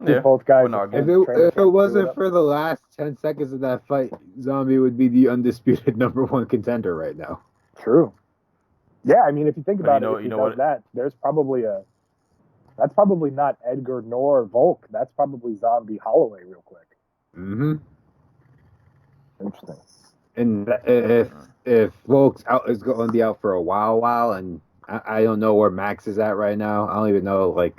Yeah. Both guys. If it wasn't for the last 10 seconds of that fight, Zombie would be the undisputed #1 contender right now. True. Yeah, I mean, if you think about it, if he does that, there's probably that's probably not Edgar nor Volk. That's probably Zombie Holloway real quick. Mm-hmm. Interesting. And if Volk's is going to be out for a while, and I don't know where Max is at right now. I don't even know,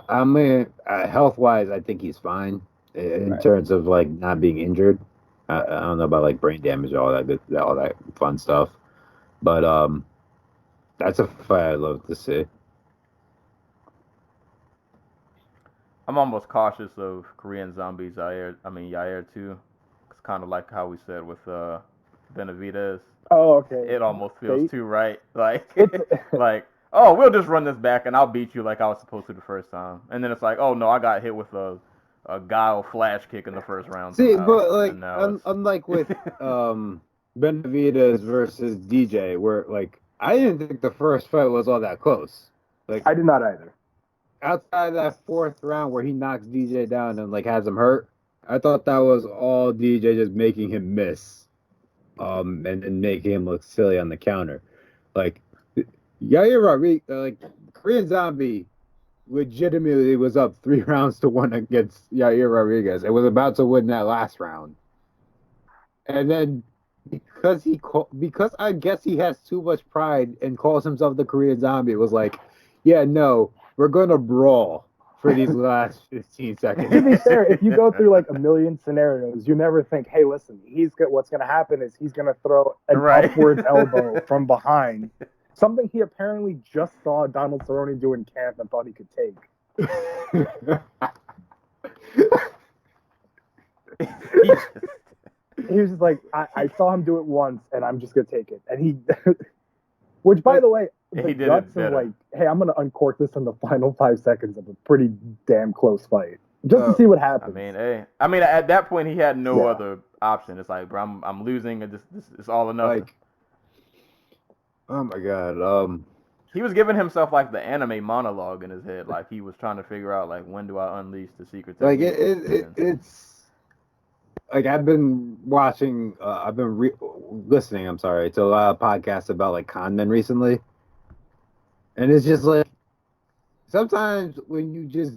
I mean, health-wise, I think he's fine in terms of, not being injured. I don't know about, brain damage, all that fun stuff. But that's a fight I'd love to see. I'm almost cautious of Korean Zombies, Yair too. It's kind of like how we said with Benavidez. Oh, okay. It almost feels too right. Oh, we'll just run this back and I'll beat you like I was supposed to the first time. And then it's like, oh no, I got hit with a guile flash kick in the first round. See, but unlike with Benavidez versus DJ, where I didn't think the first fight was all that close. I did not either. Outside that 4th round where he knocks DJ down and has him hurt, I thought that was all DJ just making him miss, and making him look silly on the counter. Yair Rodriguez, Korean Zombie, legitimately was up 3 rounds to 1 against Yair Rodriguez. It was about to win that last round, and then because I guess he has too much pride and calls himself the Korean Zombie, it was yeah, no, we're gonna brawl for these last 15 seconds. To be fair, if you go through a million scenarios, you never think, hey, listen, what's going to happen is he's going to throw an upwards elbow from behind. Something he apparently just saw Donald Cerrone do in camp and thought he could take. He was just I saw him do it once and I'm just going to take it. And he, which by the way, the guts of hey, I'm going to uncork this in the final 5 seconds of a pretty damn close fight. Just to see what happens. I mean, at that point, he had no other option. It's bro, I'm losing, and this is all or nothing. Oh my god. He was giving himself the anime monologue in his head, he was trying to figure out when do I unleash the secret technique. like I've been watching, listening. I'm sorry, to a lot of podcasts about like con men recently, and it's just like sometimes when you just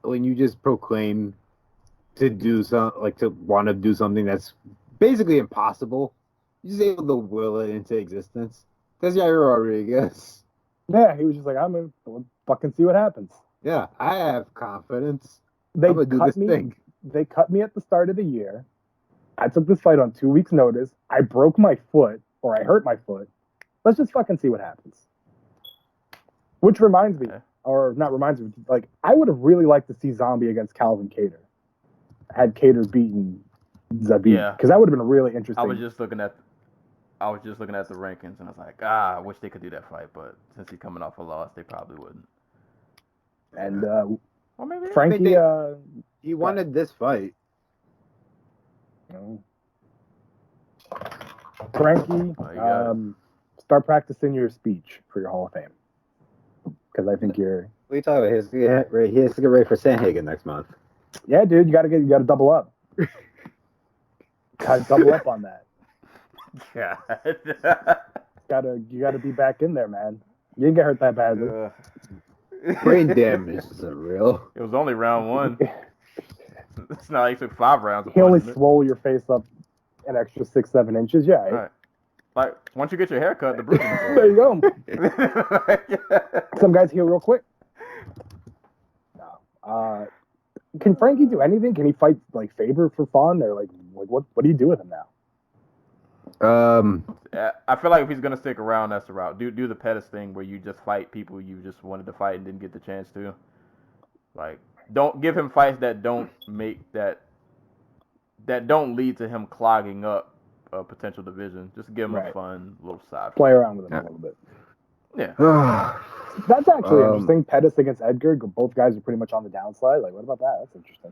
when you just proclaim to do to want to do something that's basically impossible, you're just able to will it into existence. That's Yair Rodriguez. Yeah, he was just like, I'm gonna fucking see what happens. Yeah, I have confidence. They I'm gonna do cut this me. thing. They cut me at the start of the year. I took this fight on 2 weeks' notice. I broke my foot, or I hurt my foot. Let's just fucking see what happens. Which reminds me, or not reminds me, like I would have really liked to see Zombie against Calvin Kattar. Had Kattar beaten Zabit, because that would have been really interesting. I was just looking at the rankings, and I was like, I wish they could do that fight, but since he's coming off a loss, they probably wouldn't. And or maybe Frankie, he wanted this fight. Frankie, start practicing your speech for your Hall of Fame, because I think you're. What are you talking about? He has to get ready for Sanhagen next month. Yeah, dude, you gotta double up. Gotta double up on that. God. You gotta be back in there, man. You didn't get hurt that badly. Brain damage isn't real. It was only round 1. It's not like it took 5 rounds. He only swole your face up an extra 6-7 inches. Yeah. Right. Like once you get your hair cut, the bruising. There you go. Some guys heal real quick. No. Can Frankie do anything? Can he fight like Faber for fun, or like what do you do with him now? I feel like if he's gonna stick around, that's the route. Do the Pettis thing where you just fight people you just wanted to fight and didn't get the chance to. Like, don't give him fights that don't lead to him clogging up a potential division. Just give him a fun little side. Play around with him a little bit. Yeah. That's actually interesting. Pettis against Edgar. Both guys are pretty much on the downslide. Like, what about that? That's interesting.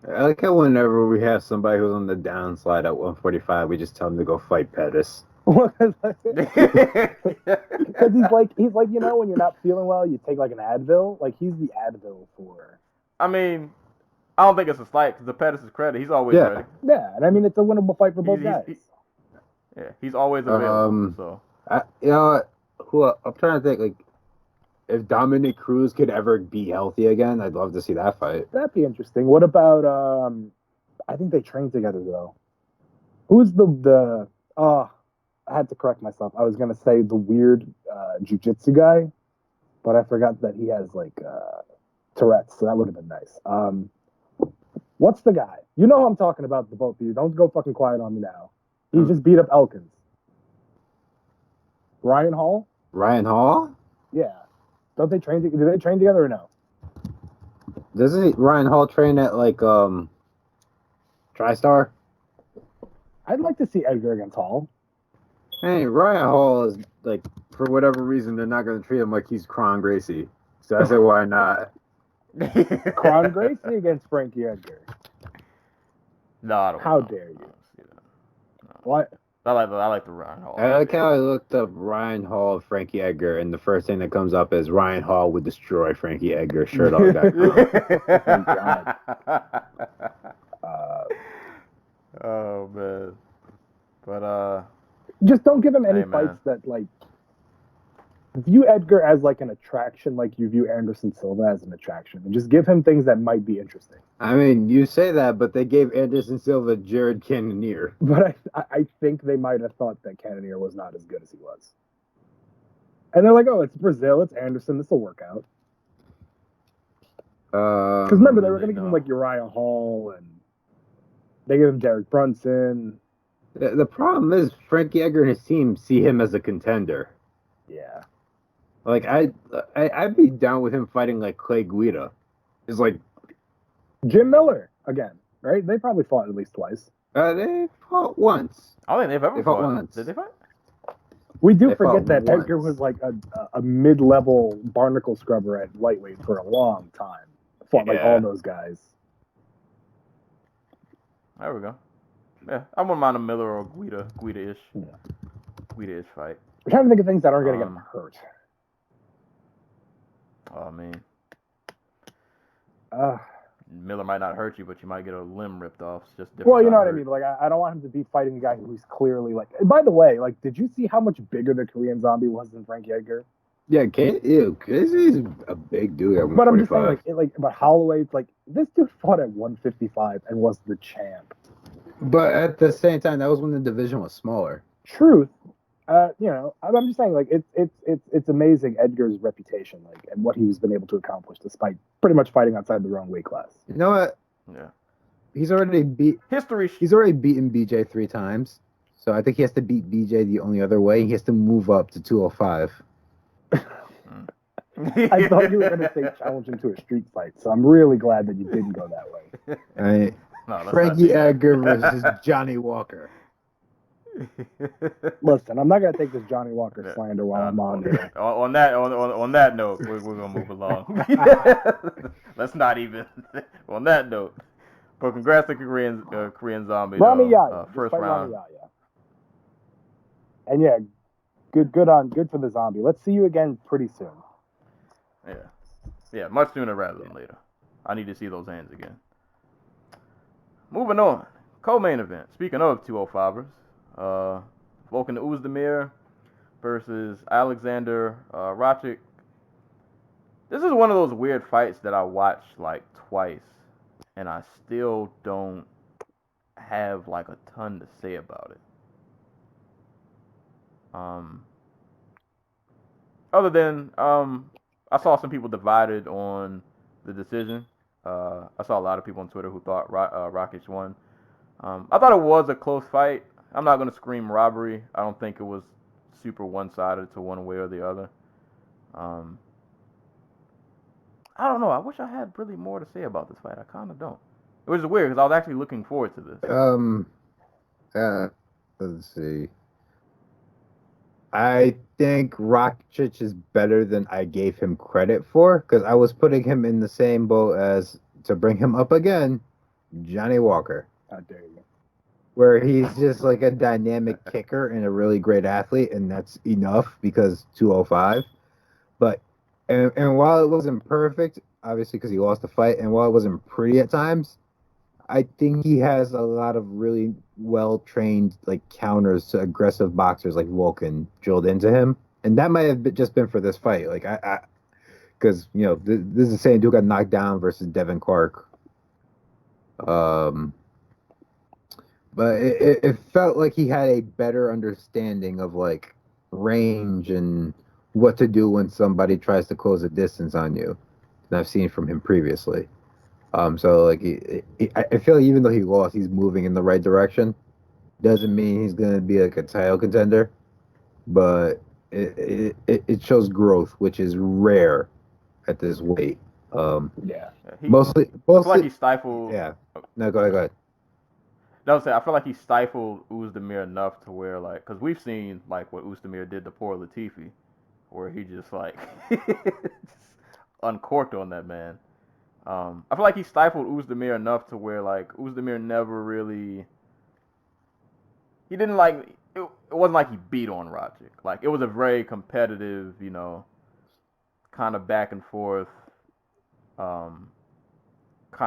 I like how whenever we have somebody who's on the downslide at 145, we just tell them to go fight Pettis. Because he's like, you know, when you're not feeling well, you take like an Advil. Like, he's the Advil for. I mean, I don't think it's a slight because the Pettis' credit, he's always ready. Yeah, and I mean, it's a winnable fight for both guys. He's always available. So I'm trying to think, like, if Dominic Cruz could ever be healthy again, I'd love to see that fight. That'd be interesting. What about I think they trained together though. Who's the I had to correct myself. I was gonna say the weird jiu-jitsu guy, but I forgot that he has like Tourette's, so that would have been nice. What's the guy? You know who I'm talking about, the both of you. Don't go fucking quiet on me now. He just beat up Elkins. Ryan Hall? Ryan Hall? Yeah. Don't they train? Do they train together or no? Doesn't Ryan Hall train at like TriStar? I'd like to see Edgar against Hall. Hey, Ryan Hall is like, for whatever reason, they're not going to treat him like he's Kron Gracie. So I said, why not? Kron Gracie against Frankie Edgar. No, I don't. How dare you? No. What? I like the Ryan Hall. I like how I looked up Ryan Hall, Frankie Edgar, and the first thing that comes up is Ryan Hall would destroy Frankie Edgar. Shirt on Thank God. Oh man, but just don't give him any fights that like view Edgar as like an attraction, like you view Anderson Silva as an attraction, and just give him things that might be interesting. I mean, you say that, but they gave Anderson Silva Jared Cannonier. But I think they might have thought that Cannonier was not as good as he was. And they're like, oh, it's Brazil, it's Anderson, this will work out. Because remember, they were going to give him like Uriah Hall, and they gave him Derek Brunson. The problem is Frankie Edgar and his team see him as a contender. Yeah. Like, I'd be down with him fighting like Clay Guida. It's like Jim Miller again, right? They probably fought at least twice. They fought once. I don't think they've ever fought once. Did they fight? We do forget that Edgar was like a mid-level barnacle scrubber at lightweight for a long time. Fought like all those guys. There we go. Yeah, I wouldn't mind a Miller or Guida-ish. Yeah. Guida-ish fight. I'm trying to think of things that aren't going to get him hurt. Oh, man. Miller might not hurt you, but you might get a limb ripped off. It's just different. Well, you know what I mean. Like, I don't want him to be fighting a guy who's clearly like. And by the way, like, did you see how much bigger the Korean Zombie was than Frankie Edgar? Yeah, Casey's a big dude at 145. But I'm just saying, but Holloway, like, this dude fought at 155 and was the champ. But at the same time, that was when the division was smaller. Truth, I'm just saying, like, it's amazing Edgar's reputation, like, and what he's been able to accomplish despite pretty much fighting outside the wrong weight class. You know what? Yeah. He's already beaten BJ 3 times, so I think he has to beat BJ the only other way. He has to move up to 205. I thought you were going to say challenge him to a street fight, so I'm really glad that you didn't go that way. Frankie Edgar versus Johnny Walker. Listen, I'm not going to take this Johnny Walker slander while I'm on here. On that note, we're going to move along. Let's not even on that note. But congrats to Korean Zombie. Rami Yaya, first round. And yeah, good for the Zombie. Let's see you again pretty soon. Yeah, much sooner rather than later. I need to see those hands again. Moving on, co-main event. Speaking of 205ers, Volkan Oezdemir versus Alexander Rakic. This is one of those weird fights that I watched like twice, and I still don't have like a ton to say about it. Other than I saw some people divided on the decision. I saw a lot of people on Twitter who thought Rakic won. I thought it was a close fight. I'm not going to scream robbery. I don't think it was super one-sided to one way or the other. I don't know. I wish I had really more to say about this fight. I kind of don't. It was weird because I was actually looking forward to this. Let's see. I think Rakic is better than I gave him credit for, because I was putting him in the same boat as, to bring him up again, Johnny Walker. How dare you. Where he's just like a dynamic kicker and a really great athlete, and that's enough because 205. But, and while it wasn't perfect, obviously because he lost the fight, and while it wasn't pretty at times, I think he has a lot of really well-trained like counters to aggressive boxers like Volkan drilled into him, and that might have just been for this fight. Like because this is the same dude got knocked down versus Devin Clark. But it felt like he had a better understanding of like range and what to do when somebody tries to close a distance on you than I've seen from him previously. So like I feel like even though he lost, he's moving in the right direction. Doesn't mean he's gonna be like a title contender, but it shows growth, which is rare at this weight. Mostly I feel like he stifled. Yeah. No, go ahead. I feel like he stifled Oezdemir enough to where, like, because we've seen like what Oezdemir did to poor Latifi, where he just like just uncorked on that man. I feel like he stifled Oezdemir enough to where, like, Oezdemir never really... He didn't, like... It wasn't like he beat on Rakic. Like, it was a very competitive, kind of back and forth kind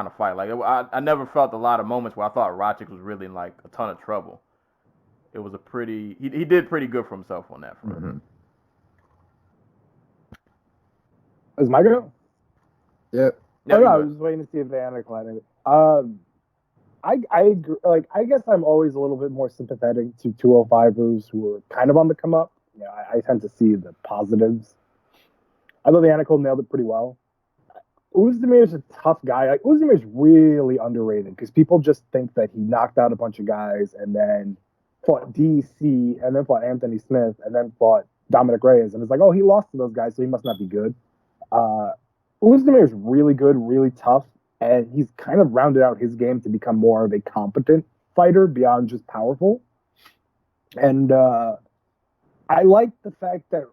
of fight. Like, I never felt a lot of moments where I thought Rakic was really in, like, a ton of trouble. It was a pretty... He did pretty good for himself on that front. Mm-hmm. Is my go? Yep. Yeah, I was just waiting to see if Theanticool had it. I agree, like, I guess I'm always a little bit more sympathetic to 205ers who are kind of on the come up. I tend to see the positives. I thought Theanticool nailed it pretty well. Oezdemir's a tough guy. Like, Oezdemir's really underrated because people just think that he knocked out a bunch of guys and then fought DC and then fought Anthony Smith and then fought Dominic Reyes, and it's like, oh, he lost to those guys, so he must not be good. Oezdemir is really good, really tough, and he's kind of rounded out his game to become more of a competent fighter beyond just powerful. And I like the fact that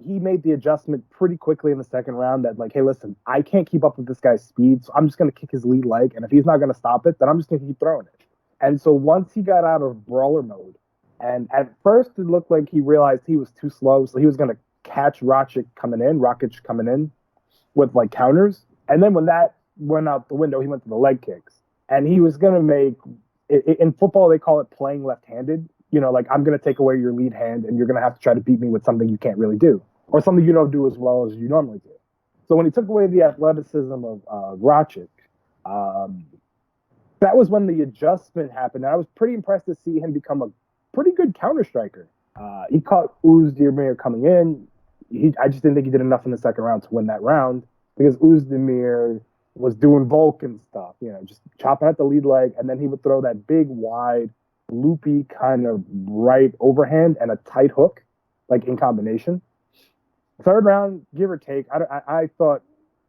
he made the adjustment pretty quickly in the second round that, like, hey, listen, I can't keep up with this guy's speed, so I'm just going to kick his lead leg, and if he's not going to stop it, then I'm just going to keep throwing it. And so once he got out of brawler mode, and at first it looked like he realized he was too slow, so he was going to catch Rakic coming in with like counters. And then when that went out the window. He went to the leg kicks, and he was gonna make. In football, they call it playing left-handed. You know, like I'm gonna take away your lead hand, and you're gonna have to try to beat me with something you can't really do, or something you don't do as well as you normally do. So when he took away the athleticism of Rakic, that was when the adjustment happened. And I was pretty impressed to see him become a pretty good counter striker. He caught Uzdemir coming in. I just didn't think he did enough in the second round to win that round because Uzdemir was doing Vulcan stuff, you know, just chopping at the lead leg, and then he would throw that big, wide, loopy kind of right overhand and a tight hook, like in combination. Third round, give or take, I thought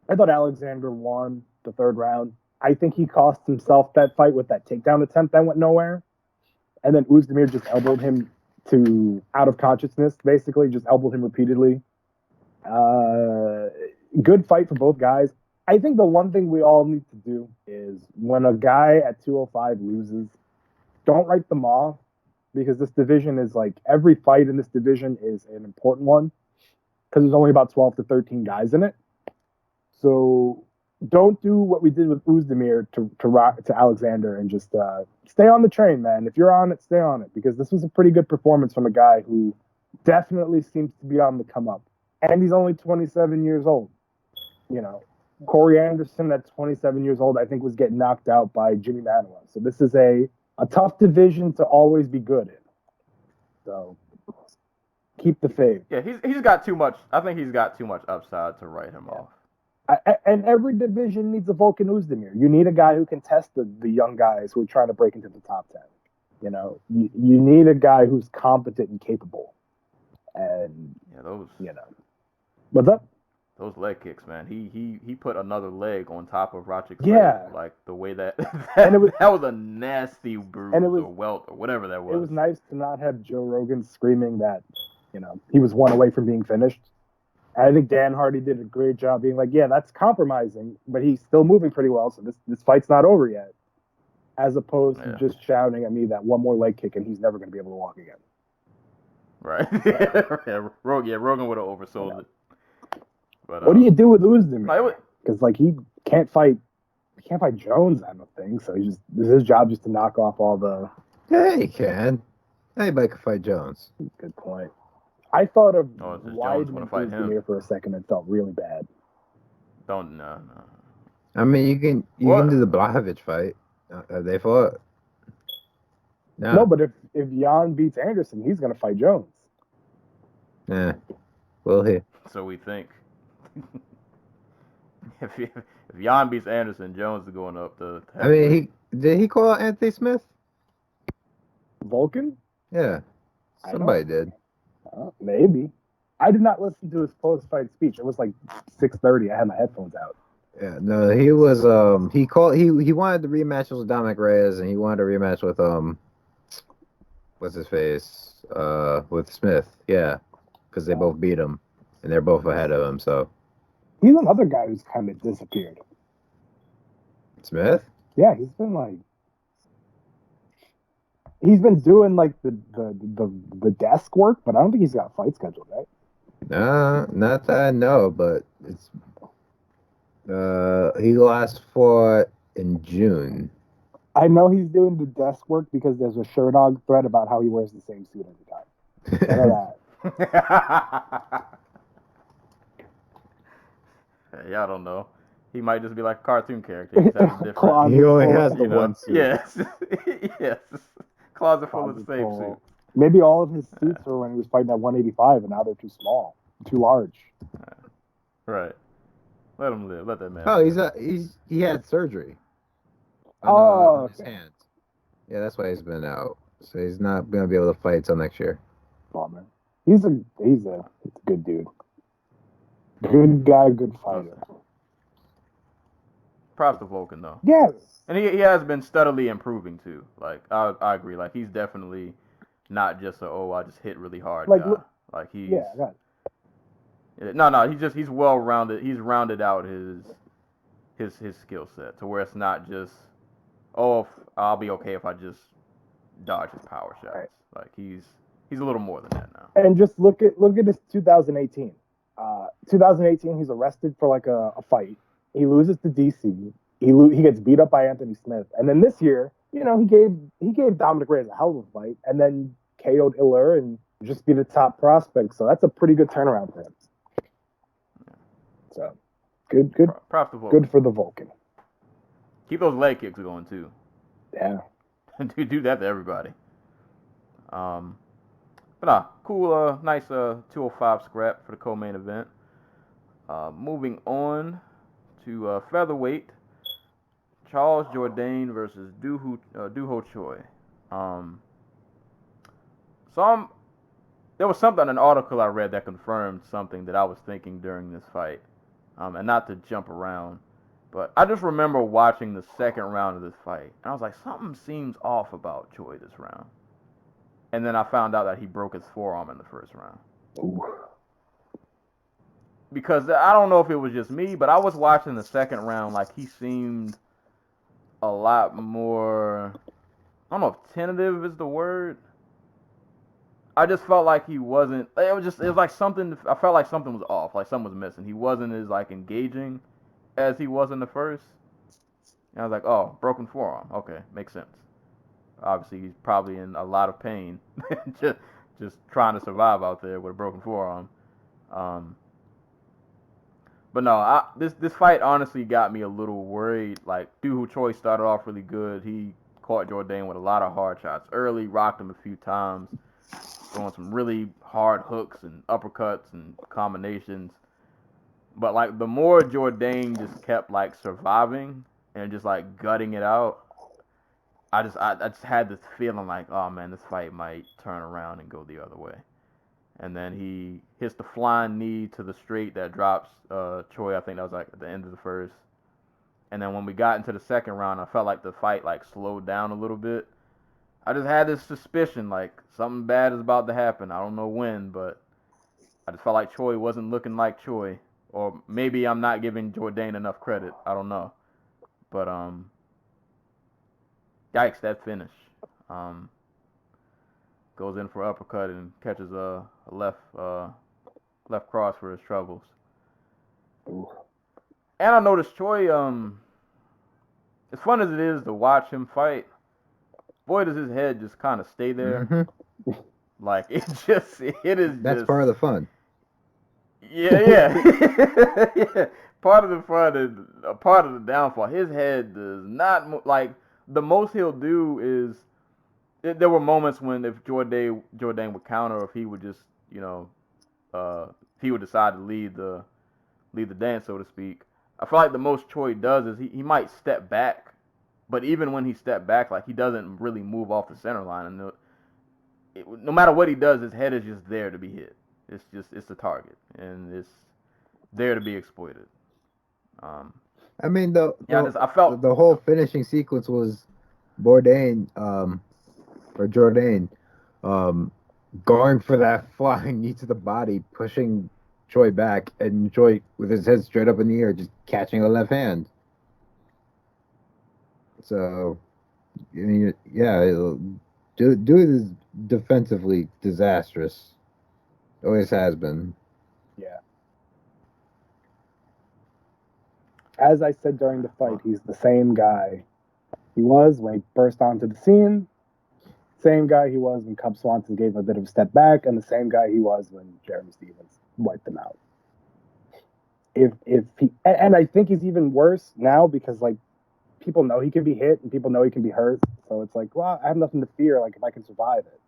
Alexander won the third round. I think he cost himself that fight with that takedown attempt that went nowhere. And then Uzdemir just elbowed him to out of consciousness, basically, just elbowed him repeatedly. Good fight for both guys. I think the one thing we all need to do is when a guy at 205 loses, don't write them off, because this division is like, every fight in this division is an important one because there's only about 12 to 13 guys in it. So don't do what we did with Uzdemir to Alexander and just stay on the train, man. If you're on it, stay on it, because this was a pretty good performance from a guy who definitely seems to be on the come up. And he's only 27 years old. You know, Corey Anderson at 27 years old, I think, was getting knocked out by Jimmy Manuel. So this is a tough division to always be good in. So keep the faith. Yeah, he's got too much. I think he's got too much upside to write him off. And every division needs a Volkan Uzdemir. You need a guy who can test the young guys who are trying to break into the top 10. You know, you need a guy who's competent and capable. And what's up? Those leg kicks, man. He put another leg on top of Racic's leg. Like the way that and it was, that was a nasty bruise or welt or whatever that was. It was nice to not have Joe Rogan screaming that, you know, he was one away from being finished. And I think Dan Hardy did a great job being like, yeah, that's compromising, but he's still moving pretty well, so this fight's not over yet. As opposed to just shouting at me that one more leg kick and he's never going to be able to walk again. Right. Rogan would have oversold it. But, what do you do with Uzdemir? Because like he can't fight Jones, I don't think. So it's his job just to knock off all the. Yeah, he can. Anybody can fight Jones. Good point. I thought of widening Uzdemir for a second and felt really bad. No. I mean, you can do the Blachowicz fight. Have they fought? No, but if Jan beats Anderson, he's gonna fight Jones. Yeah, will he? So we think. If Jan beats Anderson, Jones is going up to. I mean, did he call out Anthony Smith? Vulcan? Yeah, somebody did. Maybe. I did not listen to his post-fight speech. It was like 6:30. I had my headphones out. Yeah, no, he was. He wanted the rematch with Dominic Reyes, and he wanted a rematch with what's his face? With Smith. Yeah, because they both beat him, and they're both ahead of him. So. He's another guy who's kind of disappeared. Nah. Yeah, he's been doing like the desk work, but I don't think he's got a fight scheduled, right? Not that I know, but it's he last fought in June. I know he's doing the desk work because there's a Sherdog thread about how he wears the same suit every time. I know that. Yeah, I don't know. He might just be like a cartoon character. He only has the one suit. Yes. Yes. Closet full of the same suit. Maybe all of his suits were when he was fighting at 185, and now they're too small, too large. Right. Let him live. Let that man. Oh, he had surgery. On his hands. Yeah, that's why he's been out. So he's not gonna be able to fight till next year. Bummer. He's a good dude. Good guy, good fighter. Props to Vulcan, though. Yes. And he has been steadily improving, too. Like, I agree. Like, he's definitely not just I just hit really hard guy. Like, he's... Yeah, I got it. No, he's well-rounded. He's rounded out his skill set to where it's not just, I'll be okay if I just dodge his power shots. Right. Like, he's a little more than that now. And just look at his 2018. 2018, he's arrested for like a fight. He loses to DC. He gets beat up by Anthony Smith, and then this year, you know, he gave Dominic Reyes a hell of a fight, and then KO'd Iller and just be the top prospect. So that's a pretty good turnaround for him. So good Props to Vulcan. good for the Vulcan. Keep those leg kicks going too. Yeah. do that to everybody. But nah, cool, nice 205 scrap for the co-main event. Moving on to featherweight, Charles Jourdain versus Doo-Ho Choi. There was something in an article I read that confirmed something that I was thinking during this fight, and not to jump around, but I just remember watching the second round of this fight, and I was like, something seems off about Choi this round. And then I found out that he broke his forearm in the first round. Ooh. Because I don't know if it was just me, but I was watching the second round like he seemed a lot more, I don't know if tentative is the word. I just felt like he wasn't, it was like something, I felt like something was off, like something was missing. He wasn't as like engaging as he was in the first. And I was like, oh, broken forearm. Okay, makes sense. Obviously, he's probably in a lot of pain, just trying to survive out there with a broken forearm. But no, this fight honestly got me a little worried. Like, Doo-Ho Choi started off really good. He caught Jourdain with a lot of hard shots early, rocked him a few times, throwing some really hard hooks and uppercuts and combinations. But like, the more Jourdain just kept like surviving and just like gutting it out, I just had this feeling like, oh man, this fight might turn around and go the other way. And then he hits the flying knee to the straight that drops Choi. I think that was like at the end of the first. And then when we got into the second round, I felt like the fight like slowed down a little bit. I just had this suspicion like something bad is about to happen. I don't know when, but I just felt like Choi wasn't looking like Choi. Or maybe I'm not giving Jourdain enough credit. I don't know. But yikes, that finish. Goes in for uppercut and catches a left cross for his troubles. Ooh. And I noticed Choi, as fun as it is to watch him fight, boy, does his head just kind of stay there. Mm-hmm. Like, it is That's just... part of the fun. Yeah. Yeah. Part of the fun is a part of the downfall. His head does not, like, the most he'll do is, there were moments when if Jourdain would counter, or if he would just, you know, if he would decide to lead the dance, so to speak. I feel like the most Choi does is he might step back, but even when he stepped back, like, he doesn't really move off the center line. And no matter what he does, his head is just there to be hit. It's the target, and it's there to be exploited. I mean, I felt the whole finishing sequence was Jourdain, going for that flying knee to the body, pushing Choi back, and Choi with his head straight up in the air, just catching a left hand. So, I mean, yeah, dude is defensively disastrous. Always has been. Yeah. As I said during the fight, he's the same guy he was when he burst onto the scene, same guy he was when Cub Swanson gave him a bit of a step back, and the same guy he was when Jeremy Stevens wiped him out. If he, and I think he's even worse now because, like, people know he can be hit and people know he can be hurt, so it's like, well, I have nothing to fear, like, if I can survive it.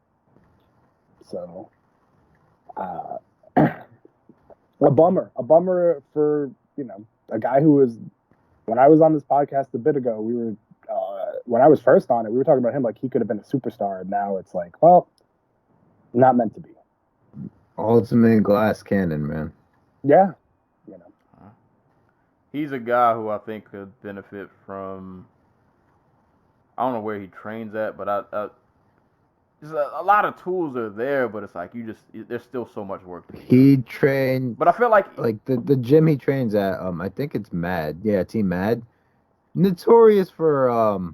So, a bummer for, you know, a guy who was, when I was on this podcast a bit ago, we were, when I was first on it, we were talking about him like he could have been a superstar, and now it's like, well, not meant to be. Ultimate glass cannon, man. Yeah, you know. He's a guy who I think could benefit from, I don't know where he trains at, but just a lot of tools are there, but it's like there's still so much work to do. He trained, but I feel like the gym he trains at, I think it's Mad. Yeah, Team Mad. Notorious for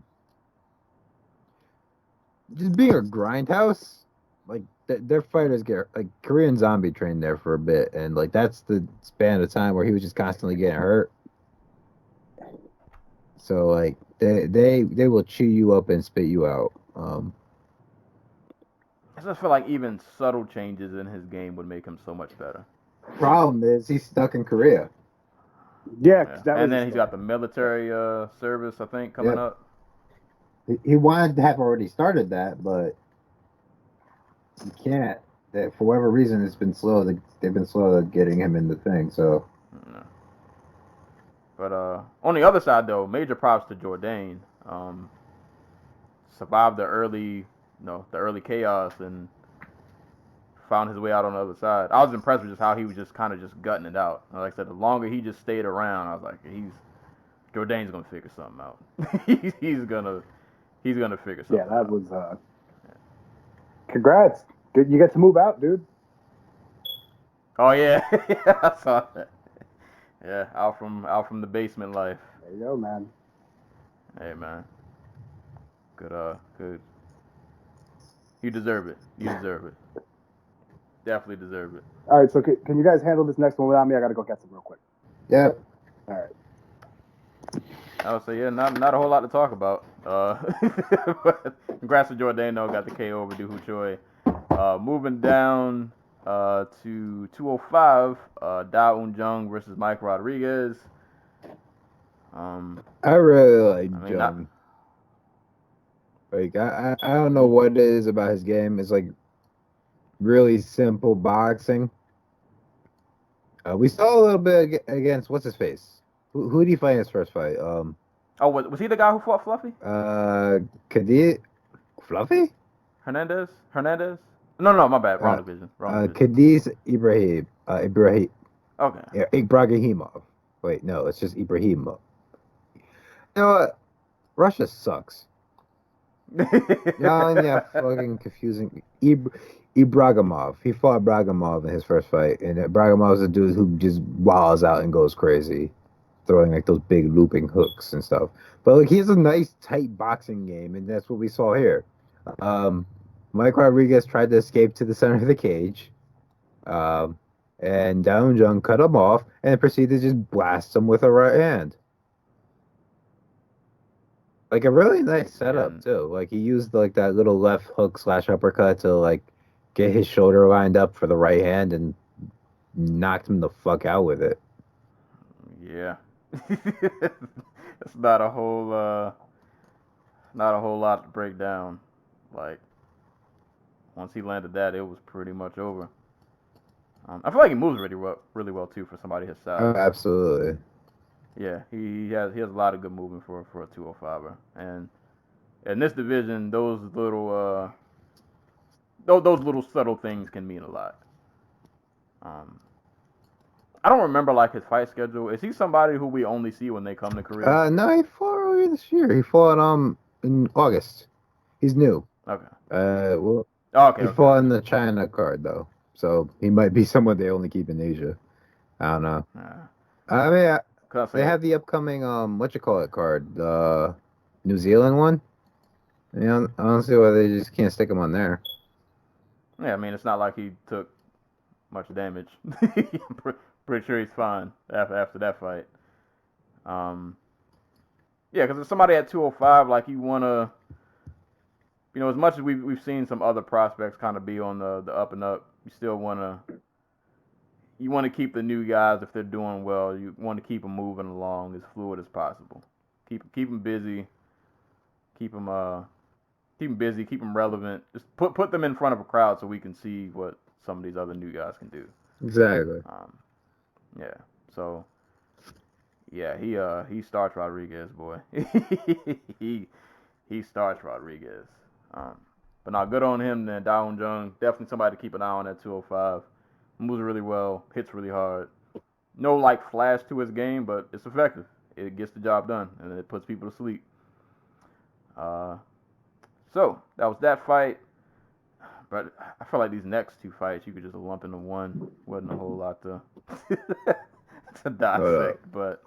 just being a grindhouse. Like, their fighters get, like, Korean Zombie trained there for a bit, and like that's the span of time where he was just constantly getting hurt. So like they will chew you up and spit you out. I just feel like even subtle changes in his game would make him so much better. Problem is he's stuck in Korea. Yeah, And then he's got the military service, I think, coming up. He wanted to have already started that, but he can't. That for whatever reason, it's been slow. They've been slow at getting him in the thing. So, but on the other side, though, major props to Jourdain. Survived the early chaos and found his way out on the other side. I was impressed with just how he was just kind of just gutting it out. Like I said, the longer he just stayed around, I was like, Jourdain's gonna figure something out. he's gonna figure something out. Yeah, that was congrats. Good, you get to move out, dude. Oh yeah, yeah, I saw that. Yeah, out from the basement life. There you go, man. Hey man, good. You deserve it. Definitely deserve it. All right, so can you guys handle this next one without me? I gotta go get some real quick. yeah. All right. I would say, yeah, not a whole lot to talk about. But congrats to Jourdain, though. Got the KO over Doo Ho Choi. Moving down to 205, Da Un Jung versus Mike Rodriguez. I really like Jung. Like I don't know what it is about his game. It's like really simple boxing. We saw a little bit against what's his face. Who did he fight in his first fight? Was he the guy who fought Fluffy? Kadir Fluffy? Hernandez? No, my bad. Wrong division. Cadiz Ibrahim. Okay. Yeah, Ibrahimov. Wait, no, it's just Ibrahimov. You know what? Russia sucks. Yeah, fucking confusing. Ibrahimov. He fought Bragimov in his first fight, and Bragimov's a dude who just walls out and goes crazy, throwing like those big looping hooks and stuff. But like he has a nice tight boxing game, and that's what we saw here. Mike Rodriguez tried to escape to the center of the cage, and Da Un Jung cut him off and proceeded to just blast him with a right hand. Like a really nice setup too. Like he used like that little left hook / uppercut to like get his shoulder lined up for the right hand and knocked him the fuck out with it. Yeah. It's not a whole lot to break down. Like once he landed that, it was pretty much over. I feel like he moves really well too for somebody his size. Oh, absolutely. Yeah, he has a lot of good movement for a 205er, and in this division, those little subtle things can mean a lot. I don't remember like his fight schedule. Is he somebody who we only see when they come to Korea? No, he fought earlier this year. He fought in August. He's new. Okay. He fought in the China card though, so he might be someone they only keep in Asia. I don't know. I mean. They have the upcoming card, New Zealand one. I don't see why they just can't stick him on there. Yeah, I mean it's not like he took much damage. Pretty sure he's fine after that fight. Yeah, because if somebody at 205, like you wanna, as much as we've seen some other prospects kind of be on the up and up, you still wanna. You want to keep the new guys if they're doing well. You want to keep them moving along as fluid as possible. Keep them busy. Keep them busy. Keep them relevant. Just put them in front of a crowd so we can see what some of these other new guys can do. Exactly. Yeah. So. Yeah, he starts Rodriguez, boy. he starts Rodriguez. But now good on him. Then Da Un Jung, definitely somebody to keep an eye on at 205. Moves really well, hits really hard. No like flash to his game, but it's effective. It gets the job done, and it puts people to sleep. So that was that fight. But I feel like these next two fights you could just lump into one. Wasn't a whole lot to dissect, but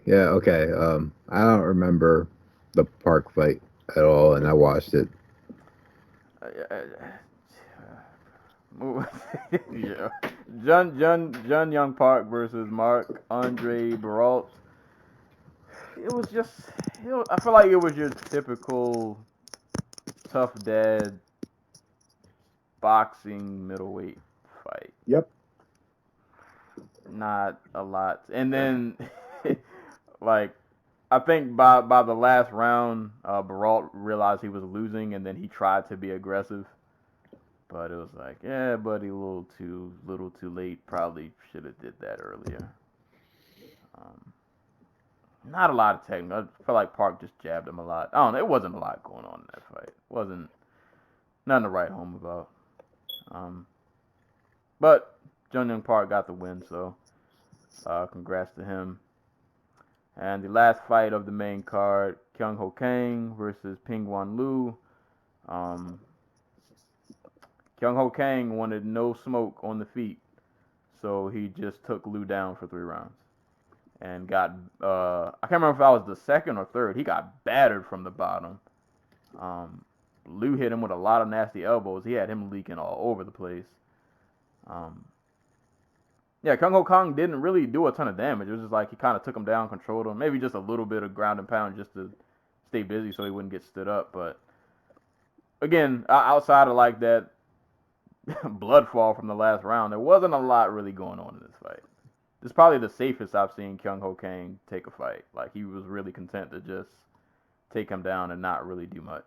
yeah, okay. I don't remember the Park fight at all, and I watched it. Yeah, Jun Young Park versus Marc Andre Baralt. it was just, I feel like it was your typical tough dad boxing middleweight fight. Yep. Not a lot. And then, like, I think by the last round, Baralt realized he was losing, and then he tried to be aggressive. But it was like, yeah, buddy, a little too late. Probably should have did that earlier. Not a lot of technical. I felt like Park just jabbed him a lot. I don't know. It wasn't a lot going on in that fight. It wasn't nothing to write home about. But Jun Young Park got the win, so congrats to him. And the last fight of the main card, Kyung Ho Kang versus Ping Wan Lu. Kyung Ho Kang wanted no smoke on the feet, so he just took Lu down for 3 rounds. And got, I can't remember if I was the second or third, he got battered from the bottom. Lu hit him with a lot of nasty elbows. He had him leaking all over the place. Yeah, Kyung Ho Kang didn't really do a ton of damage. It was just like he kind of took him down, controlled him. Maybe just a little bit of ground and pound just to stay busy so he wouldn't get stood up. But again, outside of like that blood fall from the last round, there wasn't a lot really going on in this fight. It's probably the safest I've seen Kyung Ho Kang take a fight. Like, he was really content to just take him down and not really do much.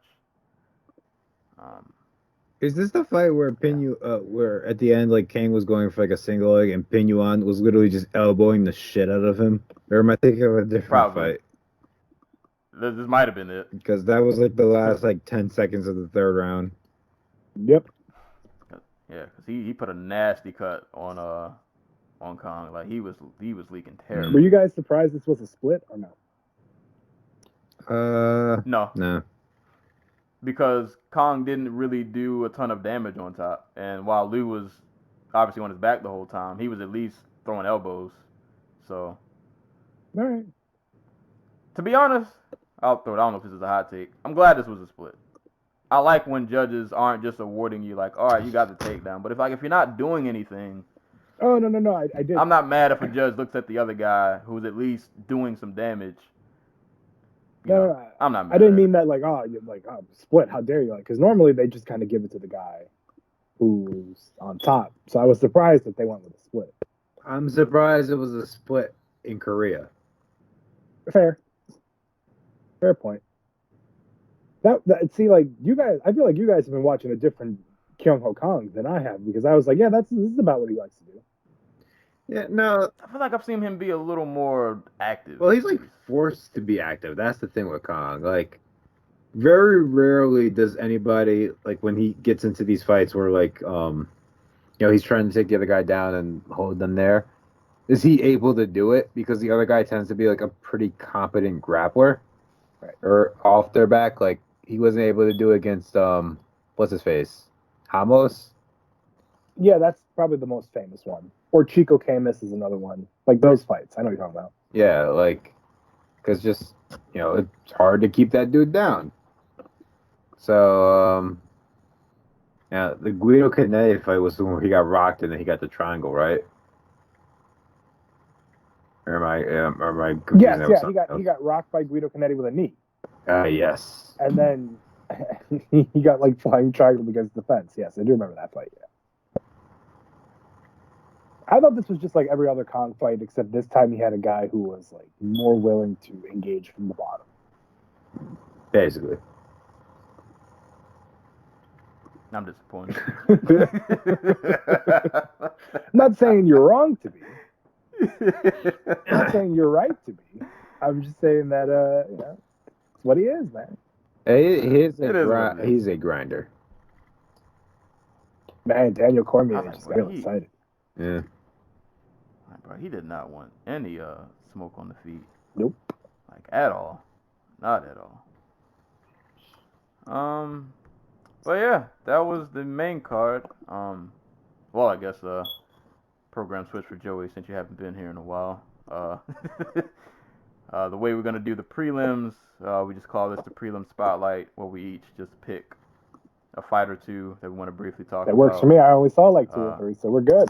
Is this the fight where where at the end, like, Kang was going for like a single leg and Ping Yuan was literally just elbowing the shit out of him? Or am I thinking of a different fight? This might have been it. Because that was like the last like 10 seconds of the third round. Yep. Yeah, because he put a nasty cut on Kong. Like, he was leaking terribly. Were you guys surprised this was a split or no? No. Because Kong didn't really do a ton of damage on top. And while Lu was obviously on his back the whole time, he was at least throwing elbows. So, All right. to be honest, I'll throw it. I don't know if this is a hot take. I'm glad this was a split. I like when judges aren't just awarding you like, all right, you got the takedown. But if you're not doing anything. Oh, no, I did. I'm not mad if a judge looks at the other guy who's at least doing some damage. No, I'm not mad. I didn't mean that like, split. How dare you? Like, because normally they just kind of give it to the guy who's on top. So I was surprised that they went with a split. I'm surprised it was a split in Korea. Fair point. See, like, you guys, I feel like you guys have been watching a different Kyung Ho Kang than I have, because I was like, yeah, this is about what he likes to do. Yeah, no. I feel like I've seen him be a little more active. Well, he's like forced to be active. That's the thing with Kong. Like, very rarely does anybody, like, when he gets into these fights where, like, he's trying to take the other guy down and hold them there, is he able to do it? Because the other guy tends to be like a pretty competent grappler, right? Or off their back. Like, he wasn't able to do it against what's his face, Hamos. Yeah, that's probably the most famous one. Or Chico Camus is another one. Like, those fights, I know what you're talking about. Yeah, like, because just it's hard to keep that dude down. So yeah, the Guido Canetti fight was the one where he got rocked and then he got the triangle, right? Or am I yes, yeah, he got rocked by Guido Canetti with a knee. Yes. And then he got like flying triangle against the fence. Yes, I do remember that fight. Yeah. I thought this was just like every other Kong fight, except this time he had a guy who was like more willing to engage from the bottom. Basically. I'm disappointed. I'm not saying you're wrong to be. I'm not saying you're right to be. I'm just saying that it's what he is, man. He's a grinder. Man, Daniel Cormier just got excited. Yeah. Bro, he did not want any smoke on the feet. Nope. Like, at all. Not at all. But yeah, that was the main card. Well, I guess program switch for Joey since you haven't been here in a while. The way we're gonna do the prelims, we just call this the prelim spotlight, where we each just pick a fight or two that we want to briefly talk about. That works for me. I only saw like 2 or 3, so we're good.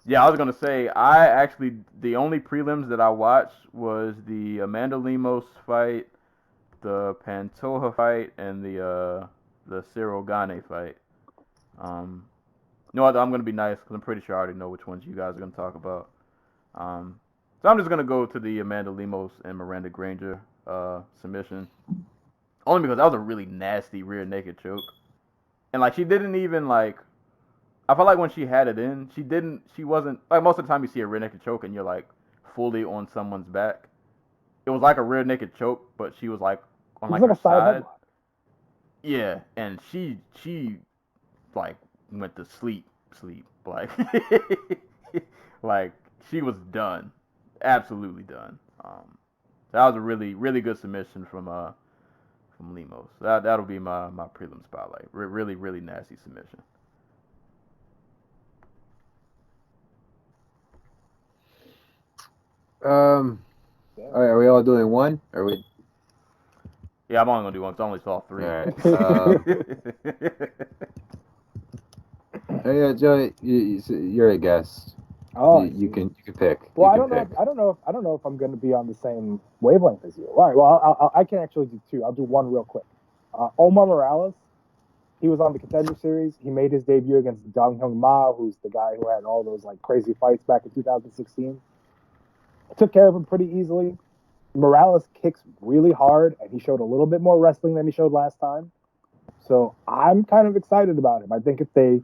Yeah, I was gonna say the only prelims that I watched was the Amanda Lemos fight, the Pantoja fight, and the Cyril Gane fight. No, I'm gonna be nice because I'm pretty sure I already know which ones you guys are gonna talk about. So I'm just gonna go to the Amanda Lemos and Miranda Granger submission, only because that was a really nasty rear naked choke, and like she didn't even like. I felt like when she had it in, she wasn't, like most of the time you see a rear naked choke and you're like fully on someone's back. It was like a rear naked choke, but she was like on like her a side side. headlock. Yeah, and she like went to sleep, like, like she was done, absolutely done. That was a really, really good submission from Lemos. That'll be my prelim spotlight. Really, really nasty submission. All right, are we all doing one? Are we? Yeah, I'm only gonna do one. 'Cause I only saw 3. All right. Yeah, Joey, you're a guest. Oh, you can pick. Well, you can I don't know if I'm going to be on the same wavelength as you. All right. Well, I can actually do 2. I'll do one real quick. Omar Morales. He was on the Contender Series. He made his debut against Dong Hyung Ma, who's the guy who had all those like crazy fights back in 2016. Took care of him pretty easily. Morales kicks really hard, and he showed a little bit more wrestling than he showed last time. So I'm kind of excited about him. I think if they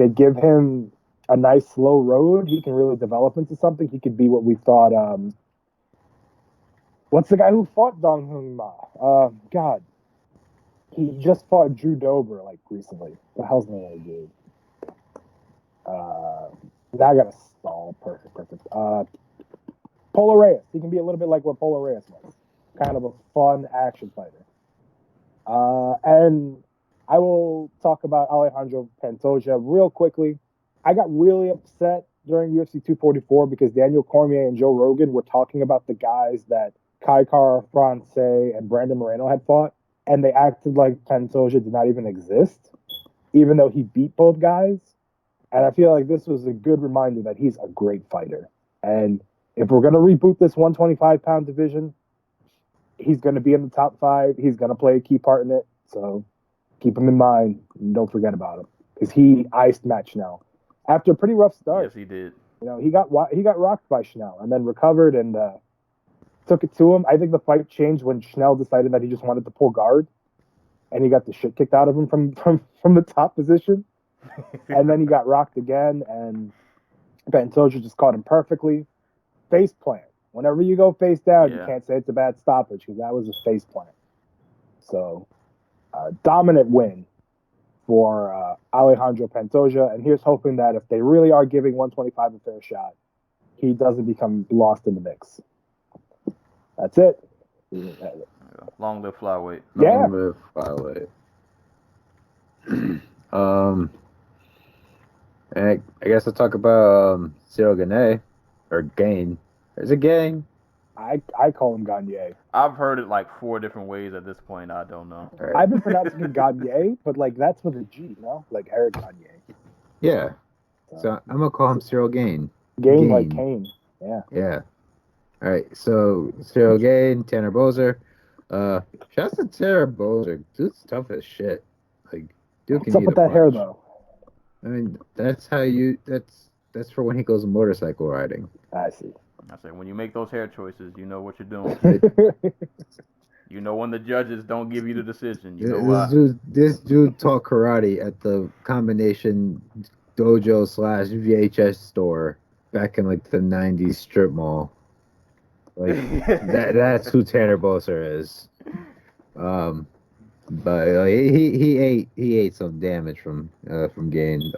give him a nice slow road, he can really develop into something. He could be what we thought. What's the guy who fought Dong Hyung Ma? God, he just fought Drew Dober like recently. What the hell's the name of the dude? Now I gotta stall. Perfect. Polo Reyes. He can be a little bit like what Polo Reyes was. Kind of a fun action fighter. And I will talk about Alejandro Pantoja real quickly. I got really upset during UFC 244 because Daniel Cormier and Joe Rogan were talking about the guys that Kai Kara France and Brandon Moreno had fought, and they acted like Pantoja did not even exist, even though he beat both guys. And I feel like this was a good reminder that he's a great fighter. And if we're going to reboot this 125-pound division, he's going to be in the top 5. He's going to play a key part in it. So keep him in mind and don't forget about him because he iced Matt Schnell after a pretty rough start. Yes, he did. You know, he got rocked by Schnell and then recovered and took it to him. I think the fight changed when Schnell decided that he just wanted to pull guard, and he got the shit kicked out of him from the top position. And then he got rocked again, and Pantoja just caught him perfectly. Face plant. Whenever you go face down, you can't say it's a bad stoppage because that was a face plant. So, dominant win for Alejandro Pantoja, and here's hoping that if they really are giving 125 a fair shot, he doesn't become lost in the mix. That's it. Long live flyweight. Yeah. Long live flyweight. And I guess I'll talk about Cyril Gane, or Gain. Is it Gain? I call him Gagne. I've heard it like 4 different ways at this point. I don't know. Right. I've been pronouncing it Gagne, but like that's with a G, no? Like Eric Gagne. Yeah. So I'm gonna call him Cyril Gain. Gain like Kane. Yeah. Yeah. All right. So Cyril Gain, Tanner Bozer. Shouts to Tanner Bozer. Dude's tough as shit. Like, dude can What's up eat with a that hair punch. though? I mean, that's that's for when he goes motorcycle riding. I see. I say when you make those hair choices, you know what you're doing. You know when the judges don't give you the decision. You know why. This dude taught karate at the combination dojo / VHS store back in like the 90s strip mall. Like that's who Tanner Bozer is. But he ate some damage from Gain.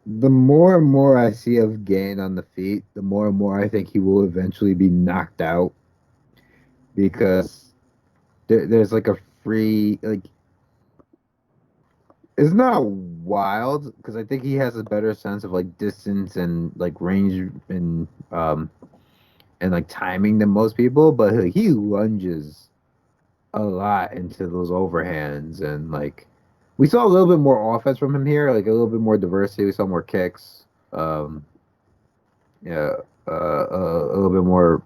The more and more I see of Gain on the feet, the more and more I think he will eventually be knocked out, because there's like a free, like, it's not wild, because I think he has a better sense of like distance and like range and like timing than most people, but he lunges a lot into those overhands, and like we saw a little bit more offense from him here, like a little bit more diversity. We saw more kicks. Yeah, a little bit more,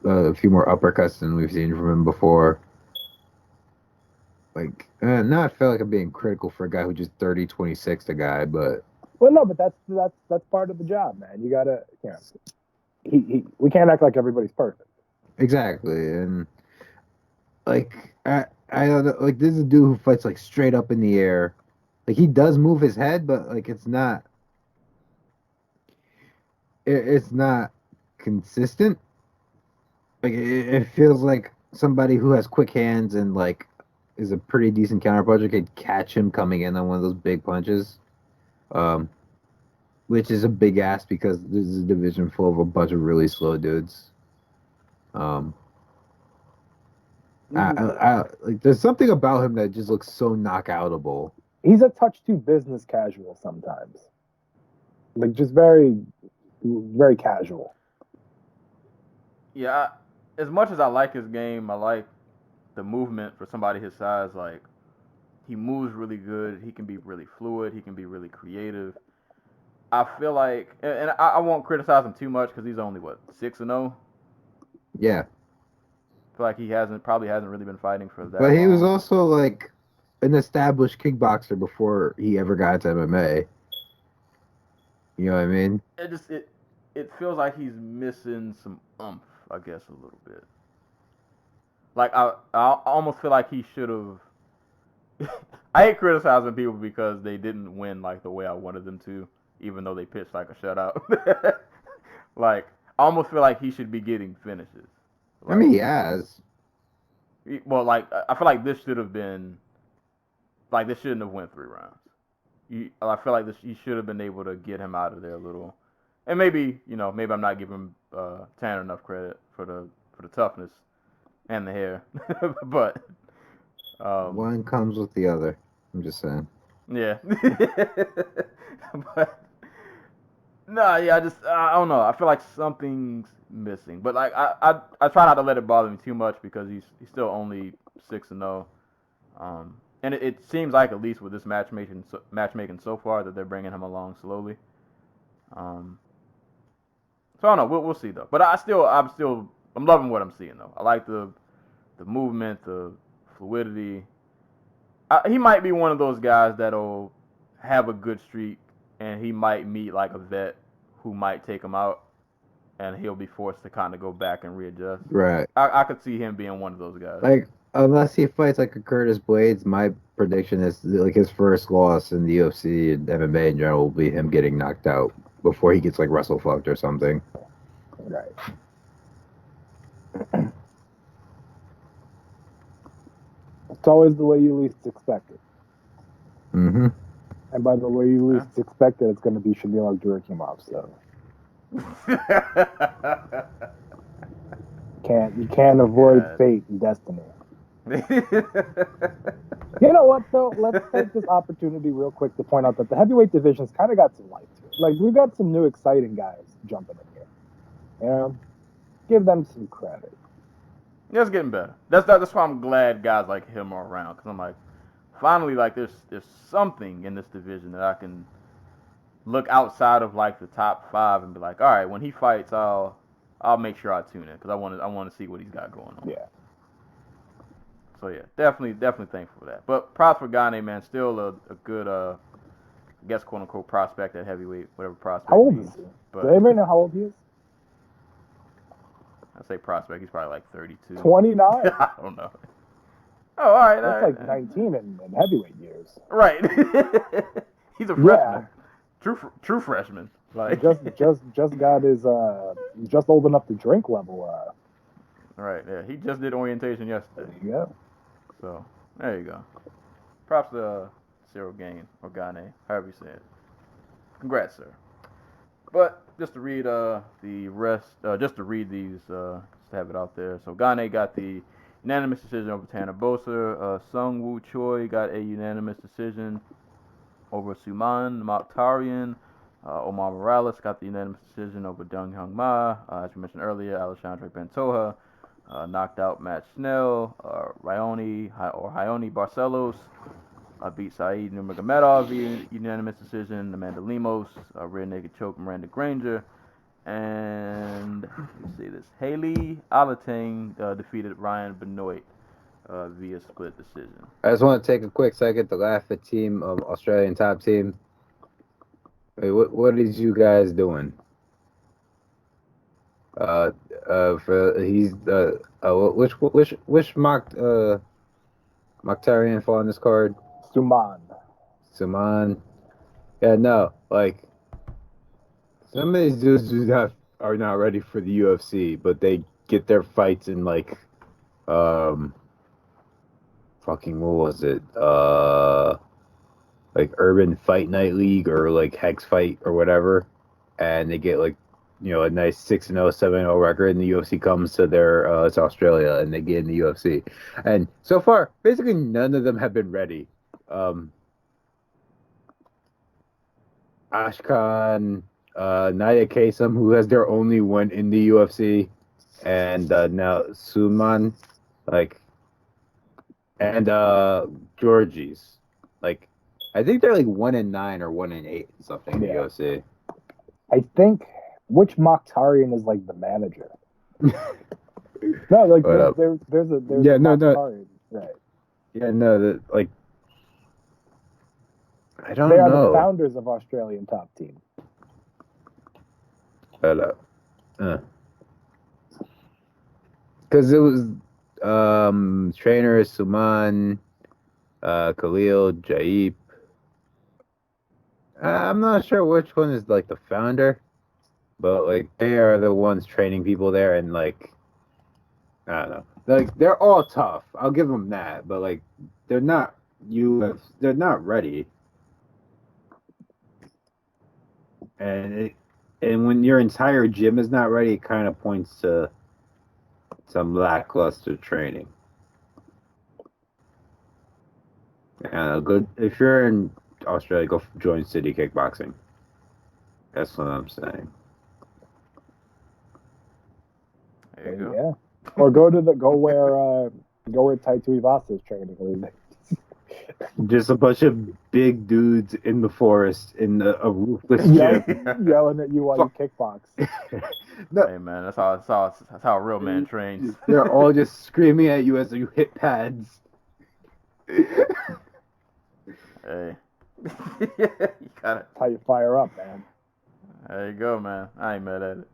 a few more uppercuts than we've seen from him before. Like, now I feel like I'm being critical for a guy who just 30-26 the guy, but Well, no, but that's part of the job, man. You gotta, we can't act like everybody's perfect. exactly. And like, I don't know, like this is a dude who fights like straight up in the air. Like he does move his head, but like it's not consistent. Like it feels like somebody who has quick hands and like is a pretty decent counter puncher could catch him coming in on one of those big punches. Which is a big ask because this is a division full of a bunch of really slow dudes. Like there's something about him that just looks so knockoutable. He's a touch too business casual sometimes. Like just very, very casual. Yeah, as much as I like his game, I like the movement for somebody his size. Like, he moves really good. He can be really fluid. He can be really creative. I feel like, and I won't criticize him too much because he's only, 6-0? Yeah. I feel like he probably hasn't really been fighting for that But he was long. also like an established kickboxer before he ever got into MMA. You know what I mean? It feels like he's missing some oomph, I guess, a little bit. Like, I almost feel like he should have. I hate criticizing people because they didn't win like the way I wanted them to, even though they pitched like a shutout. Like, I almost feel like he should be getting finishes. I mean, he has. Well, like, I feel like this should have been. Like, this shouldn't have went 3 rounds. I feel like he should have been able to get him out of there a little. And maybe, maybe I'm not giving Tanner enough credit for the toughness and the hair, but One comes with the other. I'm just saying. Yeah. But no, yeah, I don't know. I feel like something's missing, but like I try not to let it bother me too much because he's still only 6-0. And it seems like at least with this matchmaking so far that they're bringing him along slowly. So I don't know. We'll see though. But I'm loving what I'm seeing though. I like the movement, the fluidity. He might be one of those guys that'll have a good streak, and he might meet like a vet who might take him out, and he'll be forced to kind of go back and readjust. Right. I could see him being one of those guys. Like, unless he fights like a Curtis Blades, my prediction is like his first loss in the UFC and MMA in general will be him getting knocked out before he gets like wrestle fucked or something. Right. It's always the way you least expect it. Mm-hmm. And by the way you least expect it, it's going to be Shamil Abdurakhimov. So you can't avoid fate and destiny. You know what, though? Let's take this opportunity real quick to point out that the heavyweight division's kind of got some life to it. Like, we've got some new exciting guys jumping in here. You know? Give them some credit. Yeah, it's getting better. That's why I'm glad guys like him are around, because I'm like, finally, like, there's something in this division that I can look outside of like the top 5 and be like, all right, when he fights, I'll make sure I tune in because I want to see what he's got going on. Yeah. So yeah, definitely thankful for that. But props for Gane, man. Still a good, I guess, quote unquote prospect at heavyweight, whatever prospect. How old is he? But, does anybody know how old he is? I say prospect. He's probably like 32. 29. I don't know. Oh, all right. That's like 19 in heavyweight years. Right. He's a freshman. Yeah. True freshman. Like just got his just old enough to drink level. Right. Yeah. He just did orientation yesterday. There you go. So there you go. Props to Cyril Gane or Gane, however you say it. Congrats, sir. But just to read the rest, just to read these, just to have it out there. So Gane got the unanimous decision over Tanner Boser. Sung Woo Choi got a unanimous decision over Suman Mokhtarian. Omar Morales got the unanimous decision over Dong Hyung Ma. As we mentioned earlier, Alexandre Pantoja knocked out Matt Schnell. Hyoni Barcelos beat Saeed Nurmagomedov via unanimous decision. Amanda Lemos, rear naked choke Miranda Granger. And let's see this. Haley Alateng defeated Ryan Benoit via split decision. I just want to take a quick second to laugh at team Australian top team. Wait, what is you guys doing? Which Mokhtarian fall on this card? Suman. Yeah, no, like some of these dudes are not ready for the UFC, but they get their fights in like fucking what was it? Like Urban Fight Night League or like Hex Fight or whatever, and they get like a nice 6-0, 7-0 record, and the UFC comes to their it's Australia, and they get in the UFC. And so far, basically none of them have been ready. Ashkan, Naya Kasem, who has their only win in the UFC, and now Suman, and Georgie's. I think they're 1-9 or 1-8 something in the UFC. I think which Mokhtarian is the manager? No, there's a Mokhtarian, right? Yeah, no, I don't know. They are the founders of Australian top team. Because it was trainers Suman, Khalil, Jaip. I'm not sure which one is the founder, but they are the ones training people there, and I don't know. They're all tough. I'll give them that, but they're not they're not ready. And when your entire gym is not ready, it kind of points to some lackluster training. Good. If you're in Australia, go join City Kickboxing. That's what I'm saying. There you go. Yeah. Or go where Taito Ivasa is training. Just a bunch of big dudes in the forest in a roofless gym. Yelling at you while you kickbox. No. Hey man, that's how a real man trains. They're all just screaming at you as you hit pads. Hey. You gotta. How you fire up, man. There you go, man. I ain't mad at it.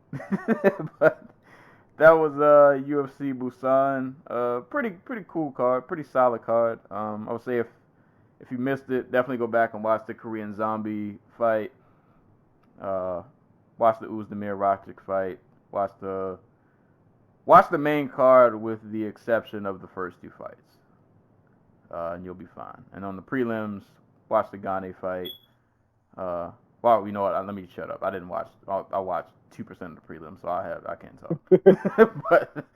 But that was UFC Busan. Pretty cool card, pretty solid card. I would say if you missed it, definitely go back and watch the Korean Zombie fight. Watch the Uzdemir Rakic fight. Watch the main card with the exception of the first two fights, and you'll be fine. And on the prelims, watch the Gane fight. Well, you know what? Let me shut up. I didn't watch. I watched 2% of the prelims, so I can't talk. But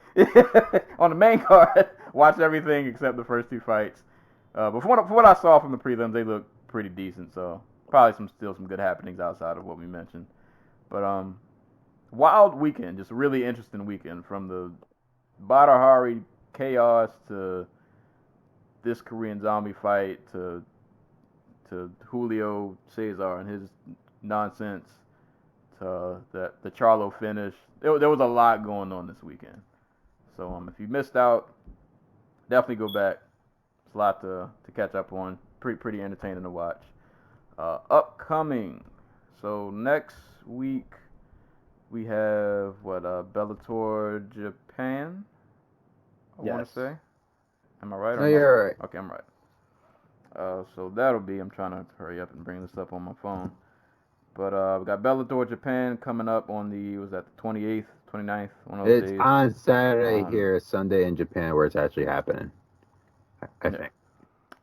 on the main card, watch everything except the first two fights. But from what I saw from the prelims, they look pretty decent. So probably still some good happenings outside of what we mentioned. But wild weekend, just a really interesting weekend, from the Badr Hari chaos to this Korean Zombie fight to Julio Cesar and his nonsense to the Charlo finish. There was a lot going on this weekend. So if you missed out, definitely go back. It's a lot to catch up on. Pretty entertaining to watch. Upcoming. So next week we have Bellator Japan. I want to say. Am I right? No, you're right. Okay, I'm right. So that'll be. I'm trying to hurry up and bring this up on my phone. But we got Bellator Japan coming up on the 28th, 29th, one of those days. It's on Saturday here, Sunday in Japan, where it's actually happening. I think.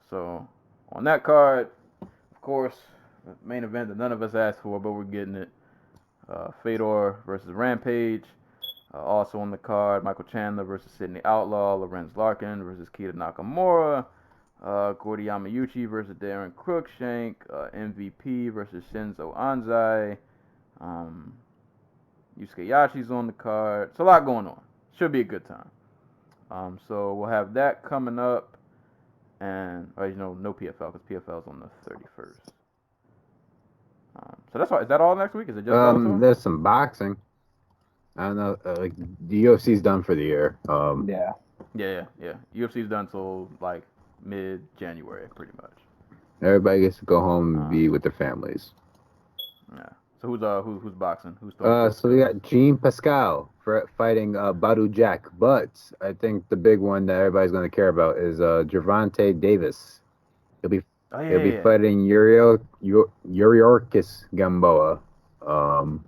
So on that card, of course, the main event that none of us asked for, but we're getting it. Fedor versus Rampage. Also on the card, Michael Chandler versus Sidney Outlaw, Lorenz Larkin versus Keita Nakamura. Gordy Yamayuchi versus Darren Cruikshank, MVP versus Shinzo Anzai, Yusuke Yachi's on the card. It's a lot going on. Should be a good time. So we'll have that coming up. and no PFL because PFL is on the 31st. So that's all. Is that all next week? Is it just Bellator? There's some boxing. I don't know. Like the UFC's done for the year. Yeah. Yeah. UFC's done till like mid-January, pretty much. Everybody gets to go home and be with their families. Yeah. So who's boxing? Who's throwing? So we got Jean Pascal for fighting Badu Jack, but I think the big one that everybody's going to care about is Gervonta Davis. He'll be fighting Yuriorkis Gamboa on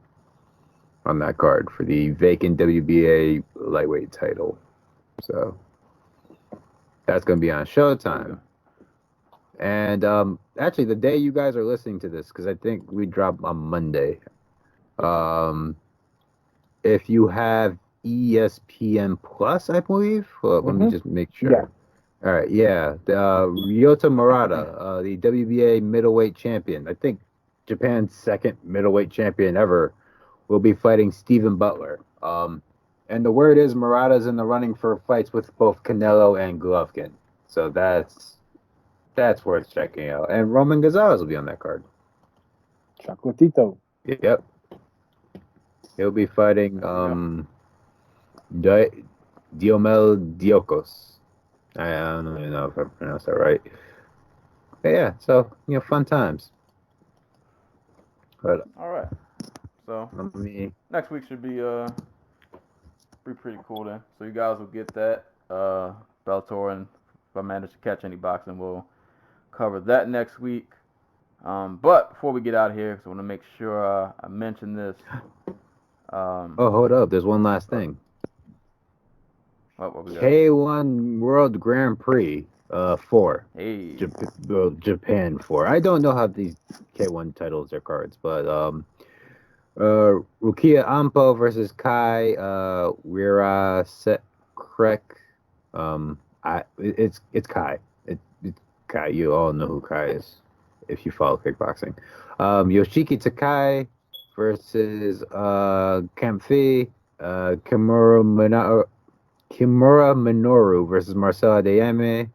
that card for the vacant WBA lightweight title. So that's going to be on Showtime. And actually, the day you guys are listening to this, because I think we drop on Monday. If you have ESPN Plus, I believe. Well, let me just make sure. Yeah. All right, yeah. Ryota Murata, the WBA middleweight champion, I think Japan's second middleweight champion ever, will be fighting Stephen Butler. And the word is Murata's in the running for fights with both Canelo and Golovkin. So that's worth checking out. And Roman Gonzalez will be on that card. Chocolatito. Yep. He'll be fighting Diomel Diokos. I don't even know if I pronounced that right. But yeah, so fun times. But all right. So next week should be pretty cool then. So you guys will get that Bellator, and if I manage to catch any boxing, we'll cover that next week. But before we get out of here, because I want to make sure I mention this. Hold up. There's one last thing. What we got? K1 World Grand Prix 4. Hey. Japan 4. I don't know how these K1 titles are cards, but Rukia Ampo versus Kai Wira Sekrek. It's Kai. It's Kai. You all know who Kai is if you follow kickboxing. Yoshiki Takai versus Kamfi. Kimura Minoru versus Marcel Adeyemi,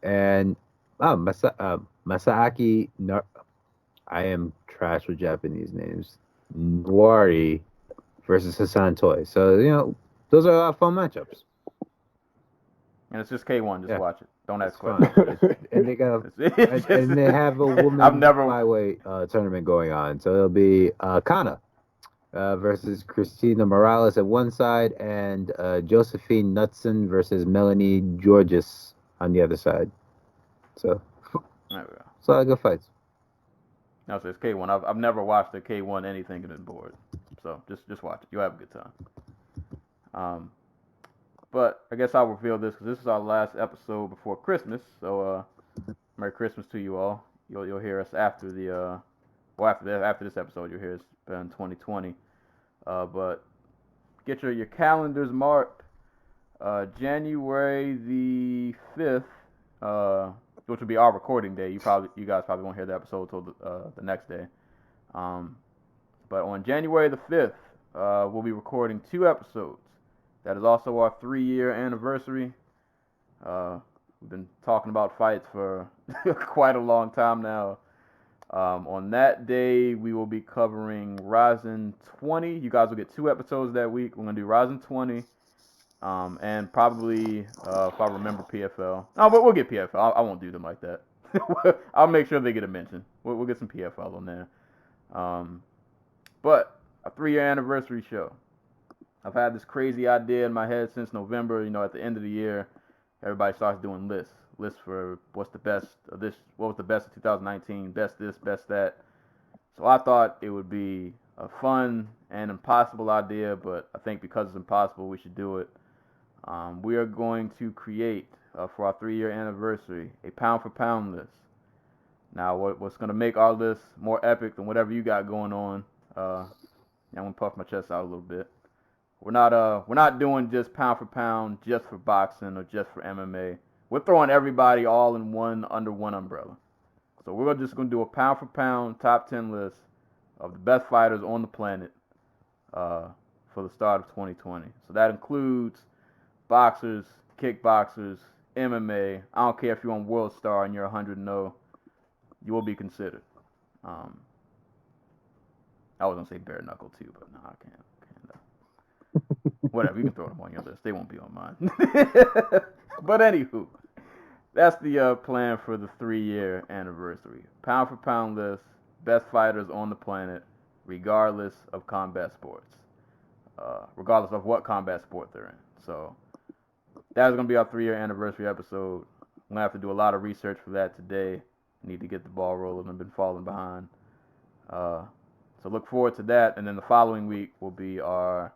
and Masaaki. I am trash with Japanese names. Nwari versus Hassan Toy. So those are a lot of fun matchups. And it's just K1. Just watch it. Don't ask questions. And they have a women's flyweight tournament going on. So it'll be Kana versus Christina Morales at one side, and Josephine Knudsen versus Melanie Georges on the other side. So there we go. It's a lot of good fights. No, so it's K1. I've never watched a K1 anything in the board. So just watch it. You'll have a good time. But I guess I'll reveal this because this is our last episode before Christmas. So Merry Christmas to you all. You'll hear us after the after this episode. You'll hear us in 2020. But get your calendars marked. January the 5th, which will be our recording day. You guys probably won't hear the episode till the next day. But on January the 5th, we'll be recording 2 episodes. That is also our 3-year anniversary. We've been talking about fights for quite a long time now. On that day, we will be covering Rise 20. You guys will get 2 episodes that week. We're going to do Rise 20. And probably, if I remember, PFL. Oh, but we'll get PFL. I won't do them like that. I'll make sure they get a mention. We'll get some PFL on there. But a 3-year anniversary show. I've had this crazy idea in my head since November. At the end of the year, everybody starts doing lists. Lists for what's the best of this, what was the best of 2019, best this, best that. So I thought it would be a fun and impossible idea, but I think because it's impossible, we should do it. We are going to create, for our 3-year anniversary, a pound-for-pound list. Now, what's going to make our list more epic than whatever you got going on, I'm going to puff my chest out a little bit. We're not doing just pound-for-pound just for boxing or just for MMA. We're throwing everybody all in under one umbrella. So we're just going to do a pound-for-pound top 10 list of the best fighters on the planet for the start of 2020. So that includes boxers, kickboxers, MMA, I don't care if you're on World Star and you're 100-0, you will be considered. I was gonna say bare knuckle too, but no, I can't. Whatever, you can throw them on your list. They won't be on mine. But anywho, that's the plan for the 3-year anniversary. Pound for pound list, best fighters on the planet, regardless of combat sports, regardless of what combat sport they're in. So that's gonna be our 3-year anniversary episode. I'm gonna have to do a lot of research for that today. Need to get the ball rolling. I've been falling behind. So look forward to that, and then the following week will be our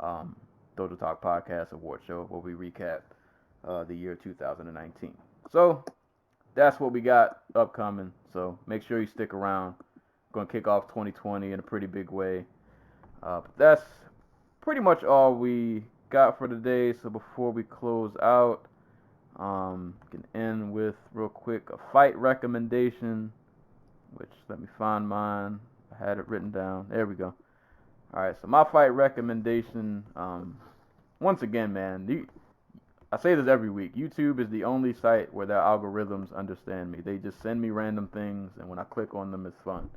Dojo Talk Podcast Award Show, where we recap the year 2019. So that's what we got upcoming. So make sure you stick around. Going to kick off 2020 in a pretty big way. But that's pretty much all we got for today. So before we close out, can end with real quick a fight recommendation, which let me find mine. I had it written down. There we go. All right, so my fight recommendation, once again, man, I say this every week. YouTube is the only site where their algorithms understand me. They just send me random things, and when I click on them, it's fun.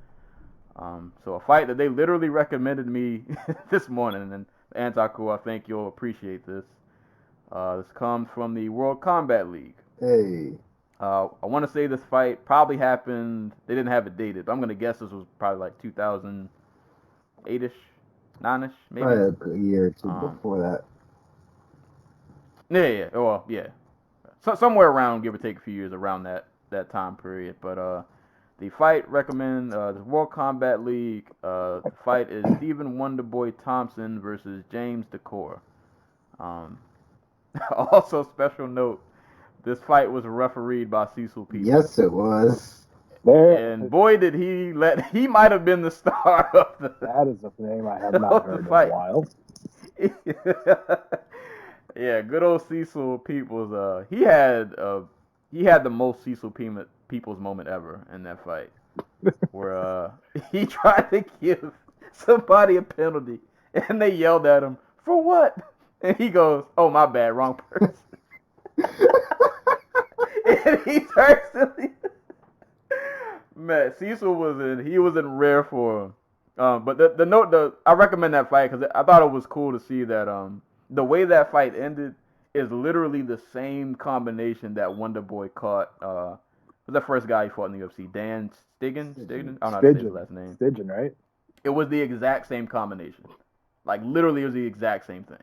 So a fight that they literally recommended me this morning, and Theanticool, I think you'll appreciate this. This comes from the World Combat League. Hey. I want to say this fight probably happened, they didn't have it dated, but I'm going to guess this was probably like 2008-ish. 9-ish, maybe. Probably a year or two before that. Yeah. Well, yeah. So somewhere around, give or take a few years, around that time period. But the fight recommend the World Combat League. The fight is Stephen Wonderboy Thompson versus James Decor. Also, special note: this fight was refereed by Cecil People. Yes, it was. And boy, did he might have been the star of the. That is a name I have not heard in a while. Yeah, good old Cecil Peoples. He had the most Cecil Peoples moment ever in that fight, where he tried to give somebody a penalty, and they yelled at him for what, and he goes, "Oh, my bad, wrong person." And he turns to me. Man, Cecil was in rare form. But I recommend that fight because I thought it was cool to see that the way that fight ended is literally the same combination that Wonderboy caught. Was the first guy he fought in the UFC, Dan Stigen? I don't know how to say his last name. Stigen, right? It was the exact same combination. Like literally, it was the exact same thing.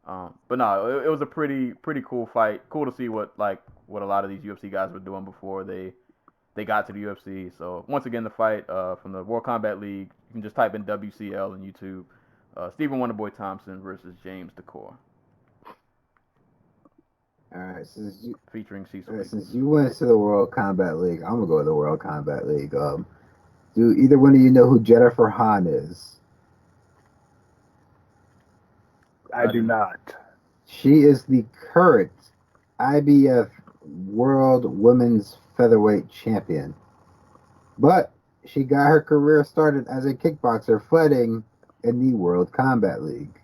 But no, it was a pretty cool fight. Cool to see what a lot of these UFC guys were doing before they got to the UFC. So once again, the fight from the World Combat League. You can just type in WCL on YouTube. Stephen Wonderboy Thompson versus James Decor. All right, featuring Cecil. Right, since you went to the World Combat League, I'm gonna go to the World Combat League. Do either one of you know who Jennifer Hahn is? I do not. She is the current IBF World Women's Featherweight Champion. But she got her career started as a kickboxer fighting in the World Combat League.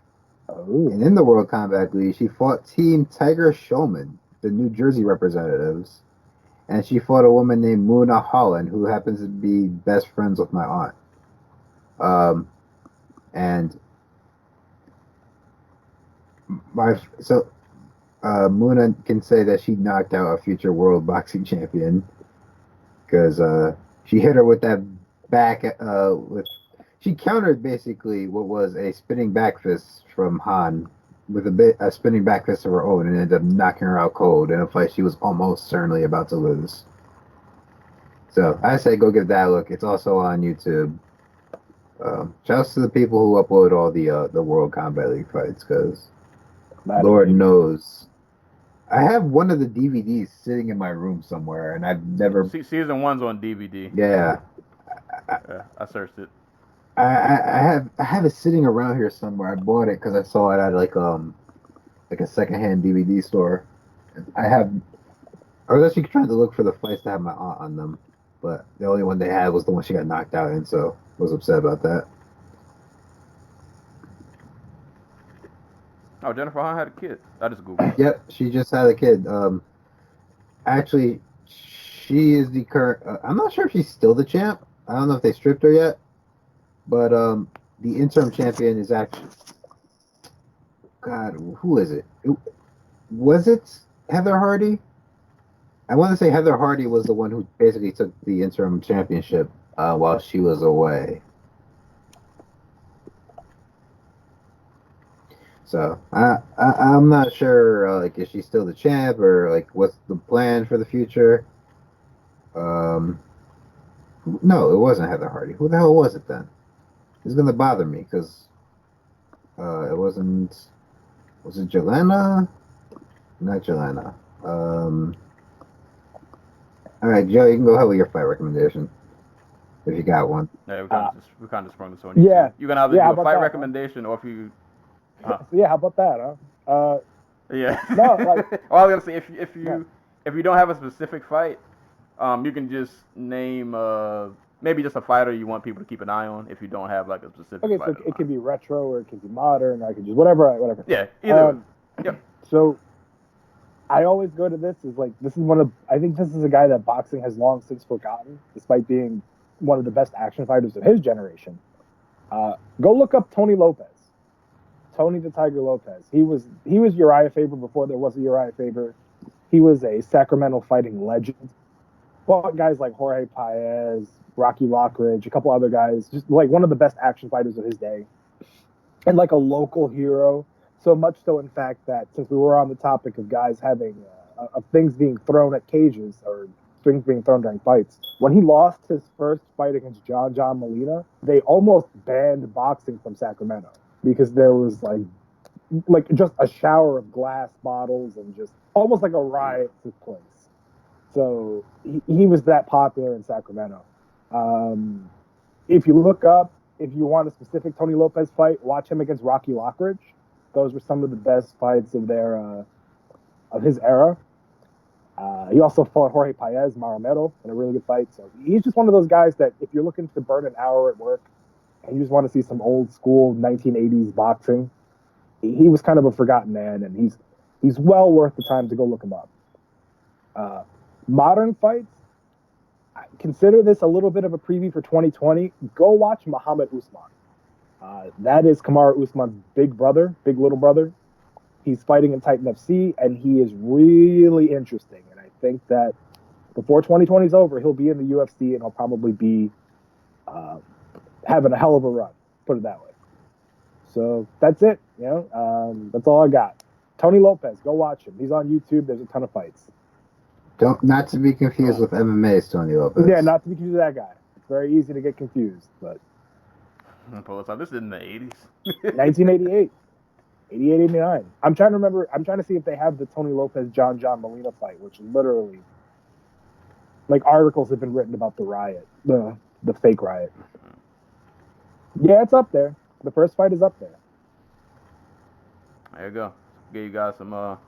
Oh. And in the World Combat League, she fought Team Tiger Showman, the New Jersey representatives. And she fought a woman named Muna Holland, who happens to be best friends with my aunt. Muna can say that she knocked out a future world boxing champion because she hit her with that back. She countered basically what was a spinning back fist from Han with a spinning back fist of her own, and ended up knocking her out cold in a fight she was almost certainly about to lose. So I say go give that a look. It's also on YouTube. Shouts to the people who upload all the World Combat League fights, because Lord knows. I have one of the DVDs sitting in my room somewhere, and I've never... Season 1's on DVD. Yeah. I searched it. I have it sitting around here somewhere. I bought it because I saw it at like a secondhand DVD store. I was actually trying to look for the fights that have my aunt on them, but the only one they had was the one she got knocked out in, so I was upset about that. Oh, Jennifer Hahn had a kid. I just Googled. Yep, she just had a kid. Actually, she is the current. I'm not sure if she's still the champ. I don't know if they stripped her yet, but the interim champion is actually. God, who is it? Was it Heather Hardy? I want to say Heather Hardy was the one who basically took the interim championship while she was away. So I'm not sure like is she still the champ or like what's the plan for the future. No, it wasn't Heather Hardy. Who the hell was it then? It's gonna bother me because it wasn't. Was it Jelena? Not Jelena. All right, Joe, you can go ahead with your fight recommendation if you got one. Yeah, we kind of sprung this on you. Yeah. You can either Yeah, do how a about fight that, recommendation or if you. Yeah, how about that, huh? Yeah. No, like- well, I was gonna say if Yeah. you don't have a specific fight, you can just name maybe just a fighter you want people to keep an eye on if you don't have like a specific. Okay, fighter so it could be retro or it could be modern. I could just whatever. Yeah, either. Yep. So I always go to this is like this is I think this is a guy that boxing has long since forgotten, despite being one of the best action fighters of his generation. Go look up Tony Lopez. Tony the Tiger Lopez. He was Uriah Faber before there was a Uriah Faber. He was a Sacramento fighting legend. Fought guys like Jorge Paez, Rocky Lockridge, a couple other guys, just like one of the best action fighters of his day. And like a local hero. So much so, in fact, that since we were on the topic of guys having, of things being thrown at cages or things being thrown during fights, when he lost his first fight against John Molina, they almost banned boxing from Sacramento because there was like just a shower of glass bottles and just almost like a riot took place. So he was that popular in Sacramento. If you look up, if you want a specific Tony Lopez fight, watch him against Rocky Lockridge. Those were some of the best fights of of his era. He also fought Jorge Paez, Maramero, in a really good fight. So he's just one of those guys that if you're looking to burn an hour at work and you just want to see some old school 1980s boxing, he was kind of a forgotten man, and he's well worth the time to go look him up. Modern fights, consider this a little bit of a preview for 2020. Go watch Muhammad Usman. That is Kamaru Usman's big little brother. He's fighting in Titan FC, and he is really interesting. And I think that before 2020 is over, he'll be in the UFC, and he'll probably be having a hell of a run, put it that way. So that's it. That's all I got. Tony Lopez, go watch him. He's on YouTube. There's a ton of fights. Not to be confused with MMA's Tony Lopez. Yeah, not to be confused with that guy. It's very easy to get confused, but. This is in the 80s. 1988. 88, 89. I'm trying to remember. I'm trying to see if they have the Tony Lopez John Molina fight, which literally, like, articles have been written about the riot, the fake riot. Yeah, it's up there. The first fight is up there. There you go. Give you guys some homework.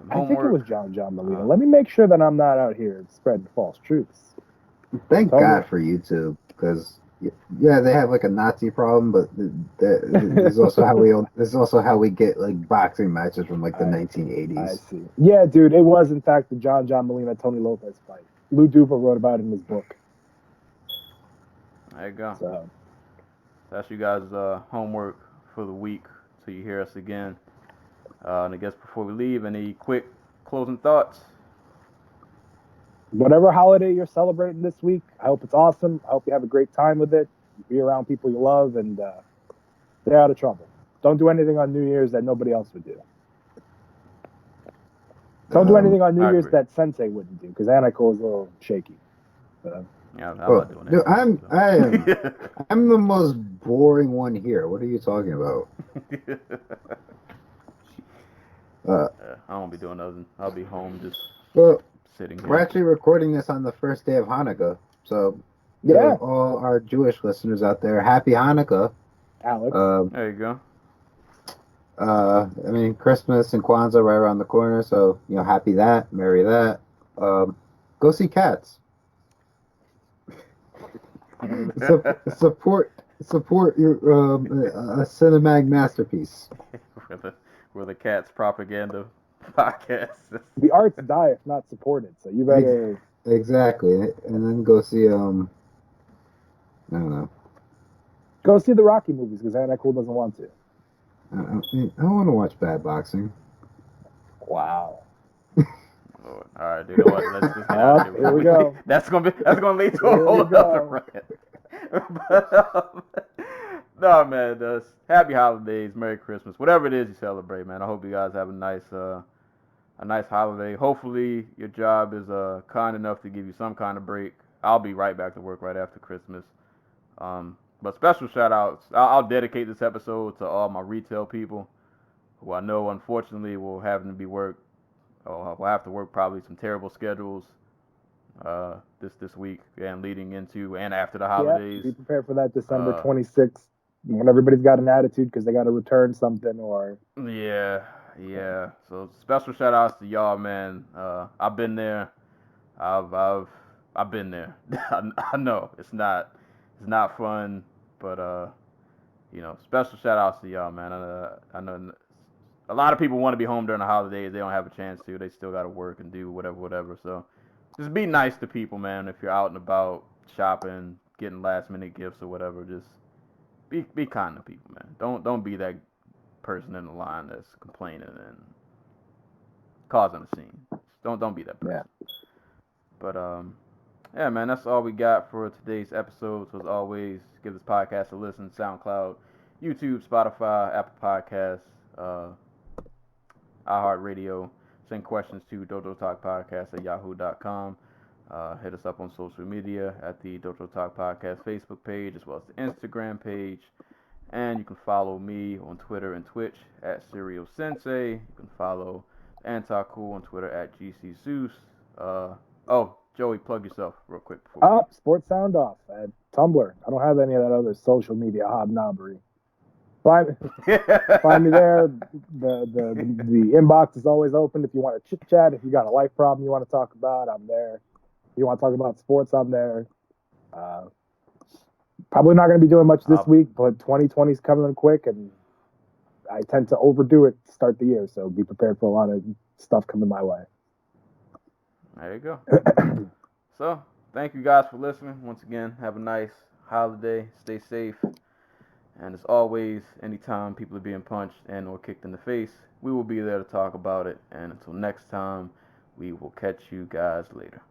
I think it was John Molina. Let me make sure that I'm not out here spreading false truths. Thank God for YouTube, because yeah, they have like a Nazi problem, but this is also how we get like boxing matches from like the 1980s. I see. Yeah, dude, it was in fact the John Molina Tony Lopez fight. Lou Duva wrote about it in his book. There you go. So that's you guys' homework for the week till you hear us again. And I guess before we leave, any quick closing thoughts? Whatever holiday you're celebrating this week, I hope it's awesome. I hope you have a great time with it. Be around people you love and stay out of trouble. Don't do anything on New Year's that nobody else would do. Don't do anything on New Year's that Sensei wouldn't do, because Theanticool is a little shaky. Yeah, I'm not doing dude, that. I'm the most boring one here. What are you talking about? I won't be doing nothing. I'll be home just sitting here. We're actually recording this on the first day of Hanukkah, so Yeah. all our Jewish listeners out there, happy Hanukkah. Alex. There you go. I mean, Christmas and Kwanzaa right around the corner, so happy that, merry that. Go see Cats. Support your a cinematic masterpiece. Where the Cats propaganda podcast. The arts die if not supported. So you better Exactly, and then go see I don't know. go see the Rocky movies because Theanticool doesn't want to. I want to watch bad boxing. Wow. Lord. All right, dude. You know what? Let's just get out of Here we go. That's gonna lead to a Here whole we go. other rant. But, no, man. Happy holidays, Merry Christmas, whatever it is you celebrate, man. I hope you guys have a nice holiday. Hopefully, your job is kind enough to give you some kind of break. I'll be right back to work right after Christmas. But special shout outs. I'll dedicate this episode to all my retail people who I know unfortunately will have to work probably some terrible schedules this week and leading into and after the holidays. Yeah, be prepared for that December 26th when everybody's got an attitude because they got to return something or. Yeah. So special shout outs to y'all, man. I've been there. I've been there. I know it's not fun, but special shout outs to y'all, man. I know a lot of people want to be home during the holidays. They don't have a chance to. They still got to work and do whatever. So just be nice to people, man. If you're out and about shopping, getting last minute gifts or whatever, just be kind to people, man. Don't be that person in the line that's complaining and causing a scene. Don't be that person. Yeah. But yeah, man, that's all we got for today's episode. So as always, give this podcast a listen. SoundCloud, YouTube, Spotify, Apple Podcasts, iHeartRadio. Send questions to dojotalkpodcast@yahoo.com. Hit us up on social media at the Dojo Talk Podcast Facebook page as well as the Instagram page. And you can follow me on Twitter and Twitch at Serial Sensei. You can follow Theanticool on Twitter at GC Zeus. Joey, plug yourself real quick. SportsSoundoff at Tumblr. I don't have any of that other social media hobnobbery. Find me there. The inbox is always open if you want to chit chat. If you got a life problem you want to talk about, I'm there. If you want to talk about sports, I'm there. Probably not going to be doing much this week, but 2020 is coming in quick, and I tend to overdo it to start the year. So be prepared for a lot of stuff coming my way. There you go. So, thank you guys for listening. Once again, have a nice holiday. Stay safe. And as always, anytime people are being punched and or kicked in the face, we will be there to talk about it. And until next time, we will catch you guys later.